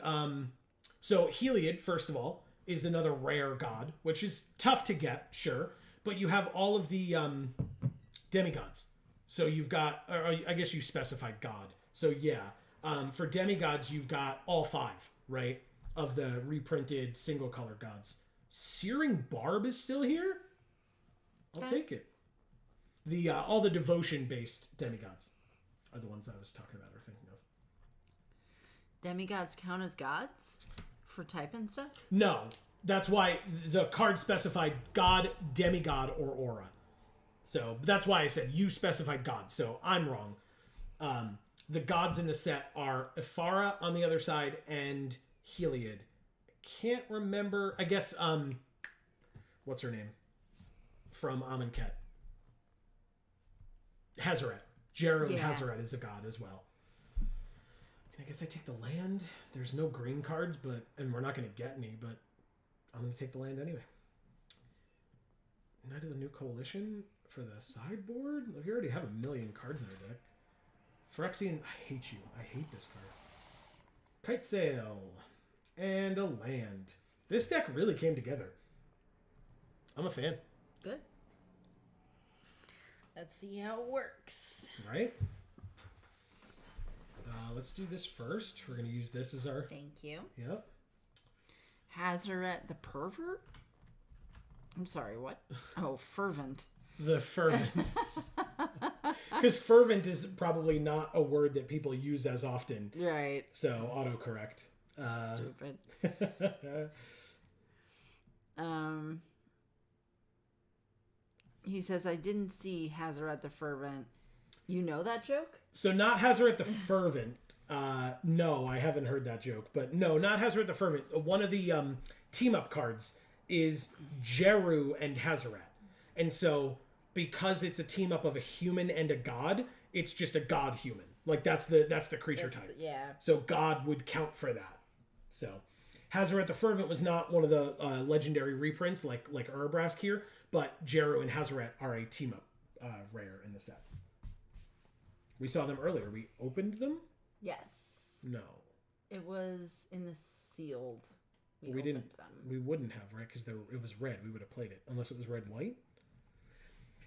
so Heliod, first of all, is another rare god, which is tough to get, sure, but you have all of the demigods. So you've got, or I guess you specified god. So yeah, for demigods you've got all 5, right, of the reprinted single color gods. Searing Barb is still here. I'll take it. The all the devotion based demigods are the ones I was talking about or thinking of. Demigods count as gods for type and stuff? No, that's why the card specified god, demigod, or aura. So that's why I said you specified god. So I'm wrong. The gods in the set are Ifara on the other side and Heliod. I can't remember. I guess what's her name from Amonkhet? Hazaret. Jeru Hazaret is a god as well. And I guess I take the land. There's no green cards, and we're not going to get any, but I'm going to take the land anyway. Knight of the New Coalition for the sideboard? Look, you already have a million cards in our deck. Phyrexian, I hate you. I hate this card. Kite Sail. And a land. This deck really came together. I'm a fan. Good. Let's see how it works. Right? Let's do this first. We're going to use this as our... Thank you. Yep. Hazaret the Pervert? I'm sorry, what? Oh, Fervent. The Fervent. Because fervent is probably not a word that people use as often. Right. So, autocorrect. Stupid. He says, I didn't see Hazaret the Fervent. You know that joke? So not Hazaret the Fervent. No, I haven't heard that joke. But no, not Hazaret the Fervent. One of the team-up cards is Jeru and Hazaret. And so, because it's a team-up of a human and a god, it's just a god-human. Like, that's the creature type. Yeah. So God would count for that. So, Hazaret the Fervent was not one of the legendary reprints like Urabrask here, but Jeru and Hazaret are a team-up rare in the set. We saw them earlier. We opened them? Yes. No. It was in the sealed. We didn't. Them. We wouldn't have, right? Because it was red. We would have played it. Unless it was red-white.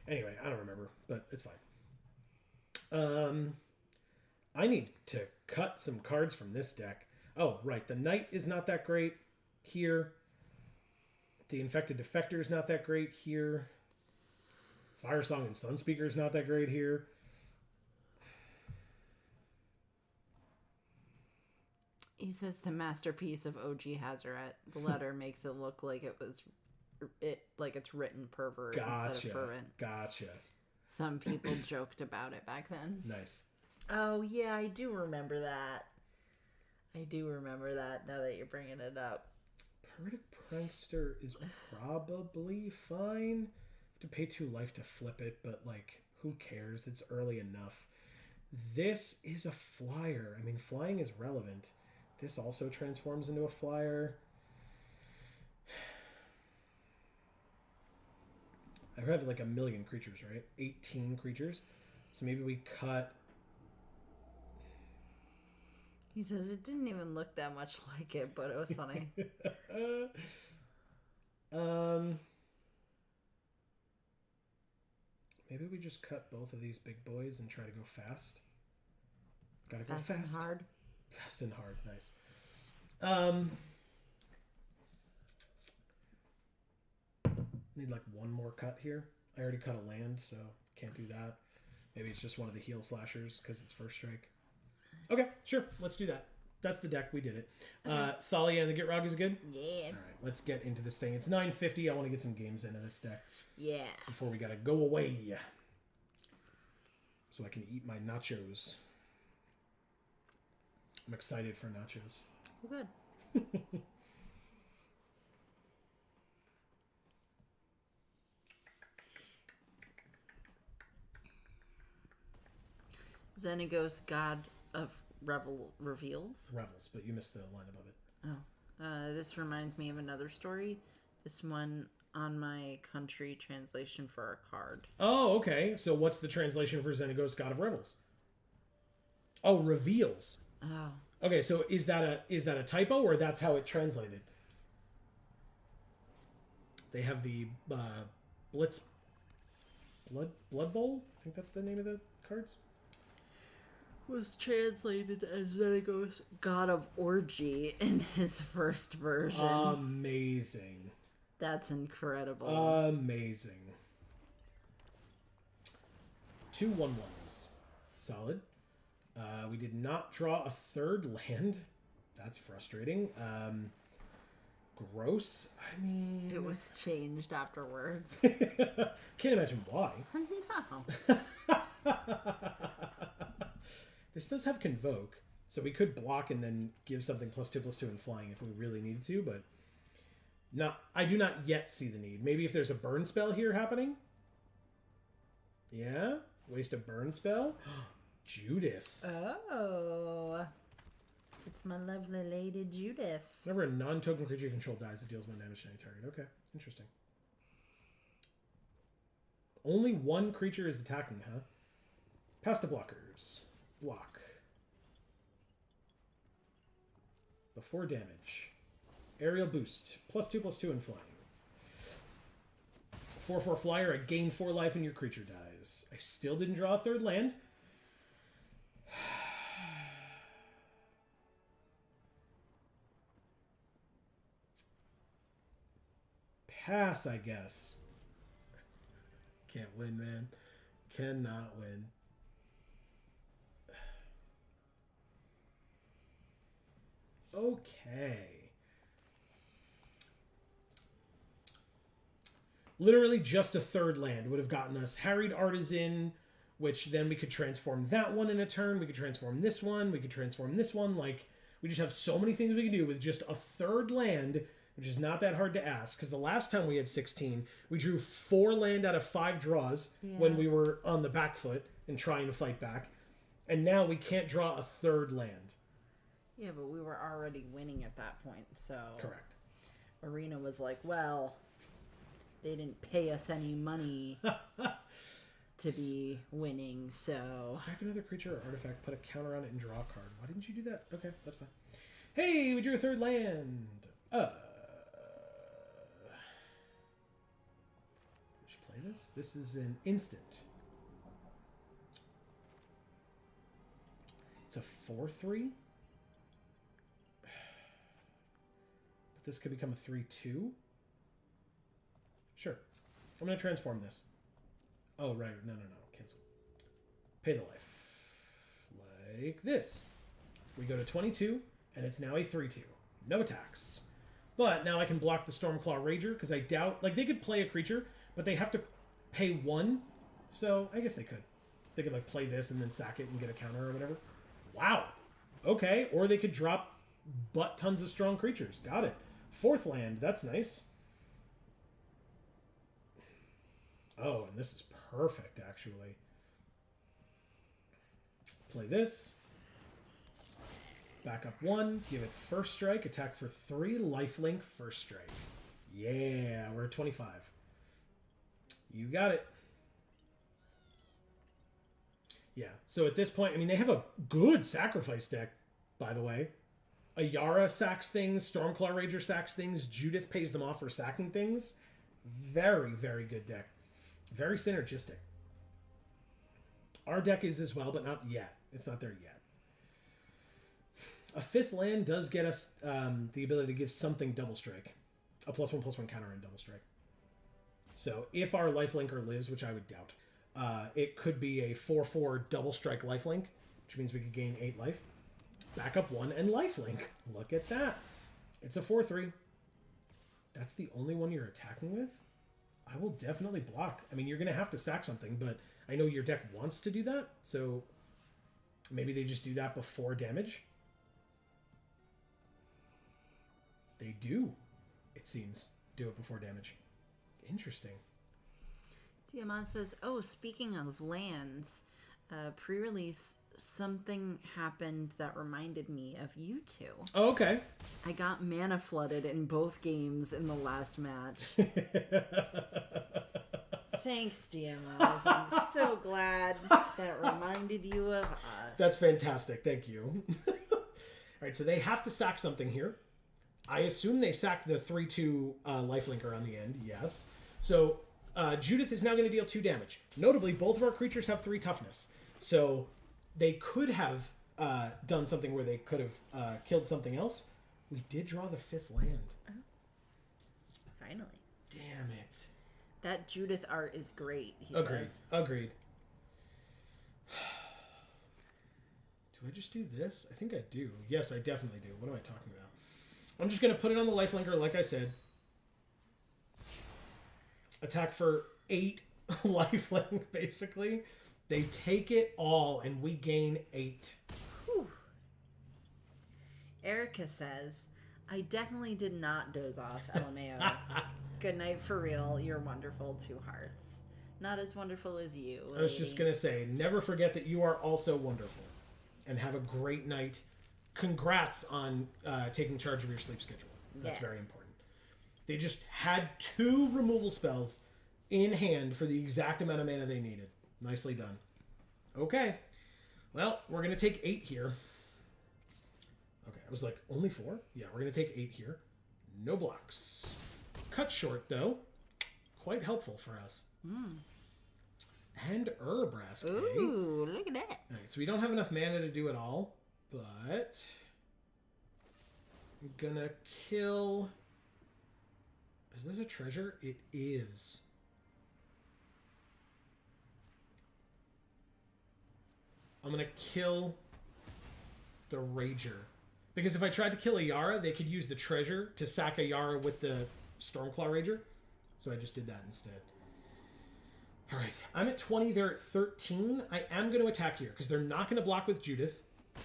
Anyway, I don't remember, but it's fine. I need to cut some cards from this deck. Oh, right. The Knight is not that great here. The Infected Defector is not that great here. Firesong and Sunspeaker is not that great here. He says the masterpiece of OG Hazaret. The letter makes it look like it's written pervert instead of fervent. Gotcha. Some people joked about it back then. Nice. Oh yeah, I do remember that. Now that you're bringing it up. Paralytic Prankster is probably fine. Have to pay 2 life to flip it, but like, who cares? It's early enough. This is a flyer. I mean, flying is relevant. This also transforms into a flyer. I have like a million creatures, right? 18 creatures. So maybe we cut... He says it didn't even look that much like it, but it was funny. Maybe we just cut both of these big boys and try to go fast. Gotta go fast. And hard. Fast and hard, nice. Need like one more cut here. I already cut a land, so can't do that. Maybe it's just one of the heal slashers because it's first strike. Okay, sure. Let's do that. That's the deck. We did it. Thalia and the Gitrog is good? Yeah. All right, let's get into this thing. It's 9:50. I want to get some games into this deck. Yeah. Before we got to go away. So I can eat my nachos. I'm excited for nachos. Good. Xenagos, God of Reveals. Revels, but you missed the line above it. Oh. This reminds me of another story. This one on my country translation for a card. Oh, okay. So what's the translation for Xenagos, God of Revels? Oh, reveals. Oh. Okay, so is that a typo or that's how it translated? They have the Blitz Blood Bowl. I think that's the name of the cards. Was translated as Xenagos, God of Orgy in his first version. Amazing. That's incredible. Amazing. 2 1/1s. Solid. We did not draw a third land. That's frustrating. Gross. I mean... It was changed afterwards. Can't imagine why. No. This does have Convoke, so we could block and then give something +2/+2 and flying if we really needed to, but I do not yet see the need. Maybe if there's a burn spell here happening? Yeah? Waste a burn spell? Judith. Oh. It's my lovely lady Judith. Whenever a non-token creature you control dies, it deals 1 damage to any target. Okay, interesting. Only one creature is attacking, huh? Pass to blockers. Block. Before damage. Aerial boost. +2/+2 and flying. 4/4 flyer. I gain 4 life and your creature dies. I still didn't draw a third land. Pass, I guess. Can't win, man. Cannot win. Okay. Literally just a third land would have gotten us Harried Artisan, which then we could transform that one in a turn. We could transform this one. We could transform this one. Like, we just have so many things we can do with just a third land, which is not that hard to ask. Because the last time we had 16, we drew 4 land out of 5 draws when we were on the back foot and trying to fight back. And now we can't draw a third land. Yeah, but we were already winning at that point, so... Correct. Arena was like, well, they didn't pay us any money to be winning, so... Sack another creature or artifact, put a counter on it, and draw a card. Why didn't you do that? Okay, that's fine. Hey, we drew a third land! Should play this? This is an instant. It's a 4/3? This could become a 3/2. Sure. I'm going to transform this. Oh, right. No. Cancel. Pay the life. Like this. We go to 22, and it's now a 3/2. No attacks. But now I can block the Stormclaw Rager, because I doubt... Like, they could play a creature, but they have to pay 1. So, I guess they could. They could, like, play this and then sack it and get a counter or whatever. Wow. Okay. Or they could drop butt tons of strong creatures. Got it. 4th land, that's nice. Oh, and this is perfect, actually. Play this. Back up 1, give it first strike, attack for 3, lifelink, first strike. Yeah, we're at 25. You got it. Yeah, so at this point, I mean, they have a good sacrifice deck, by the way. Ayara sacks things, Stormclaw Rager sacks things, Judith pays them off for sacking things. Very, very good deck. Very synergistic. Our deck is as well, but not yet. It's not there yet. A 5th land does get us the ability to give something double strike. A +1/+1 counter and double strike. So if our lifelinker lives, which I would doubt, it could be a 4/4 double strike lifelink, which means we could gain 8 life. Back up 1 and lifelink. Look at that. It's a 4/3. That's the only one you're attacking with? I will definitely block. I mean, you're going to have to sack something, but I know your deck wants to do that, so maybe they just do that before damage. They do, it seems, do it before damage. Interesting. Diamant says, oh, speaking of lands, pre-release something happened that reminded me of you two. Oh, okay. I got mana flooded in both games in the last match. Thanks, DMOs. I'm so glad that reminded you of us. That's fantastic. Thank you. All right, so they have to sack something here. I assume they sacked the 3/2 lifelinker on the end. Yes. So Judith is now going to deal 2 damage. Notably, both of our creatures have 3 toughness. So they could have done something where they could have killed something else. We did draw the 5th land. Oh. Finally. Damn it. That Judith art is great, he Agreed. says. Agreed. Do I just do this? I think I do. Yes, I definitely do. What am I talking about? I'm just going to put it on the lifelinker, like I said. Attack for 8 lifelink, basically. They take it all, and we gain 8. Whew. Erica says, I definitely did not doze off, LMAO. Good night for real. You're wonderful, 2 hearts. Not as wonderful as you, lady. I was just going to say, never forget that you are also wonderful. And have a great night. Congrats on taking charge of your sleep schedule. That's very important. They just had 2 removal spells in hand for the exact amount of mana they needed. Nicely done. Okay. Well, we're going to take 8 here. Okay, I was like, only 4? Yeah, we're going to take 8 here. No blocks. Cut short, though. Quite helpful for us. And Urabrask. Ooh, look at that. Alright, so we don't have enough mana to do it all, but I'm gonna kill... Is this a treasure? It is. I'm gonna kill the Rager. Because if I tried to kill a Yara, they could use the treasure to sack a Yara with the Stormclaw Rager. So I just did that instead. Alright, I'm at 20, they're at 13. I am going to attack here, because they're not going to block with Judith.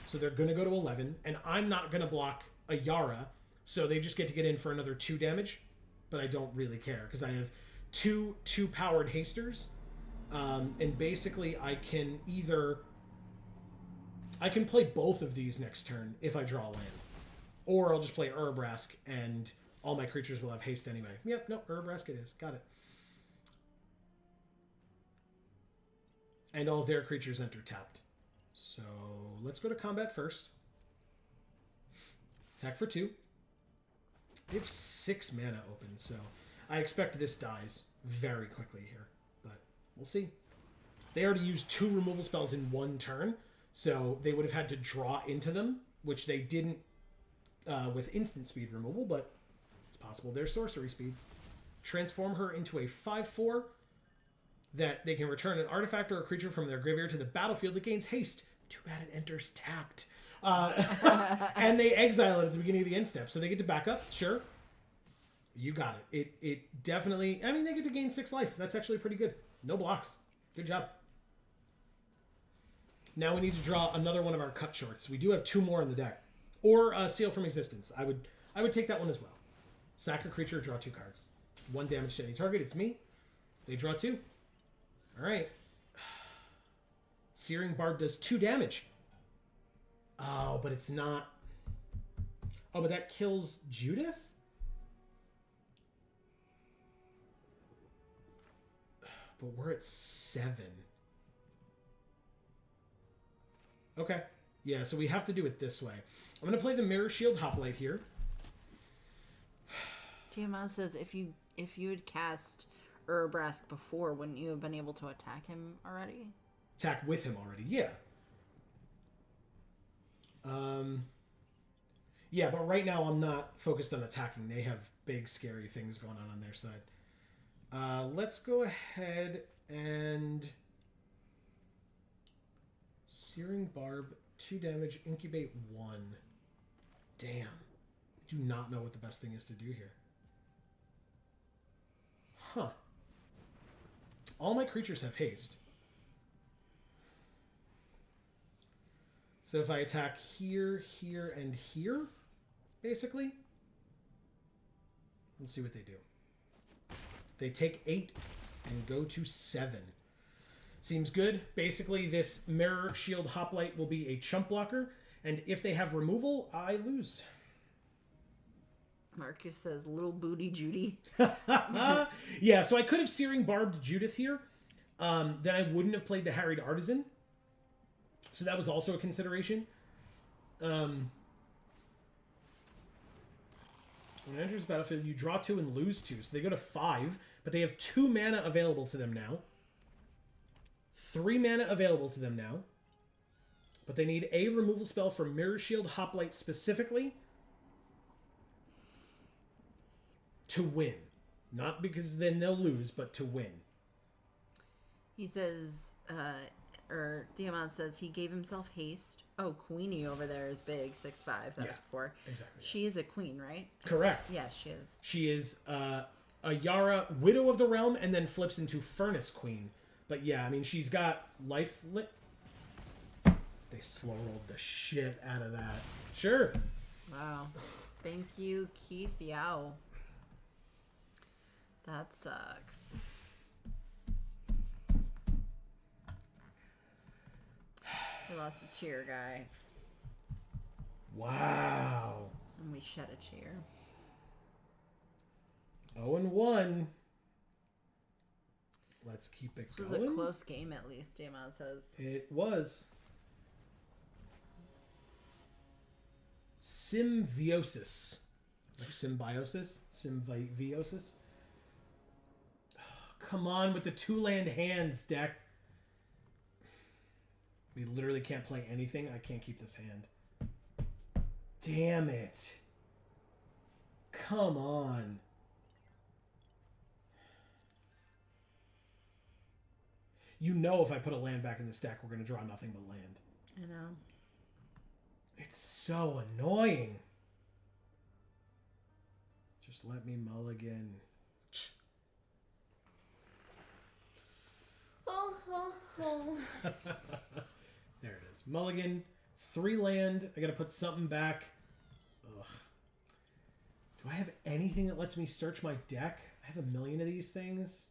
So they're going to go to 11. And I'm not going to block a Yara, so they just get to get in for another 2 damage. But I don't really care, because I have 2 powered hasters. And basically, I can either... I can play both of these next turn if I draw a land. Or I'll just play Urabrask, and all my creatures will have haste anyway. Yep, no, Urabrask it is. Got it. And all of their creatures enter tapped. So let's go to combat first. Attack for 2. They have 6 mana open, so I expect this dies very quickly here. But we'll see. They already used 2 removal spells in 1 turn, so they would have had to draw into them, which they didn't with instant speed removal, but it's possible there's sorcery speed. Transform her into a 5/4. That they can return an artifact or a creature from their graveyard to the battlefield that gains haste. Too bad it enters tapped. And they exile it at the beginning of the end step. So they get to back up. Sure. You got it. It definitely... I mean, they get to gain 6 life. That's actually pretty good. No blocks. Good job. Now we need to draw another one of our cut shorts. We do have 2 more in the deck. Or Seal from Existence. I would take that one as well. Sack a creature, draw 2 cards. 1 damage to any target. It's me. They draw 2. Alright. Searing Barb does 2 damage. Oh, but it's not... Oh, but that kills Judith? But we're at 7. Okay. Yeah, so we have to do it this way. I'm going to play the Mirror Shield Hoplite here. GMO says if you had cast Urabrask before, wouldn't you have been able to attack him already? Attack with him already, yeah. Yeah, but right now I'm not focused on attacking. They have big, scary things going on their side. Let's go ahead and... Searing Barb, 2 damage, incubate 1. Damn. I do not know what the best thing is to do here. Huh. All my creatures have haste. So if I attack here, here, and here, basically, let's see what they do. They take 8 and go to 7. Seems good. Basically, this Mirror Shield Hoplite will be a chump blocker, and if they have removal, I lose. Marcus says, little booty Judy. Yeah, so I could have Searing Barbed Judith here. Then I wouldn't have played the Harried Artisan. So that was also a consideration. When it enters the battlefield, you draw 2 and lose 2. So they go to 5, but they have 2 mana available to them now. 3 mana available to them now. But they need a removal spell for Mirror Shield Hoplite specifically to win. Not because then they'll lose, but to win. He says, or Diamond says he gave himself haste. Oh, Queenie over there is big, 6'5". That was before. Exactly. She is a queen, right? Correct. Yes, she is. She is a Yara, Widow of the Realm, and then flips into Furnace Queen. But yeah, I mean, she's got life lit. They slow rolled the shit out of that. Sure. Wow. Thank you, Keith Yao. That sucks. We lost a cheer, guys. Wow. And we shed a cheer. 0-1. Let's keep it This going. was a close game, at least, Diamond says. It was. Symbiosis. Like symbiosis? Symbiosis? Oh, come on with the 2-land hands, deck. We literally can't play anything. I can't keep this hand. Damn it. Come on. You know if I put a land back in this deck, we're going to draw nothing but land. I know. It's so annoying. Just let me mulligan. There it is. Mulligan. 3 land. I got to put something back. Ugh. Do I have anything that lets me search my deck? I have a million of these things.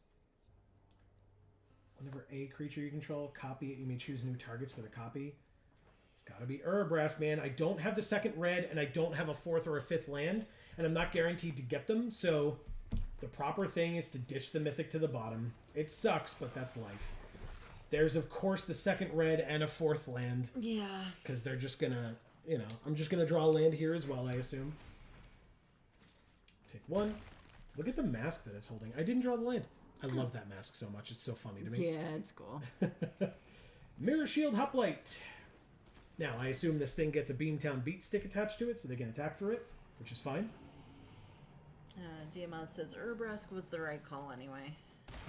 Whenever a creature you control, copy it, you may choose new targets for the copy. It's got to be Urabrask, man. I don't have the 2nd red, and I don't have a 4th or a 5th land, and I'm not guaranteed to get them, so the proper thing is to ditch the Mythic to the bottom. It sucks, but that's life. There's, of course, the 2nd red and a 4th land. Yeah. Because they're just going to, you know, I'm just going to draw a land here as well, I assume. Take 1. Look at the mask that it's holding. I didn't draw the land. I love that mask so much. It's so funny to me. Yeah, it's cool. Mirror Shield Hoplite. Now, I assume this thing gets a Beamtown Beat Stick attached to it, so they can attack through it, which is fine. Diamond says Urabrask was the right call anyway.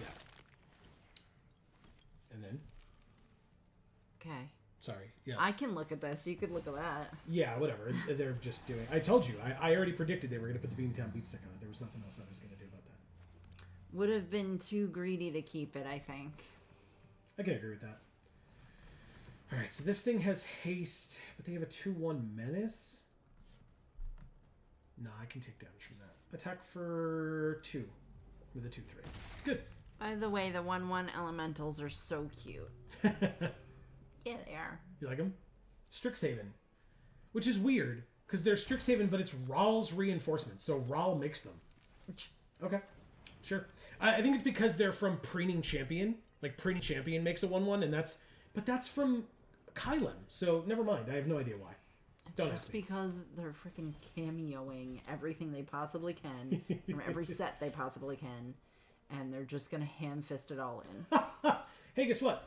Yeah. And then? Okay. Sorry. Yes. I can look at this. You could look at that. Yeah, whatever. They're just doing... I told you. I already predicted they were going to put the Beamtown Beat Stick on it. There was nothing else I was going to do about that. Would have been too greedy to keep it, I think. I can agree with that. Alright, so this thing has haste, but they have a 2-1 menace. Nah, I can take damage from that. Attack for 2 with a 2-3. Good. By the way, the 1/1 elementals are so cute. You Yeah, they are. like them? Strixhaven. Which is weird, because they're Strixhaven, but it's Ral's reinforcements, so Ral makes them. Okay, sure. I think it's because they're from Preening Champion. Like, Preening Champion makes a 1/1, and that's... But that's from Kylem, so never mind. I have no idea why. Don't Just ask me. because they're freaking cameoing everything they possibly can from every set they possibly can, and they're just gonna ham-fist it all in. Hey, guess what?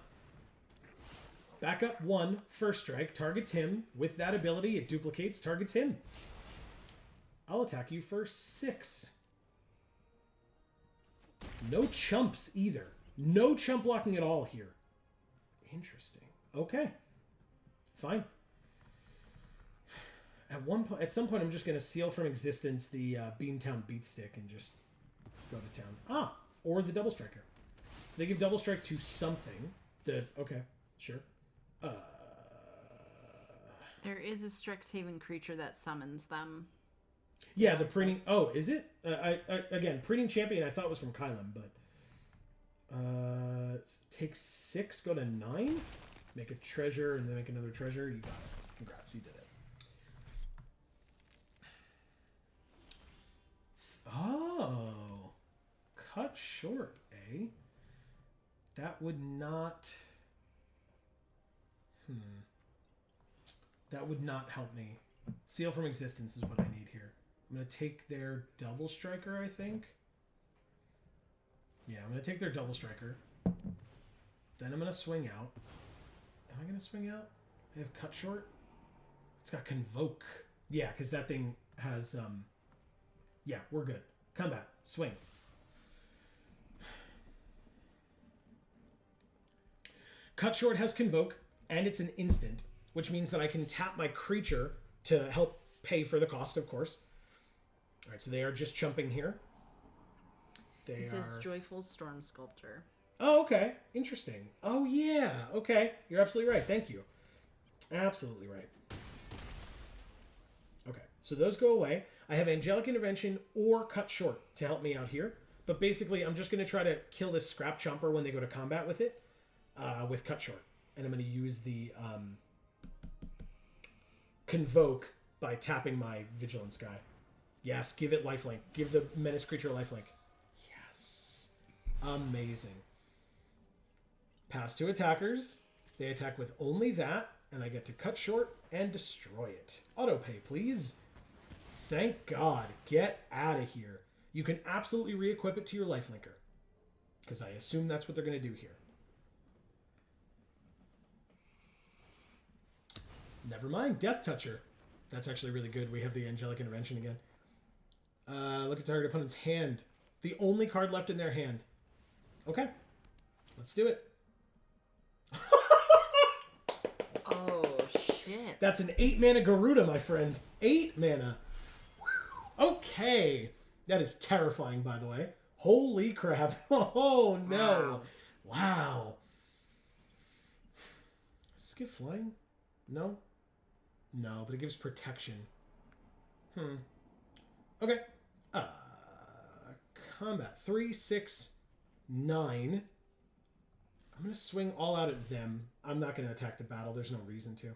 Backup 1, first strike, targets him. With that ability, it duplicates, targets him. I'll attack you for 6. No chumps either. No chump blocking at all here. Interesting. Okay. Fine. At some point, I'm just going to seal from existence the Beamtown Beat Stick and just go to town. Ah, or the Double Striker. So they give Double Strike to something. Okay, sure. There is a Strixhaven creature that summons them. Yeah, the Preening... Oh, is it? Again, Preening Champion I thought was from Kylem, but... Take 6, go to 9. Make a treasure and then make another treasure. You got it. Congrats, you did it. Oh. Cut short, eh? That would not... That would not help me. Seal from existence is what I need here. I'm going to take their double striker, I think. Yeah, I'm going to take their double striker. Then I'm going to swing out. Am I going to swing out? I have cut short. It's got convoke. Yeah, because that thing has... Yeah, we're good. Combat. Swing. Cut short has convoke, and it's an instant, which means that I can tap my creature to help pay for the cost, of course. All right, so they are just chumping here. He says Joyful Storm Sculptor. Oh, okay. Interesting. Oh, yeah. Okay. You're absolutely right. Thank you. Absolutely right. Okay. So those go away. I have Angelic Intervention or Cut Short to help me out here. But basically, I'm just going to try to kill this Scrap Chomper when they go to combat with it, with Cut Short. And I'm going to use the Convoke by tapping my Vigilance guy. Yes, give it lifelink. Give the Menace creature lifelink. Yes. Amazing. Pass to attackers. They attack with only that, and I get to cut short and destroy it. Autopay, please. Thank God. Get out of here. You can absolutely re-equip it to your lifelinker, because I assume that's what they're going to do here. Never mind. Death Toucher. That's actually really good. We have the Angelic Intervention again. Look at target opponent's hand. The only card left in their hand. Okay. Let's do it. Oh, shit. That's an 8-mana Garuda, my friend. 8 mana. Okay. That is terrifying, by the way. Holy crap. Oh, no. Wow. Does it give flying? No? No, but it gives protection. Okay. Combat. 3, 6, 9. I'm going to swing all out at them. I'm not going to attack the battle. There's no reason to.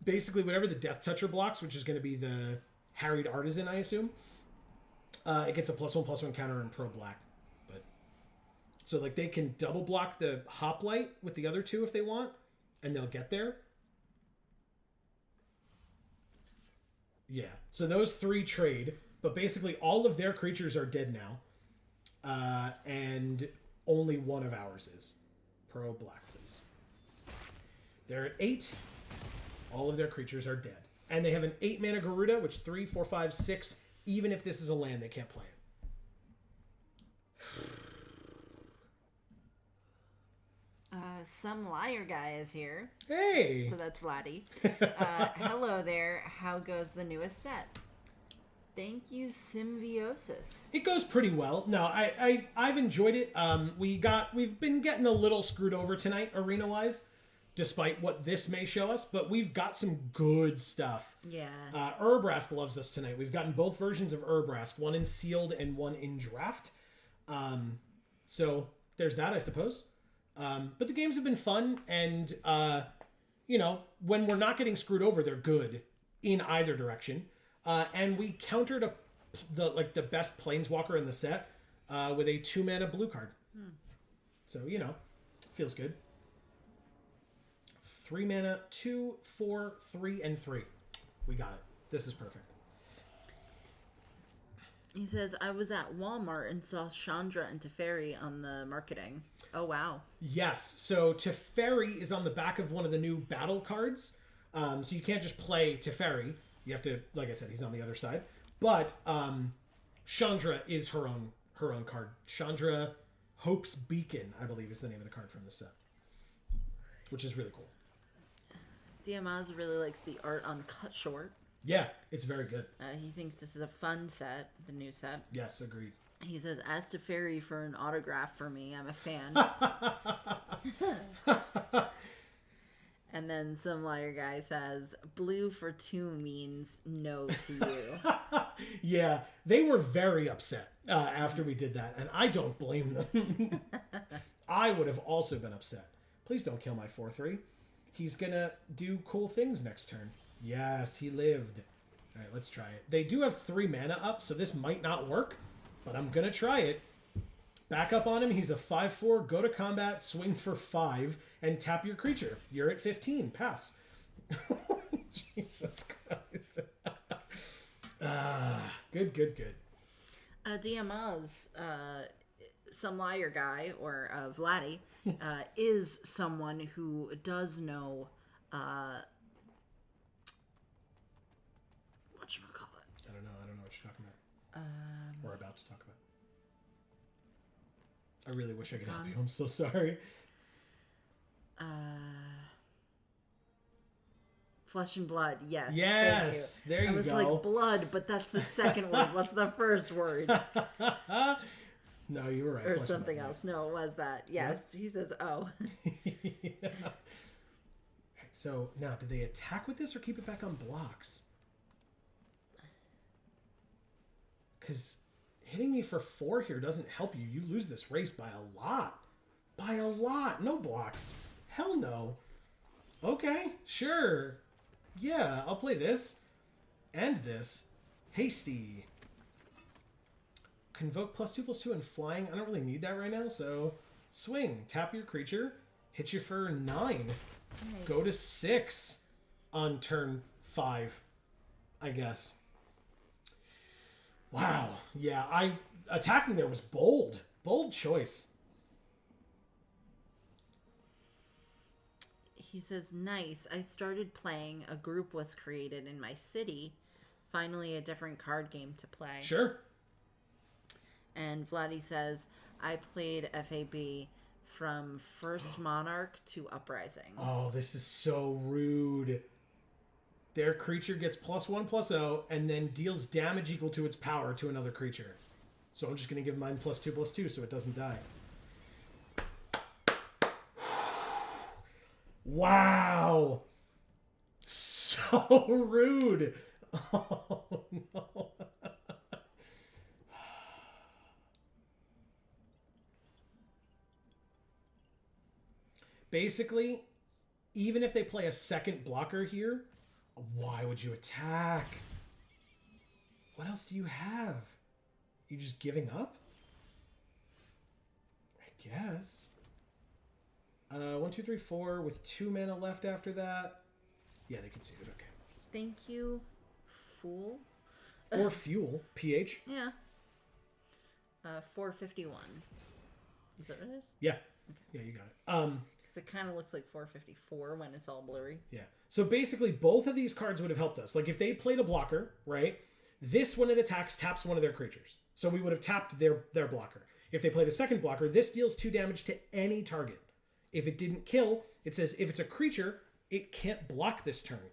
Basically, whatever the Death Toucher blocks, which is going to be the Harried Artisan, I assume, it gets a +1/+1 counter in Pro Black. But so, like, they can double block the Hoplite with the other two if they want, and they'll get there. Yeah, so those 3 trade, but basically all of their creatures are dead now, and only one of ours is. Pro Black, please. They're at 8. All of their creatures are dead. And they have an 8-mana Garuda, which 3, 4, 5, 6, even if this is a land, they can't play it. Some liar guy is here. Hey! So that's Vladdy. Hello there. How goes the newest set? Thank you, Symbiosis. It goes pretty well. No, I've enjoyed it. We've been getting a little screwed over tonight, arena-wise, despite what this may show us, but we've got some good stuff. Yeah. Urbrask loves us tonight. We've gotten both versions of Urbrask, one in sealed and one in draft. So there's that, I suppose. But the games have been fun, and when we're not getting screwed over, they're good in either direction. And we countered the best Planeswalker in the set with a 2-mana blue card. So feels good. 3 mana, 2, 4, 3, and 3. We got it. This is perfect. He says, I was at Walmart and saw Chandra and Teferi on the marketing. Oh, wow. Yes. So Teferi is on the back of one of the new battle cards. So you can't just play Teferi. You have to, like I said, he's on the other side. But Chandra is her own card. Chandra Hope's Beacon, I believe, is the name of the card from the set. Which is really cool. Diamaz really likes the art on Cut Short. Yeah, it's very good. He thinks this is a fun set, the new set. Yes, agreed. He says, ask Teferi for an autograph for me. I'm a fan. And then some liar guy says, blue for 2 means no to you. Yeah, they were very upset after we did that, and I don't blame them. I would have also been upset. Please don't kill my 4/3. He's gonna do cool things next turn. Yes, he lived. All right, let's try it. They do have 3 mana up, so this might not work, but I'm gonna try it. Back up on him. He's a 5/4. Go to combat, swing for 5, and tap your creature. You're at 15. Pass. Jesus Christ. Good. DMO's some liar guy, or Vladdy, is someone who does know whatchamacallit. I don't know what you're talking about. We're about to talk about. I really wish I could help you. I'm so sorry. Flesh and blood. Yes. Yes. Thank you. There you go. I was like blood, but that's the second word. What's the first word? No, you were right. Or Flesh something and blood, else. No, it was that. Yes. Yep. He says, oh. Yeah. Right, so now, do they attack with this or keep it back on blocks? Because hitting me for 4 here doesn't help you. You lose this race by a lot. By a lot. No blocks. Hell no. Okay, sure. Yeah, I'll play this. And this. Hasty. Convoke +2/+2 and flying. I don't really need that right now, so swing. Tap your creature. Hit you for 9. Nice. Go to 6 on turn 5, I guess. Wow. Yeah, attacking there was bold. Bold choice. He says, nice. I started playing. A group was created in my city. Finally, a different card game to play. Sure. And Vladdy says, I played FAB from First Monarch to Uprising. Oh, this is so rude. Their creature gets +1/+0 and then deals damage equal to its power to another creature. So I'm just going to give mine +2/+2 so it doesn't die. Wow. So rude. Oh, no. Basically, even if they play a second blocker here, why would you attack? What else do you have? You just giving up? I guess. 1, 2, 3, 4 with 2 mana left after that. Yeah, they can see it. Okay. Thank you, Fool. Or Fuel. PH. Yeah. 451. Is that what it is? Yeah. Yeah, you got it. Because it kind of looks like 454 when it's all blurry. Yeah. So basically, both of these cards would have helped us. Like, if they played a blocker, right? This, when it attacks, taps one of their creatures. So we would have tapped their blocker. If they played a second blocker, this deals 2 damage to any target. If it didn't kill, it says if it's a creature, it can't block this turn.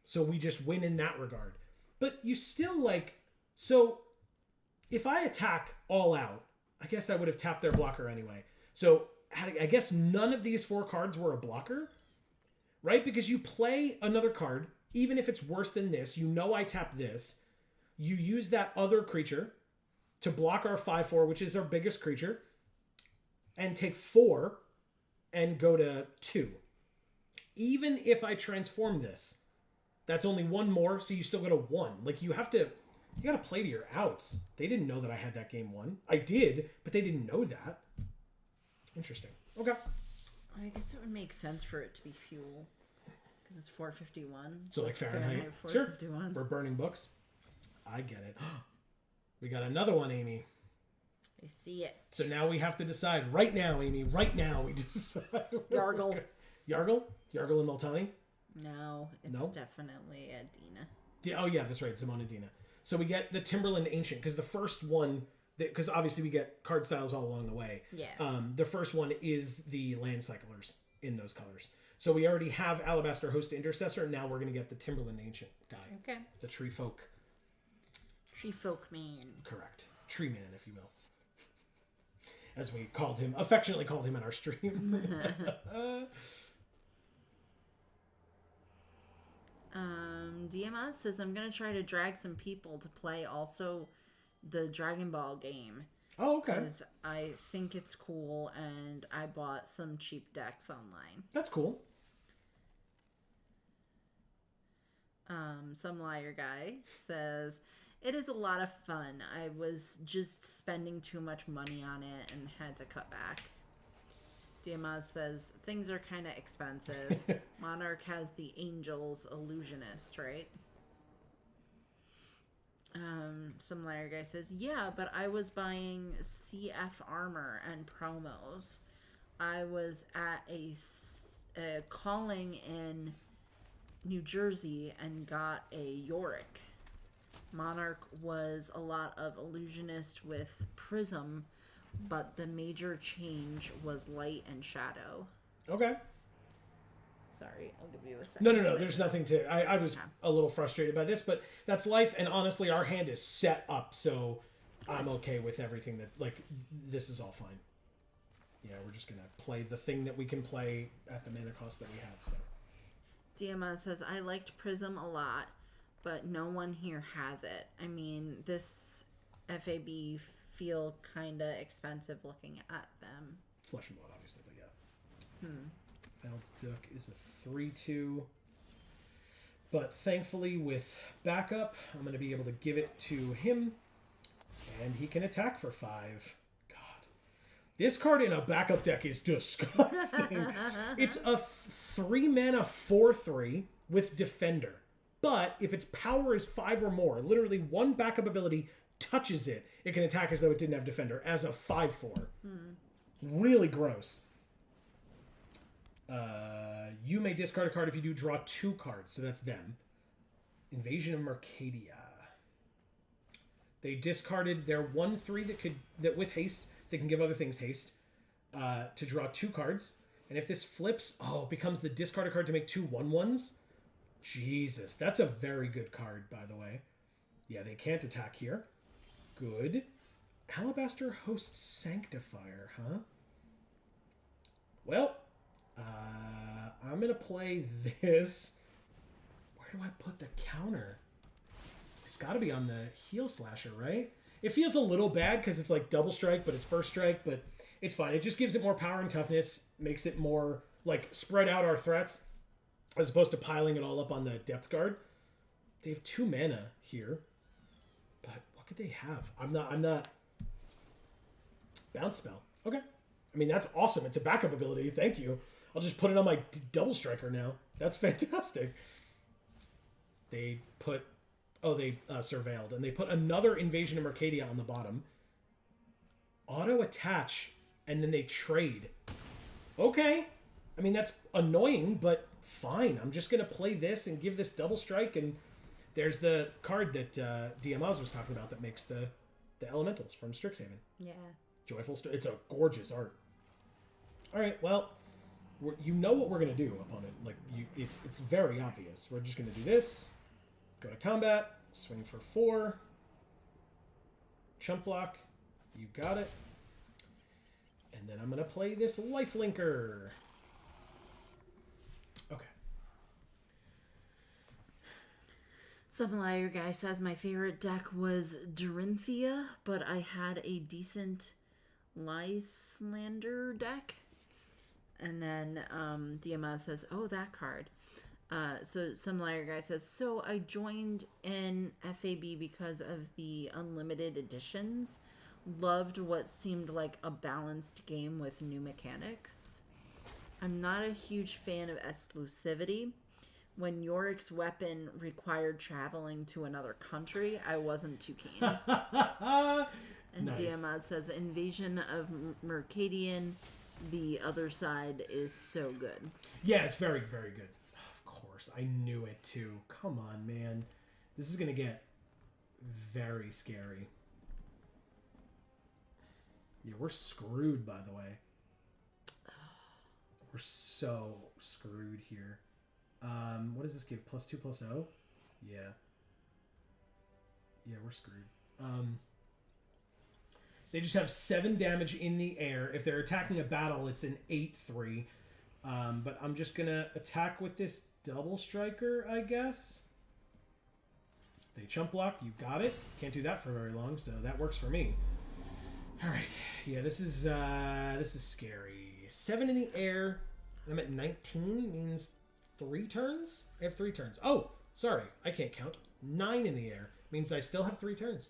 So we just win in that regard. But you still, like... So, if I attack all out, I guess I would have tapped their blocker anyway. So, I guess none of these 4 cards were a blocker, right? Because you play another card, even if it's worse than this, you know I tap this. You use that other creature to block our 5/4, which is our biggest creature, and take 4 and go to 2. Even if I transform this, that's only 1 more, so you still go to 1. Like, you gotta play to your outs. They didn't know that I had that game won. I did, but they didn't know that. Interesting. Okay. I guess it would make sense for it to be Fuel. Because it's 451. So like Fahrenheit. 451. Sure. We're burning books. I get it. We got another one, Amy. I see it. So now we have to decide. Right now, Amy. Right now we decide. Yargle. Yargle? Yargle and Multani? No, it's definitely Dina. Oh, yeah, that's right. Simone and Dina. So we get the Timberland Ancient. Because the first one... Because obviously we get card styles all along the way. Yeah. The first one is the Land Cyclers in those colors. So we already have Alabaster Host Intercessor. And now we're going to get the Timberland Ancient guy. Okay. The Tree Folk. Tree Folk Man. Correct. Tree Man, if you will. As we affectionately called him in our stream. DMS says, I'm going to try to drag some people to play also the Dragon Ball game. Oh, okay. Because I think it's cool, and I bought some cheap decks online. That's cool. Some liar guy says, it is a lot of fun. I was just spending too much money on it and had to cut back. DMS says, things are kind of expensive. Monarch has the Angels Illusionist, right? Some liar guy says, yeah, but I was buying CF armor and promos. I was at a calling in New Jersey and got a Yorick. Monarch was a lot of Illusionist with Prism, but the major change was light and shadow. Okay. Sorry, I'll give you a second. No. There's nothing to... I was a little frustrated by this, but that's life, and honestly, our hand is set up, so I'm okay with everything that... Like, this is all fine. Yeah, we're just going to play the thing that we can play at the mana cost that we have, so... DMS says, I liked Prism a lot, but no one here has it. I mean, this FAB feel kind of expensive looking at them. Flesh and blood, obviously, but yeah. Foul Duck is a 3/2. But thankfully, with backup, I'm going to be able to give it to him, and he can attack for 5. God. This card in a backup deck is disgusting. It's a 3-mana 4/3 with Defender. But if its power is 5 or more, literally one backup ability touches it, it can attack as though it didn't have Defender as a 5/4. Really gross. You may discard a card if you do draw 2 cards, so that's them. Invasion of Mercadia. They discarded their 1/3 that with haste, they can give other things haste, to draw 2 cards. And if this flips, it becomes the discard a card to make 2 1/1s. Jesus, that's a very good card, by the way. Yeah, they can't attack here. Good. Alabaster Host Sanctifier, huh? Well, I'm going to play this. Where do I put the counter? It's got to be on the Heal Slasher, right? It feels a little bad because it's like double strike, but it's first strike, but it's fine. It just gives it more power and toughness, makes it more, like, spread out our threats, as opposed to piling it all up on the depth guard. They have 2 mana here, but what could they have? I'm not... Bounce Spell. Okay. I mean, that's awesome. It's a backup ability. Thank you. I'll just put it on my double striker now. That's fantastic. They put... they surveilled. And they put another Invasion of Mercadia on the bottom. Auto-attach, and then they trade. Okay. I mean, that's annoying, but fine. I'm just going to play this and give this double strike, and there's the card that DMaz was talking about that makes the elementals from Strixhaven. Yeah. Joyful... It's a gorgeous art. All right, well... You know what we're going to do, opponent. Like, it's very obvious. We're just going to do this. Go to combat. Swing for 4. Chump block. You got it. And then I'm going to play this Lifelinker. Okay. Some liar guy says my favorite deck was Dorinthia, but I had a decent Lyslander deck. And then DMS says, oh, that card. So some liar guy says, so I joined in FAB because of the unlimited editions. Loved what seemed like a balanced game with new mechanics. I'm not a huge fan of exclusivity. When Yorick's weapon required traveling to another country, I wasn't too keen. And nice. DMS says, Invasion of Mercadian... The other side is so good. Yeah, it's very, very good. Of course. I knew it, too. Come on, man. This is going to get very scary. Yeah, we're screwed, by the way. We're so screwed here. What does this give? +2/+0? Yeah. Yeah, we're screwed. They just have 7 damage in the air. If they're attacking a battle, it's an 8/3. But I'm just going to attack with this double striker, I guess. They chump block. You got it. Can't do that for very long, so that works for me. All right. Yeah, this is scary. 7 in the air. I'm at 19. Means 3 turns. I have 3 turns. Oh, sorry. I can't count. 9 in the air means I still have 3 turns,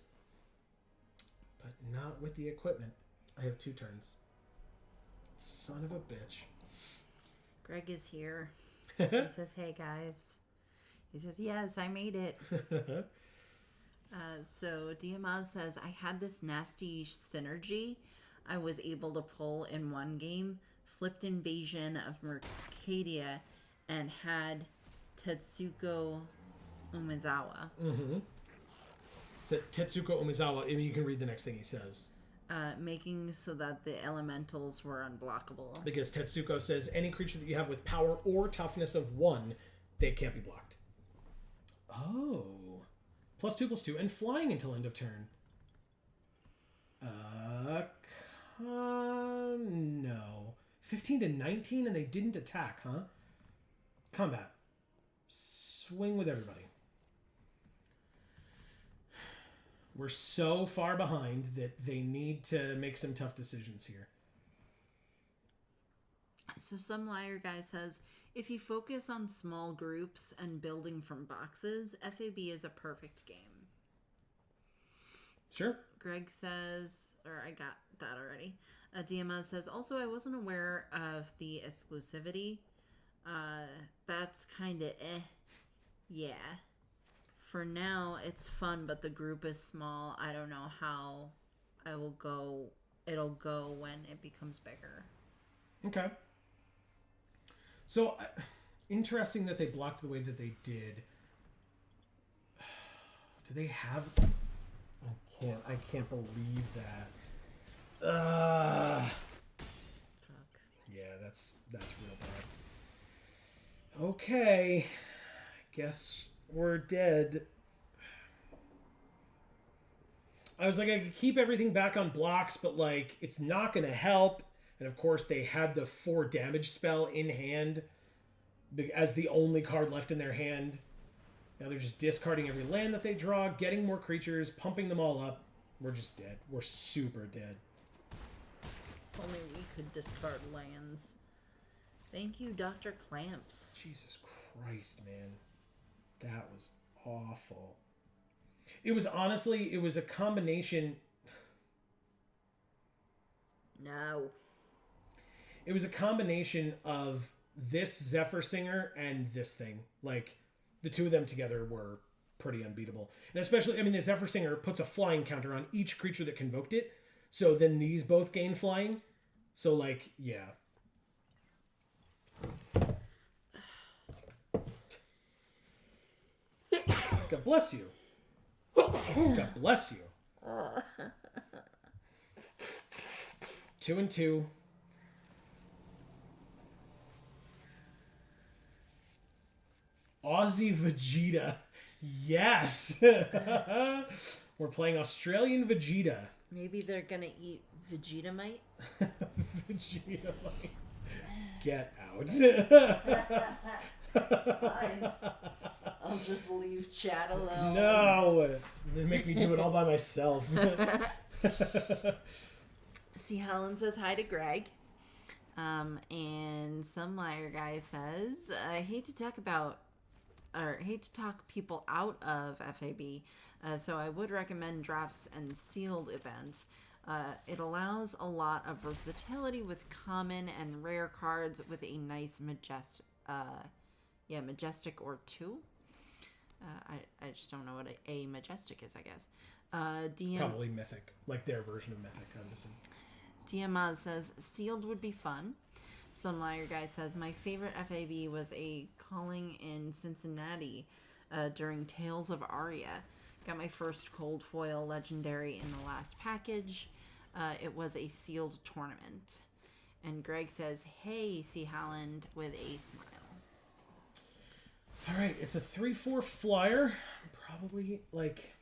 but not with the equipment. I have 2 turns. Son of a bitch. Greg is here. He says, "Hey guys." He says, "Yes, I made it." So Diamaz says, "I had this nasty synergy I was able to pull in one game, flipped Invasion of Mercadia, and had Tetsuko Umezawa." Mm-hmm. So Tetsuko Umezawa, I mean, you can read the next thing he says. Making so that the elementals were unblockable. Because Tetsuko says any creature that you have with power or toughness of 1, they can't be blocked. Oh. +2/+2 and flying until end of turn. No. 15 to 19 and they didn't attack, huh? Combat. Swing with everybody. We're so far behind that they need to make some tough decisions here. So some liar guy says, if you focus on small groups and building from boxes, FAB is a perfect game. Sure. Greg says, or I got that already. DMS says, also, I wasn't aware of the exclusivity. That's kind of Yeah. For now, it's fun, but the group is small. I don't know how it'll go when it becomes bigger. Okay. So, interesting that they blocked the way that they did. Do they have... I can't believe that. Fuck. Yeah, that's real bad. Okay. I guess we're dead. I was like, I could keep everything back on blocks, but like, it's not going to help. And of course, they had the 4 damage spell in hand as the only card left in their hand. Now they're just discarding every land that they draw, getting more creatures, pumping them all up. We're just dead. We're super dead. If only we could discard lands. Thank you, Dr. Clamps. Jesus Christ, man. That was awful. It was a combination... No. It was a combination of this Zephyr Singer and this thing. Like, the two of them together were pretty unbeatable. And especially, I mean, the Zephyr Singer puts a flying counter on each creature that convoked it. So then these both gain flying. So, like, yeah. God bless you. God bless you. 2 and 2. Aussie Vegeta. Yes. We're playing Australian Vegeta. Maybe they're gonna eat Vegetamite. Vegetamite. Get out. Fine. I'll just leave chat alone. No. They make me do it all by myself. See, Helen says hi to Greg. And some liar guy says, I hate to talk people out of FAB, so I would recommend drafts and sealed events. It allows a lot of versatility with common and rare cards with a nice majestic or 2. I just don't know what a majestic is, I guess. Probably Mythic, like their version of Mythic, I'm assuming. Diamaz says, sealed would be fun. Some liar guy says, my favorite FAB was a calling in Cincinnati during Tales of Aria. Got my first cold foil legendary in the last package. It was a sealed tournament. And Greg says, hey, C. Holland, with a smile. All right, it's a 3/4 flyer. Probably, like...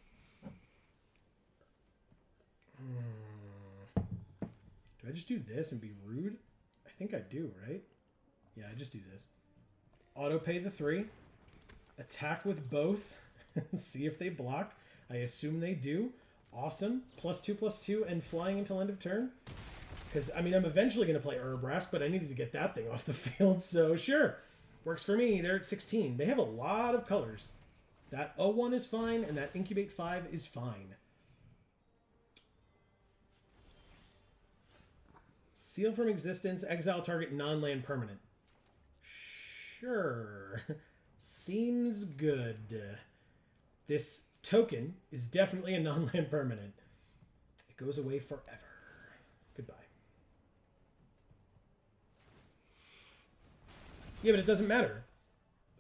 Do I just do this and be rude? I think I do, right? Yeah, I just do this. Auto pay the 3. Attack with both. See if they block. I assume they do. Awesome. +2/+2 and flying until end of turn. Because, I mean, I'm eventually going to play Urabrask, but I needed to get that thing off the field, so sure. Works for me. They're at 16. They have a lot of colors. That 0-1 is fine, and that Incubate 5 is fine. Seal from existence, exile target non-land permanent. Sure. Seems good. This token is definitely a non-land permanent. It goes away forever. Goodbye. Yeah, but it doesn't matter.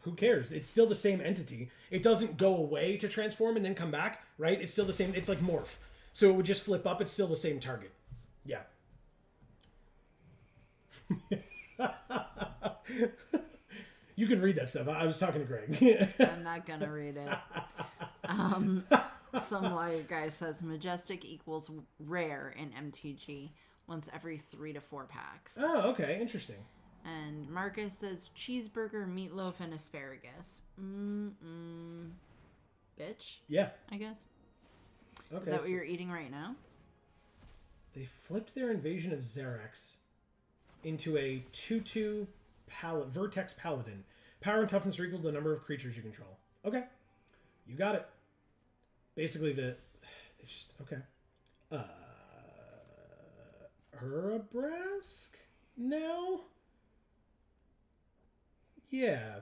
Who cares? It's still the same entity. It doesn't go away to transform and then come back, right? It's still the same. It's like morph. So it would just flip up. It's still the same target. Yeah. You can read that stuff. I was talking to Greg. I'm not gonna read it. Some lawyer guy says Majestic equals rare in MTG once every 3 to 4 packs. Oh, okay. Interesting. And Marcus says cheeseburger, meatloaf, and asparagus. Bitch, Yeah. I guess. Okay. Is that what you're eating right now? They flipped their invasion of Xerax into a 2/2 Vertex Paladin. Power and toughness are equal to the number of creatures you control. Okay. You got it. Basically, they just... Okay. Urabrask? Now? Yeah.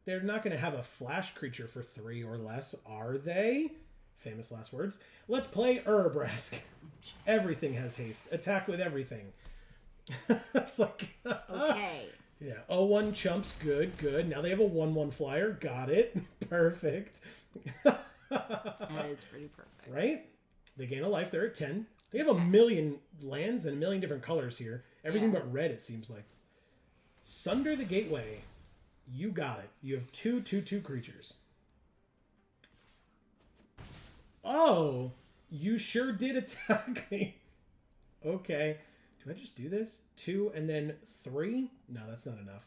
They're not going to have a flash creature for 3 or less, are they? Famous last words. Let's play Urabrask. Everything has haste. Attack with everything. It's like... Okay. Yeah. 0-1 chumps. Good, good. Now they have a 1/1 flyer. Got it. Perfect. That is pretty perfect. Right? They gain a life. They're at 10. They have a million lands and a million different colors here. Everything but red, it seems like. Sunder the Gateway. You got it. You have 2/2/2 creatures. Oh, you sure did attack me. Okay. Do I just do this? 2 and then 3? No, that's not enough.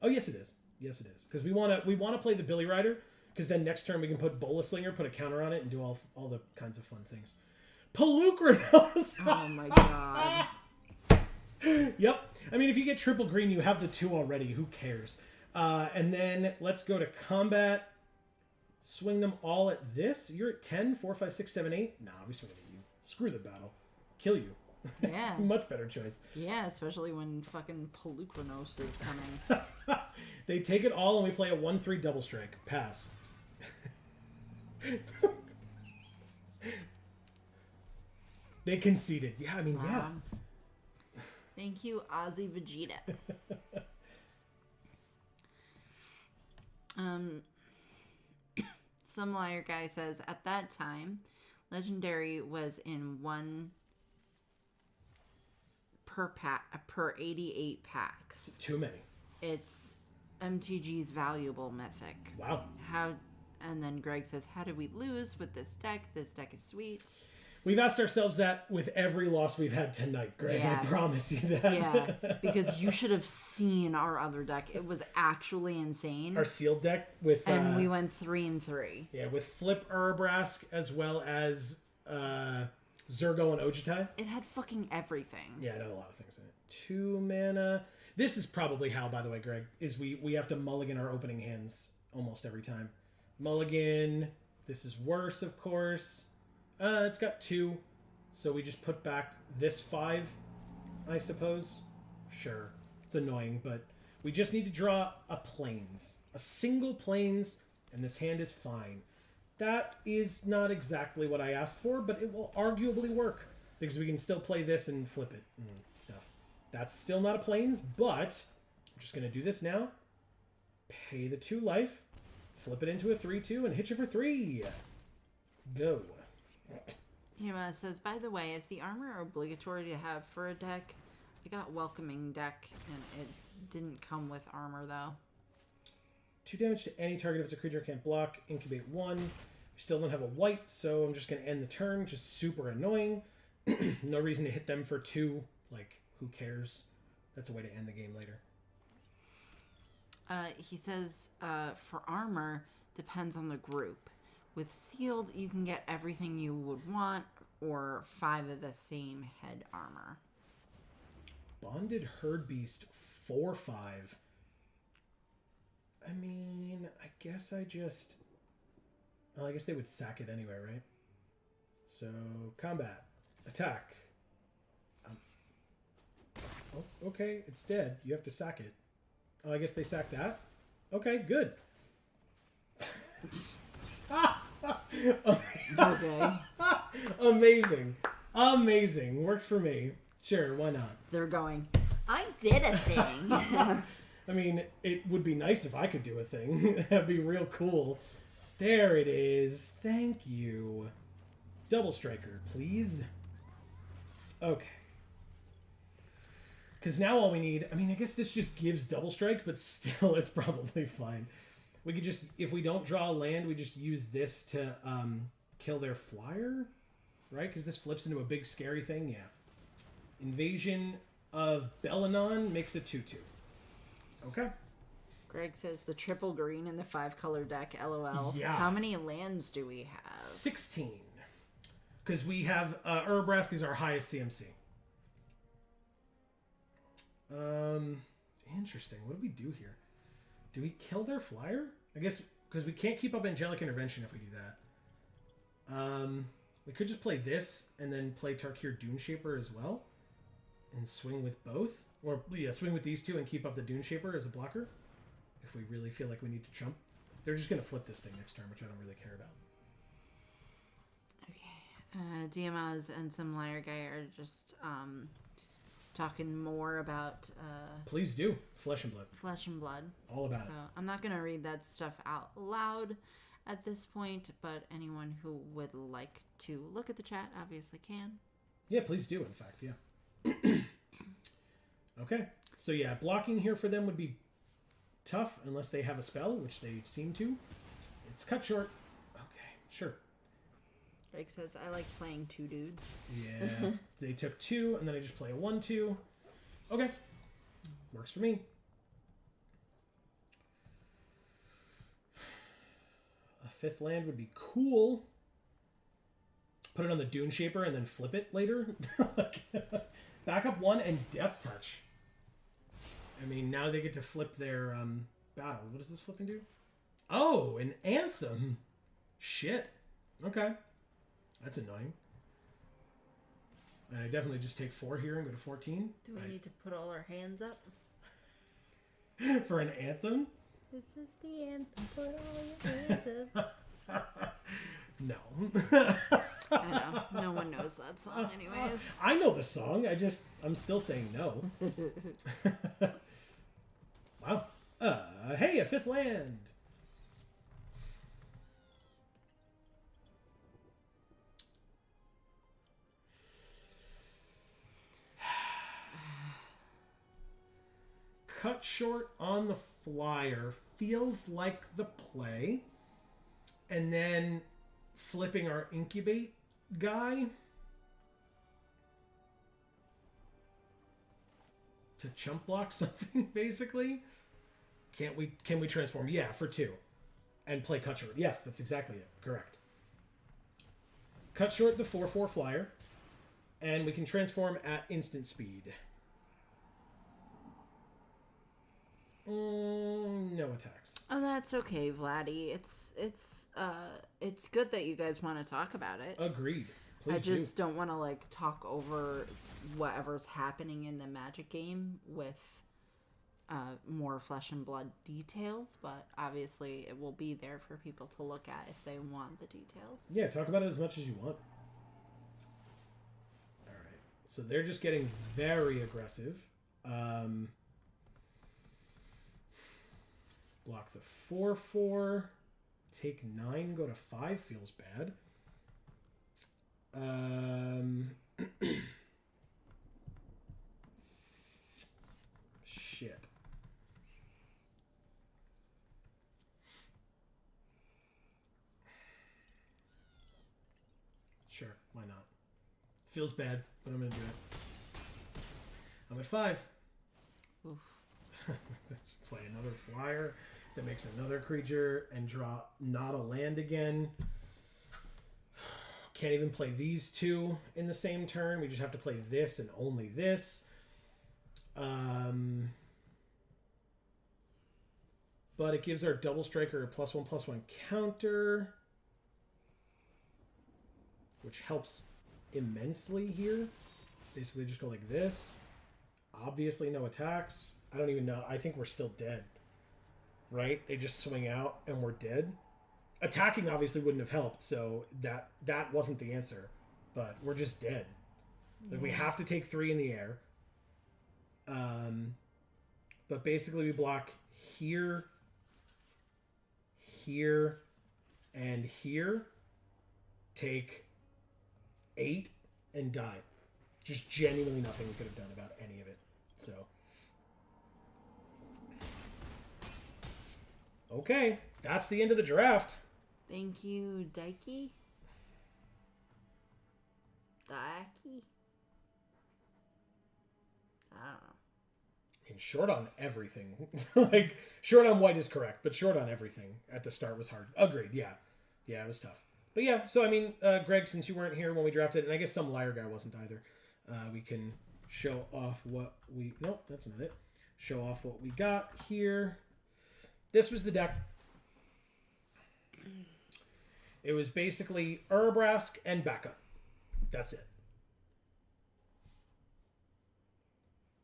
Oh, yes it is. Yes it is. Because we want to play the Billy Rider. Because then next turn we can put Bola Slinger, put a counter on it, and do all the kinds of fun things. Pelucranos! Oh my god. Yep. I mean, if you get triple green, you have the 2 already. Who cares? And then let's go to combat. Swing them all at this. You're at 10, 4, 5, 6, 7, 8. Nah, we swing it at you. Screw the battle. Kill you. Yeah. It's a much better choice. Yeah, especially when fucking Pelucranos is coming. They take it all, and we play a 1/3 double strike. Pass. They conceded. Yeah, I mean, yeah. Thank you, Ozzy Vegeta. Some liar guy says, at that time, Legendary was in 1 per 88 packs. Too many. It's MTG's valuable mythic. Wow. And then Greg says, how did we lose with this deck? This deck is sweet. We've asked ourselves that with every loss we've had tonight, Greg. Yeah. I promise you that. Yeah, because you should have seen our other deck. It was actually insane. Our sealed deck with... And we went 3-3. Yeah, with Flip Urabrask as well as Zergo and Ojutai. It had fucking everything. Yeah, it had a lot of things in it. 2 mana. This is probably how, by the way, Greg, is we have to mulligan our opening hands almost every time. Mulligan. This is worse, of course. It's got 2, so we just put back this 5, I suppose. Sure. It's annoying, but we just need to draw a plains. A single plains, and this hand is fine. That is not exactly what I asked for, but it will arguably work, because we can still play this and flip it and stuff. That's still not a plains, but I'm just going to do this now. Pay the 2 life, flip it into a 3/2, and hit you for 3. Go. Hema says, by the way, is the armor obligatory to have for a deck? I got welcoming deck, and it didn't come with armor, though. 2 damage to any target if it's a creature can't block. Incubate 1. We still don't have a white, so I'm just going to end the turn. Just super annoying. No reason to hit them for 2. Like, who cares? That's a way to end the game later. He says, for armor, depends on the group. With sealed, you can get everything you would want, or 5 of the same head armor. Bonded Herd Beast 4/5. I mean, I guess I just... Well, I guess they would sack it anyway, right? So, combat. Attack. Oh, okay, it's dead. You have to sack it. Oh, I guess they sacked that? Okay, good. Okay. Amazing. Amazing. Works for me. Sure, why not? They're going, I did a thing. I mean, it would be nice if I could do a thing. That'd be real cool. There it is. Thank you. Double striker, please. Okay. Because now all we need... I mean, I guess this just gives double strike, but still it's probably fine. We could just... If we don't draw a land, we just use this to kill their flyer? Right? Because this flips into a big scary thing? Yeah. Invasion of Belanon makes it 2/2. Okay. Greg says the triple green in the 5-color deck, LOL. Yeah. How many lands do we have? 16. Because we have... Urabrask is our highest CMC. Interesting. What do we do here? Do we kill their flyer? I guess because we can't keep up Angelic Intervention if we do that. We could just play this and then play Tarkir Duneshaper as well. And swing with both. Or, yeah, swing with these two and keep up the Duneshaper as a blocker. If we really feel like we need to chump. They're just going to flip this thing next turn, which I don't really care about. Okay. DMAs and some liar guy are just talking more about Please do. Flesh and Blood. Flesh and Blood. All about it. So I'm not going to read that stuff out loud at this point, but anyone who would like to look at the chat obviously can. Yeah, please do, in fact, yeah. Okay. So yeah, blocking here for them would be tough unless they have a spell, which they seem to. It's cut short. Okay, sure. Greg says, I like playing 2 dudes. Yeah. They took 2, and then I just play a 1/2. Okay. Works for me. A 5th land would be cool. Put it on the Duneshaper and then flip it later. Back up 1 and Death Touch. I mean, now they get to flip their battle. What does this flip into? Oh, an Anthem. Shit. Okay. That's annoying. And I definitely just take 4 here and go to 14. Do we need to put all our hands up? For an Anthem? This is the anthem. Put all your hands up. No. I know. No one knows that song anyways. I know the song. I'm still saying no. Wow. Hey, a 5th land. Cut short on the flyer feels like the play. And then flipping our incubate guy to chump block something, basically. Can we transform? Yeah, for 2. And play cut short. Yes, that's exactly it. Correct. Cut short the 4/4 flyer. And we can transform at instant speed. No attacks. Oh, that's okay, Vladdy. It's good that you guys want to talk about it. Agreed. Please I just don't want to like talk over whatever's happening in the Magic game with more flesh and blood details, but obviously it will be there for people to look at if they want the details. Yeah, talk about it as much as you want. All right. So they're just getting very aggressive. Block the 4/4. Take 9, go to 5 feels bad. Shit. Sure, why not? Feels bad, but I'm gonna do it. I'm at 5. Oof. Play another flyer that makes another creature and draw not a land again. Can't even play these two in the same turn. We just have to play this and only this. But it gives our double striker a +1/+1 counter, which helps immensely here. Basically just go like this. Obviously no attacks. I don't even know. I think we're still dead. Right? They just swing out and we're dead. Attacking obviously wouldn't have helped, so that wasn't the answer. But we're just dead. Like we have to take 3 in the air. But basically we block here, here, and here. Take 8 and die. Just genuinely nothing we could have done about any of it. So. Okay, that's the end of the draft. Thank you, Daiki. Daiki? I don't know. I mean, short on everything. Like, short on white is correct, but short on everything at the start was hard. Agreed, yeah. Yeah, it was tough. But yeah, so I mean, Greg, since you weren't here when we drafted, and I guess some liar guy wasn't either, we can show off what we... Nope, that's not it. Show off what we got here. This was the deck. It was basically Urabrask and backup. That's it.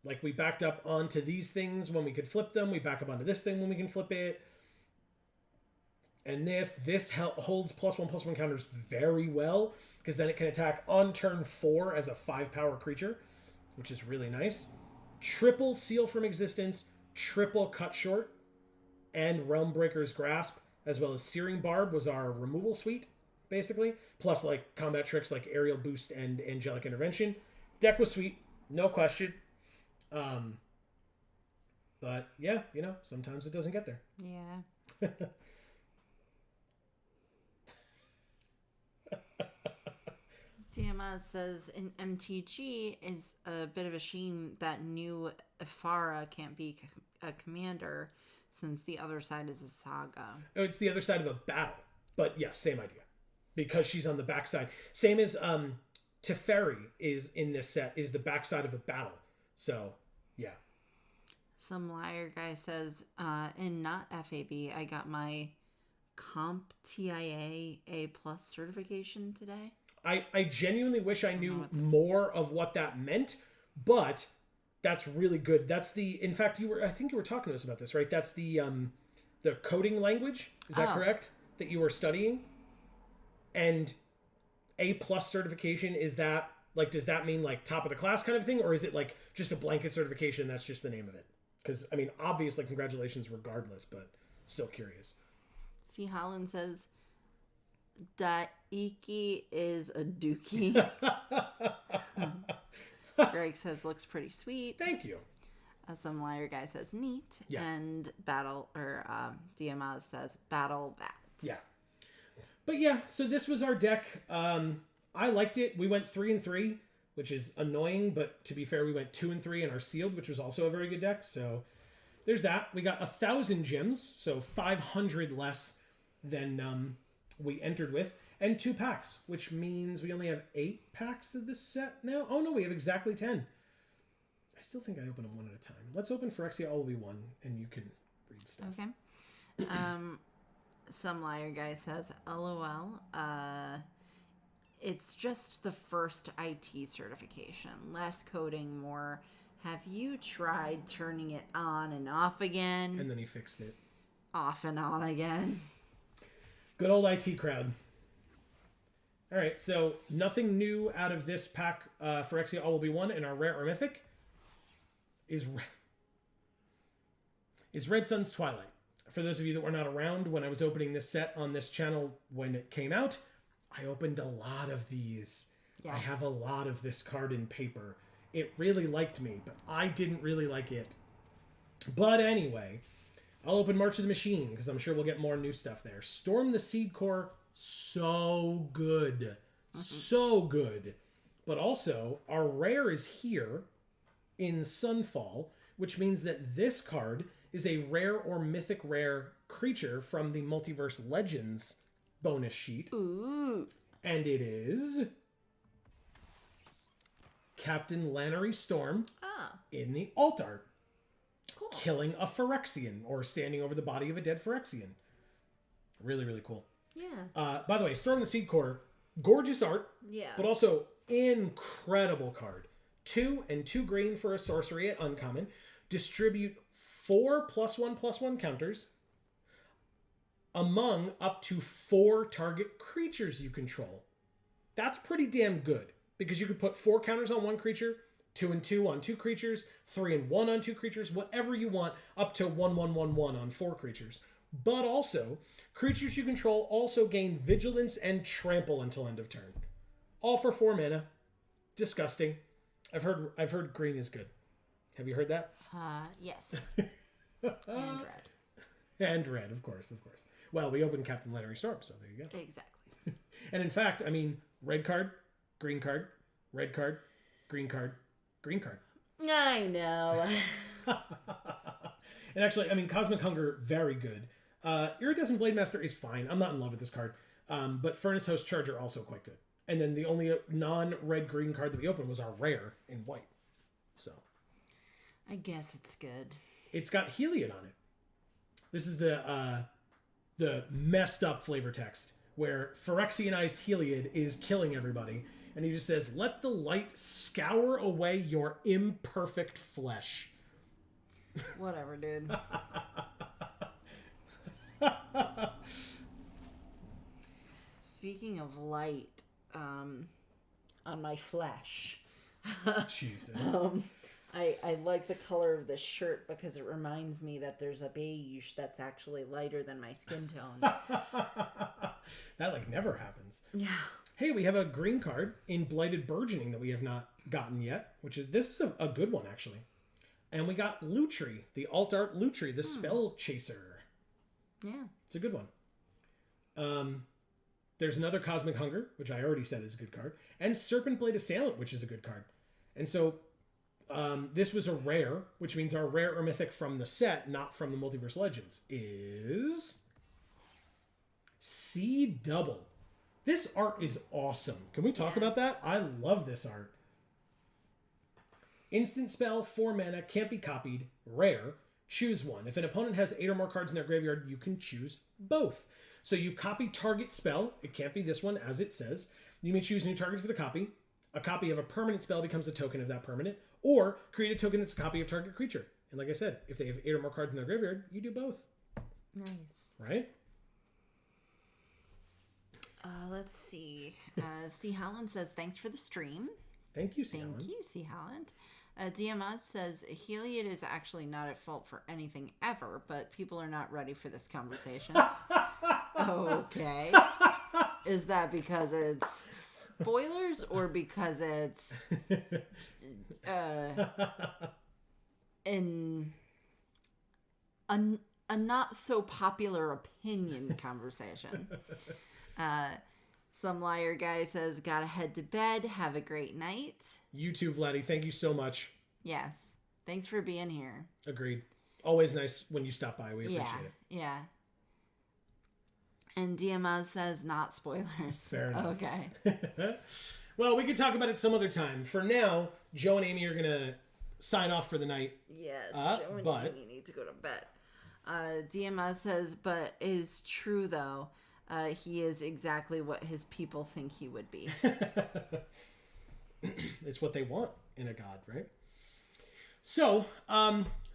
Like, we backed up onto these things when we could flip them. We back up onto this thing when we can flip it. And this holds +1/+1 counters very well, because then it can attack on turn 4 as a 5-power creature, which is really nice. Triple Seal from Existence, triple Cut Short, and Realmbreaker's Grasp, as well as Searing Barb was our removal suite, basically. Plus, like, combat tricks like Aerial Boost and Angelic Intervention. Deck was sweet, no question. But, yeah, you know, sometimes it doesn't get there. Yeah. DMS says in MTG is a bit of a shame that new Ifara can't be a commander since the other side is a saga. Oh, it's the other side of a battle. But yeah, same idea. Because she's on the backside. Same as Teferi is in this set, is the backside of a battle. So, yeah. Some liar guy says, in not FAB, I got my CompTIA A+ certification today. I genuinely wish I knew more of what that meant, but that's really good. That's in fact, I think you were talking to us about this, right? That's the coding language. Is that correct? That you were studying? And A+ certification, is that, like, does that mean like top of the class kind of thing? Or is it like just a blanket certification? That's just the name of it. Because, I mean, obviously congratulations regardless, but still curious. C. Holland says, Daiki is a dookie. Greg says, looks pretty sweet. Thank you. Some liar guy says, neat. Yeah. And DMAZ says, battle bat. Yeah. But yeah, so this was our deck. I liked it. We went 3-3, which is annoying, but to be fair, we went 2-3 in our sealed, which was also a very good deck. So there's that. We got 1,000 gems, so 500 less than we entered with, and 2 packs, which means we only have 8 packs of this set now. Oh no, we have exactly 10. I still think I open them one at a time. Let's open Phyrexia LB1, and you can read stuff. Okay. Some liar guy says, LOL. It's just the first IT certification. Less coding, more. Have you tried turning it on and off again? And then he fixed it. Off and on again. Good old IT crowd. All right, so nothing new out of this pack. Phyrexia LB1 in our rare or mythic is Red Sun's Twilight. For those of you that were not around when I was opening this set on this channel when it came out, I opened a lot of these. Yes. I have a lot of this card in paper. It really liked me, but I didn't really like it. But anyway, I'll open March of the Machine, because I'm sure we'll get more new stuff there. Storm the Seed Core, so good. Mm-hmm. So good. But also, our rare is here in Sunfall, which means that this card is a rare or mythic rare creature from the Multiverse Legends bonus sheet. Ooh. And it is Captain Lannery Storm Ah, in the alt art, cool. killing a Phyrexian or standing over the body of a dead Phyrexian. Really, really cool. Yeah. By the way, Storm the Seed Core, gorgeous art, Yeah. but also incredible card. 2 and 2 green for a sorcery at uncommon. Distribute 4 +1/+1 counters among up to 4 target creatures you control. That's pretty damn good because you could put 4 counters on one creature, 2 and 2 on 2 creatures, 3 and 1 on 2 creatures, whatever you want, up to 1/1/1/1 on 4 creatures. But also, creatures you control also gain vigilance and trample until end of turn. All for 4 mana. Disgusting. I've heard green is good. Have you heard that? Yes. And red. And red, of course. Well, we opened Captain Lannery Storm, so there you go. Exactly. And in fact, I mean, red card, green card, red card, green card, green card. I know. And actually, I mean, Cosmic Hunger, very good. Iridescent Blade Master is fine. I'm not in love with this card. But Furnace Host Charger, also quite good. And then the only non-red-green card that we opened was our rare in white. So. I guess it's good. It's got Heliod on it. This is the messed up flavor text where Phyrexianized Heliod is killing everybody. And he just says, "Let the light scour away your imperfect flesh." Whatever, dude. Speaking of light, on my flesh. Jesus. I like the color of this shirt because it reminds me that there's a beige that's actually lighter than my skin tone. That like never happens. Yeah. Hey, we have a green card in Blighted Burgeoning that we have not gotten yet, which is this is a good one actually. And we got Lutri, the alt art Lutri, the spell chaser. Yeah. It's a good one. There's another Cosmic Hunger, which I already said is a good card, and Serpent Blade Assailant, which is a good card. And so this was a rare, which means our rare or mythic from the set, not from the Multiverse Legends, is Sea Double. This art is awesome. Can we talk about that? I love this art. Instant spell, 4 mana, can't be copied, rare. Choose one. If an opponent has 8 or more cards in their graveyard, you can choose both. So you copy target spell. It can't be this one, as it says. You may choose new targets for the copy. A copy of a permanent spell becomes a token of that permanent. Or create a token that's a copy of target creature. And like I said, if they have 8 or more cards in their graveyard, you do both. Nice. Right? Let's see. C. Holland says, thanks for the stream. Thank you, Salen. Thank you, C. Holland. DMS says, Heliod is actually not at fault for anything ever, but people are not ready for this conversation. Okay. Is that because it's spoilers or because it's a not so popular opinion conversation? Some liar guy says, gotta head to bed. Have a great night. You too, Vladdy. Thank you so much. Yes. Thanks for being here. Agreed. Always nice when you stop by. We appreciate it. Yeah. And DMS says, not spoilers. Fair enough. Okay. Well, we could talk about it some other time. For now, Joe and Amy are going to sign off for the night. Yes. Joe and Amy need to go to bed. DMS says, but is true though. He is exactly what his people think he would be. It's what they want in a god, right? So,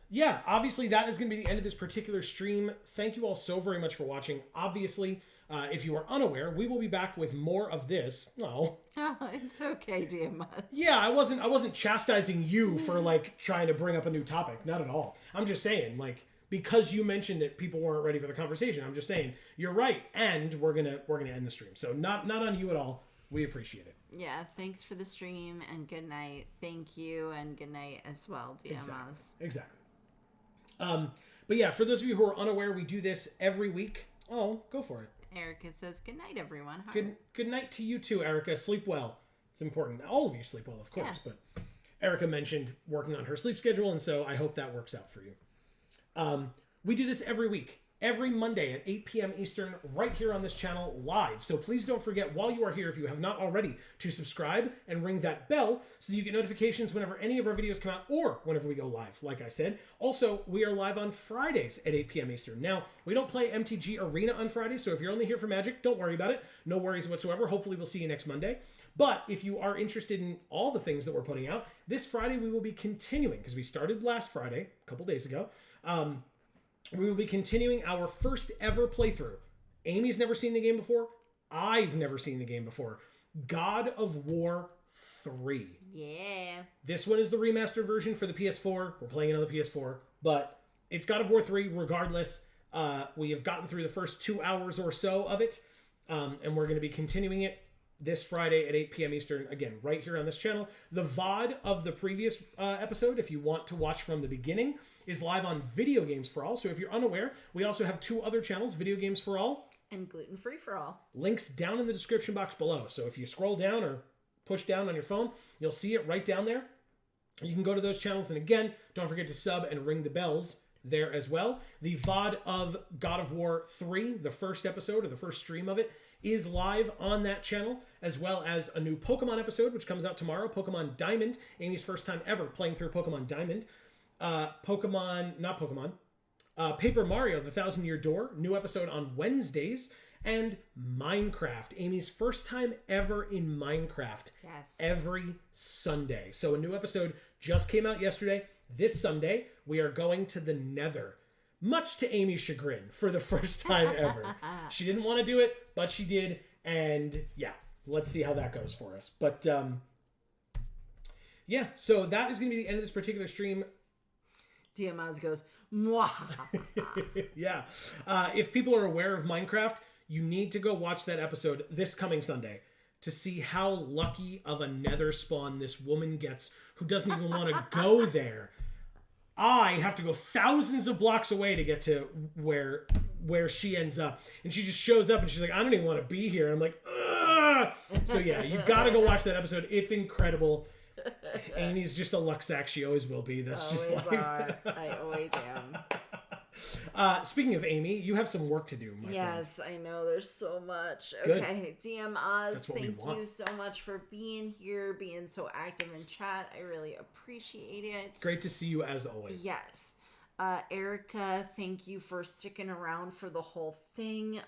yeah, obviously that is going to be the end of this particular stream. Thank you all so very much for watching. Obviously, if you are unaware, we will be back with more of this. No. Oh, it's okay, DMS. Yeah, I wasn't chastising you for like trying to bring up a new topic. Not at all. I'm just saying, like, because you mentioned that people weren't ready for the conversation, I'm just saying you're right, and we're gonna end the stream. So not on you at all. We appreciate it. Yeah, thanks for the stream and good night. Thank you and good night as well, DMS. Exactly. But yeah, for those of you who are unaware, we do this every week. Oh, go for it. Erica says, good night, everyone. Hi. Good night to you too, Erica. Sleep well. It's important. All of you sleep well, of course. Yeah. But Erica mentioned working on her sleep schedule, and so I hope that works out for you. We do this every week. every Monday at 8 p.m. Eastern, right here on this channel live. So please don't forget, while you are here, if you have not already, to subscribe and ring that bell so that you get notifications whenever any of our videos come out or whenever we go live, like I said. Also, we are live on Fridays at 8 p.m. Eastern. Now, we don't play MTG Arena on Fridays, so if you're only here for Magic, don't worry about it. No worries whatsoever. Hopefully we'll see you next Monday. But if you are interested in all the things that we're putting out, this Friday we will be continuing, because we started last Friday, a couple days ago. We will be continuing our first ever playthrough. Amy's never seen the game before. I've never seen the game before. God of War 3. Yeah. This one is the remastered version for the PS4. We're playing it on the PS4, but it's God of War 3 regardless. We have gotten through the first 2 hours or so of it, and we're going to be continuing it this Friday at 8 p.m. Eastern, again, right here on this channel. The VOD of the previous episode, if you want to watch from the beginning, is live on Video Games for All. So if you're unaware, we also have 2 other channels, Video Games for All and Gluten Free for All. Links down in the description box below. So if you scroll down or push down on your phone, you'll see it right down there. You can go to those channels. And again, don't forget to sub and ring the bells there as well. The VOD of God of War 3, the first episode or the first stream of it, is live on that channel, as well as a new Pokemon episode, which comes out tomorrow. Pokemon Diamond, Amy's first time ever playing through Pokemon Diamond. Paper Mario, The 1,000-Year Door, new episode on Wednesdays. And Minecraft, Amy's first time ever in Minecraft. Yes. Every Sunday. So a new episode just came out yesterday. This Sunday, we are going to the Nether. Much to Amy's chagrin, for the first time ever. She didn't want to do it, but she did. And yeah, let's see how that goes for us. But yeah, so that is going to be the end of this particular stream. DMaz goes, mwah. Yeah. If people are aware of Minecraft, you need to go watch that episode this coming Sunday to see how lucky of a nether spawn this woman gets who doesn't even want to go there. I have to go thousands of blocks away to get to where she ends up. And she just shows up and she's like, I don't even want to be here. And I'm like, ugh. So yeah, you got to go watch that episode. It's incredible. Amy's just a luck sack. She always will be. That's Always just like... are. I always am. Speaking of Amy, you have some work to do, my friend. Yes, I know. There's so much. Good. Okay, DM Oz, That's what we thank want. you so much for being here, being so active in chat. I really appreciate it. It's great to see you as always. Yes. Erica, thank you for sticking around for the whole thing.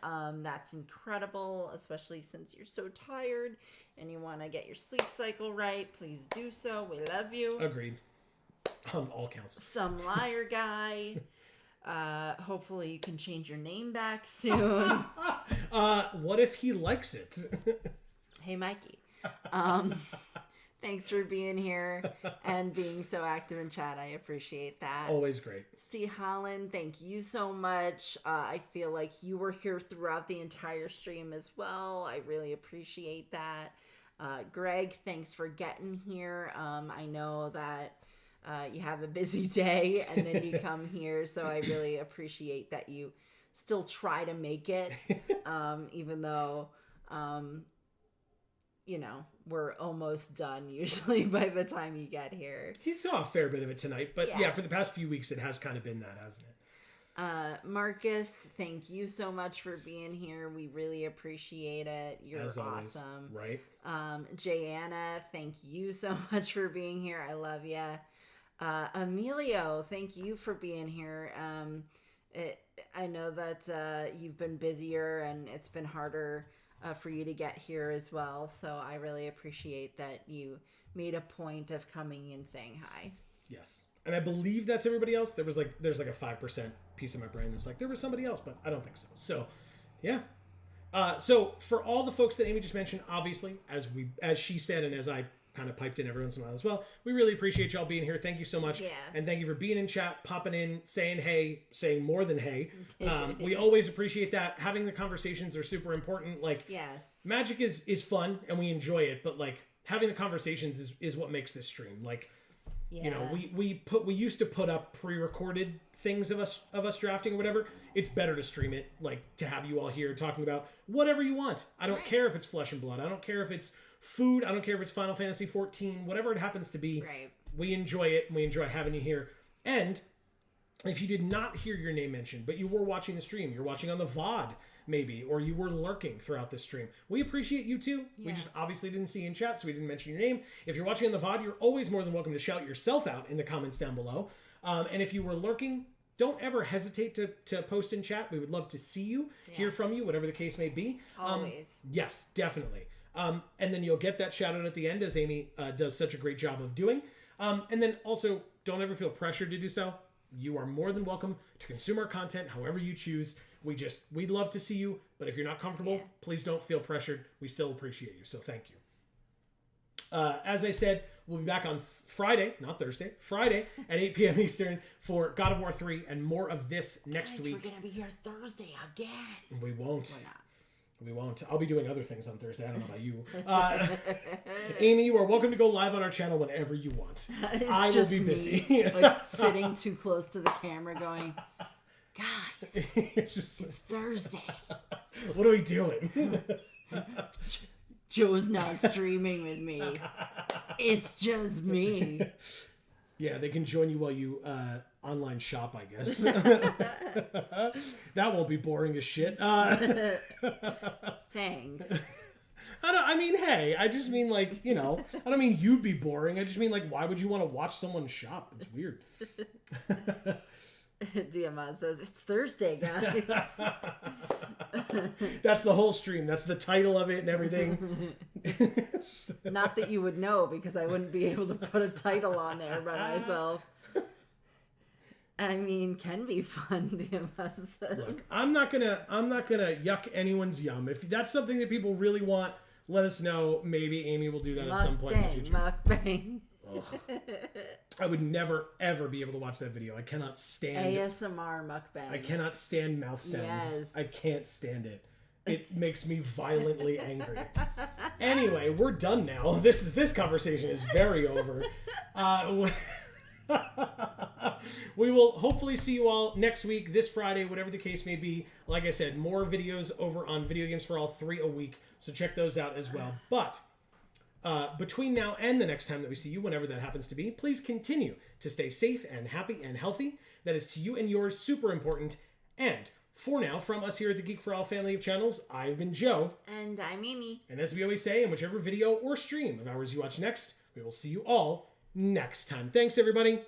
That's incredible, especially since you're so tired and you want to get your sleep cycle right. Please do so. We love you. Agreed. On all counts. Some liar guy. Hopefully you can change your name back soon. What if he likes it? Hey, Mikey. Thanks for being here and being so active in chat. I appreciate that. Always great. C. Holland, thank you so much. I feel like you were here throughout the entire stream as well. I really appreciate that. Greg, thanks for getting here. I know that you have a busy day and then you come here, so I really appreciate that you still try to make it, even though, you know, we're almost done usually by the time you get here. He saw a fair bit of it tonight, but Yeah. yeah, for the past few weeks it has kind of been that, hasn't it? Marcus, thank you so much for being here. We really appreciate it. You're As always, awesome. right? Jayanna, thank you so much for being here. I love you. Emilio, thank you for being here. I know that you've been busier and it's been harder for you to get here as well. So I really appreciate that you made a point of coming and saying hi. Yes. And I believe that's everybody else. There's like a 5% piece of my brain that's like, there was somebody else, but I don't think so. So, yeah. So for all the folks that Amy just mentioned, obviously, as she said, and as I kind of piped in every once in a while as well, we really appreciate y'all being here. Thank you so much. Yeah. And thank you for being in chat, popping in, saying hey, saying more than hey. We always appreciate that. Having the conversations are super important. Like, Yes. Magic is fun and we enjoy it, but like having the conversations is what makes this stream. Like, Yeah. you know, we used to put up pre-recorded things of us drafting or whatever. It's better to stream it, like to have you all here talking about whatever you want. I don't Right. care if it's Flesh and Blood. I don't care if it's food. I don't care if it's Final Fantasy 14, whatever it happens to be. Right. We enjoy it and we enjoy having you here. And if you did not hear your name mentioned, but you were watching the stream, you're watching on the VOD maybe, or you were lurking throughout the stream, we appreciate you too. Yeah. We just obviously didn't see you in chat, so we didn't mention your name. If you're watching on the VOD, you're always more than welcome to shout yourself out in the comments down below. And if you were lurking, don't ever hesitate to post in chat. We would love to see you, hear from you, whatever the case may be. Always. Yes, definitely. And then you'll get that shout out at the end, as Amy does such a great job of doing. And then also, don't ever feel pressured to do so. You are more than welcome to consume our content however you choose. We'd love to see you, but if you're not comfortable, please don't feel pressured. We still appreciate you, so thank you. As I said, we'll be back on Friday, not Thursday, Friday at 8 p.m. Eastern for God of War 3 and more of this next week. We're going to be here Thursday again. We won't. We're not. We won't. I'll be doing other things on Thursday. I don't know about you. Amy, you are welcome to go live on our channel whenever you want. I will be busy. Like sitting too close to the camera going, guys, Just, it's Thursday. what are we doing? Joe's not streaming with me. It's just me. Yeah, they can join you while you online shop, I guess. That won't be boring as shit. Thanks. I mean, hey, I just mean like, I don't mean you'd be boring. I just mean like, why would you want to watch someone shop? It's weird. Diamond says, it's Thursday, guys. That's the whole stream. That's the title of it and everything. Not that you would know, because I wouldn't be able to put a title on there by myself. I mean, can be fun, Diamond says. Look, I'm not gonna yuck anyone's yum. If that's something that people really want, let us know. Maybe Amy will do that at some point in the future. Mukbang. I would never ever be able to watch that video. I cannot stand ASMR mukbang. I cannot stand mouth sounds. Yes. I can't stand it. It makes me violently angry. Anyway, we're done now. This conversation is very over. We will hopefully see you all next week, this Friday, whatever the case may be. Like I said, more videos over on Video Games for All 3 a week, so check those out as well. But between now and the next time that we see you, whenever that happens to be, please continue to stay safe and happy and healthy. That is to you and yours super important. And for now, from us here at the Geek for All family of channels, I've been Joe. And I'm Amy. And as we always say, in whichever video or stream of ours you watch next, we will see you all next time. Thanks, everybody.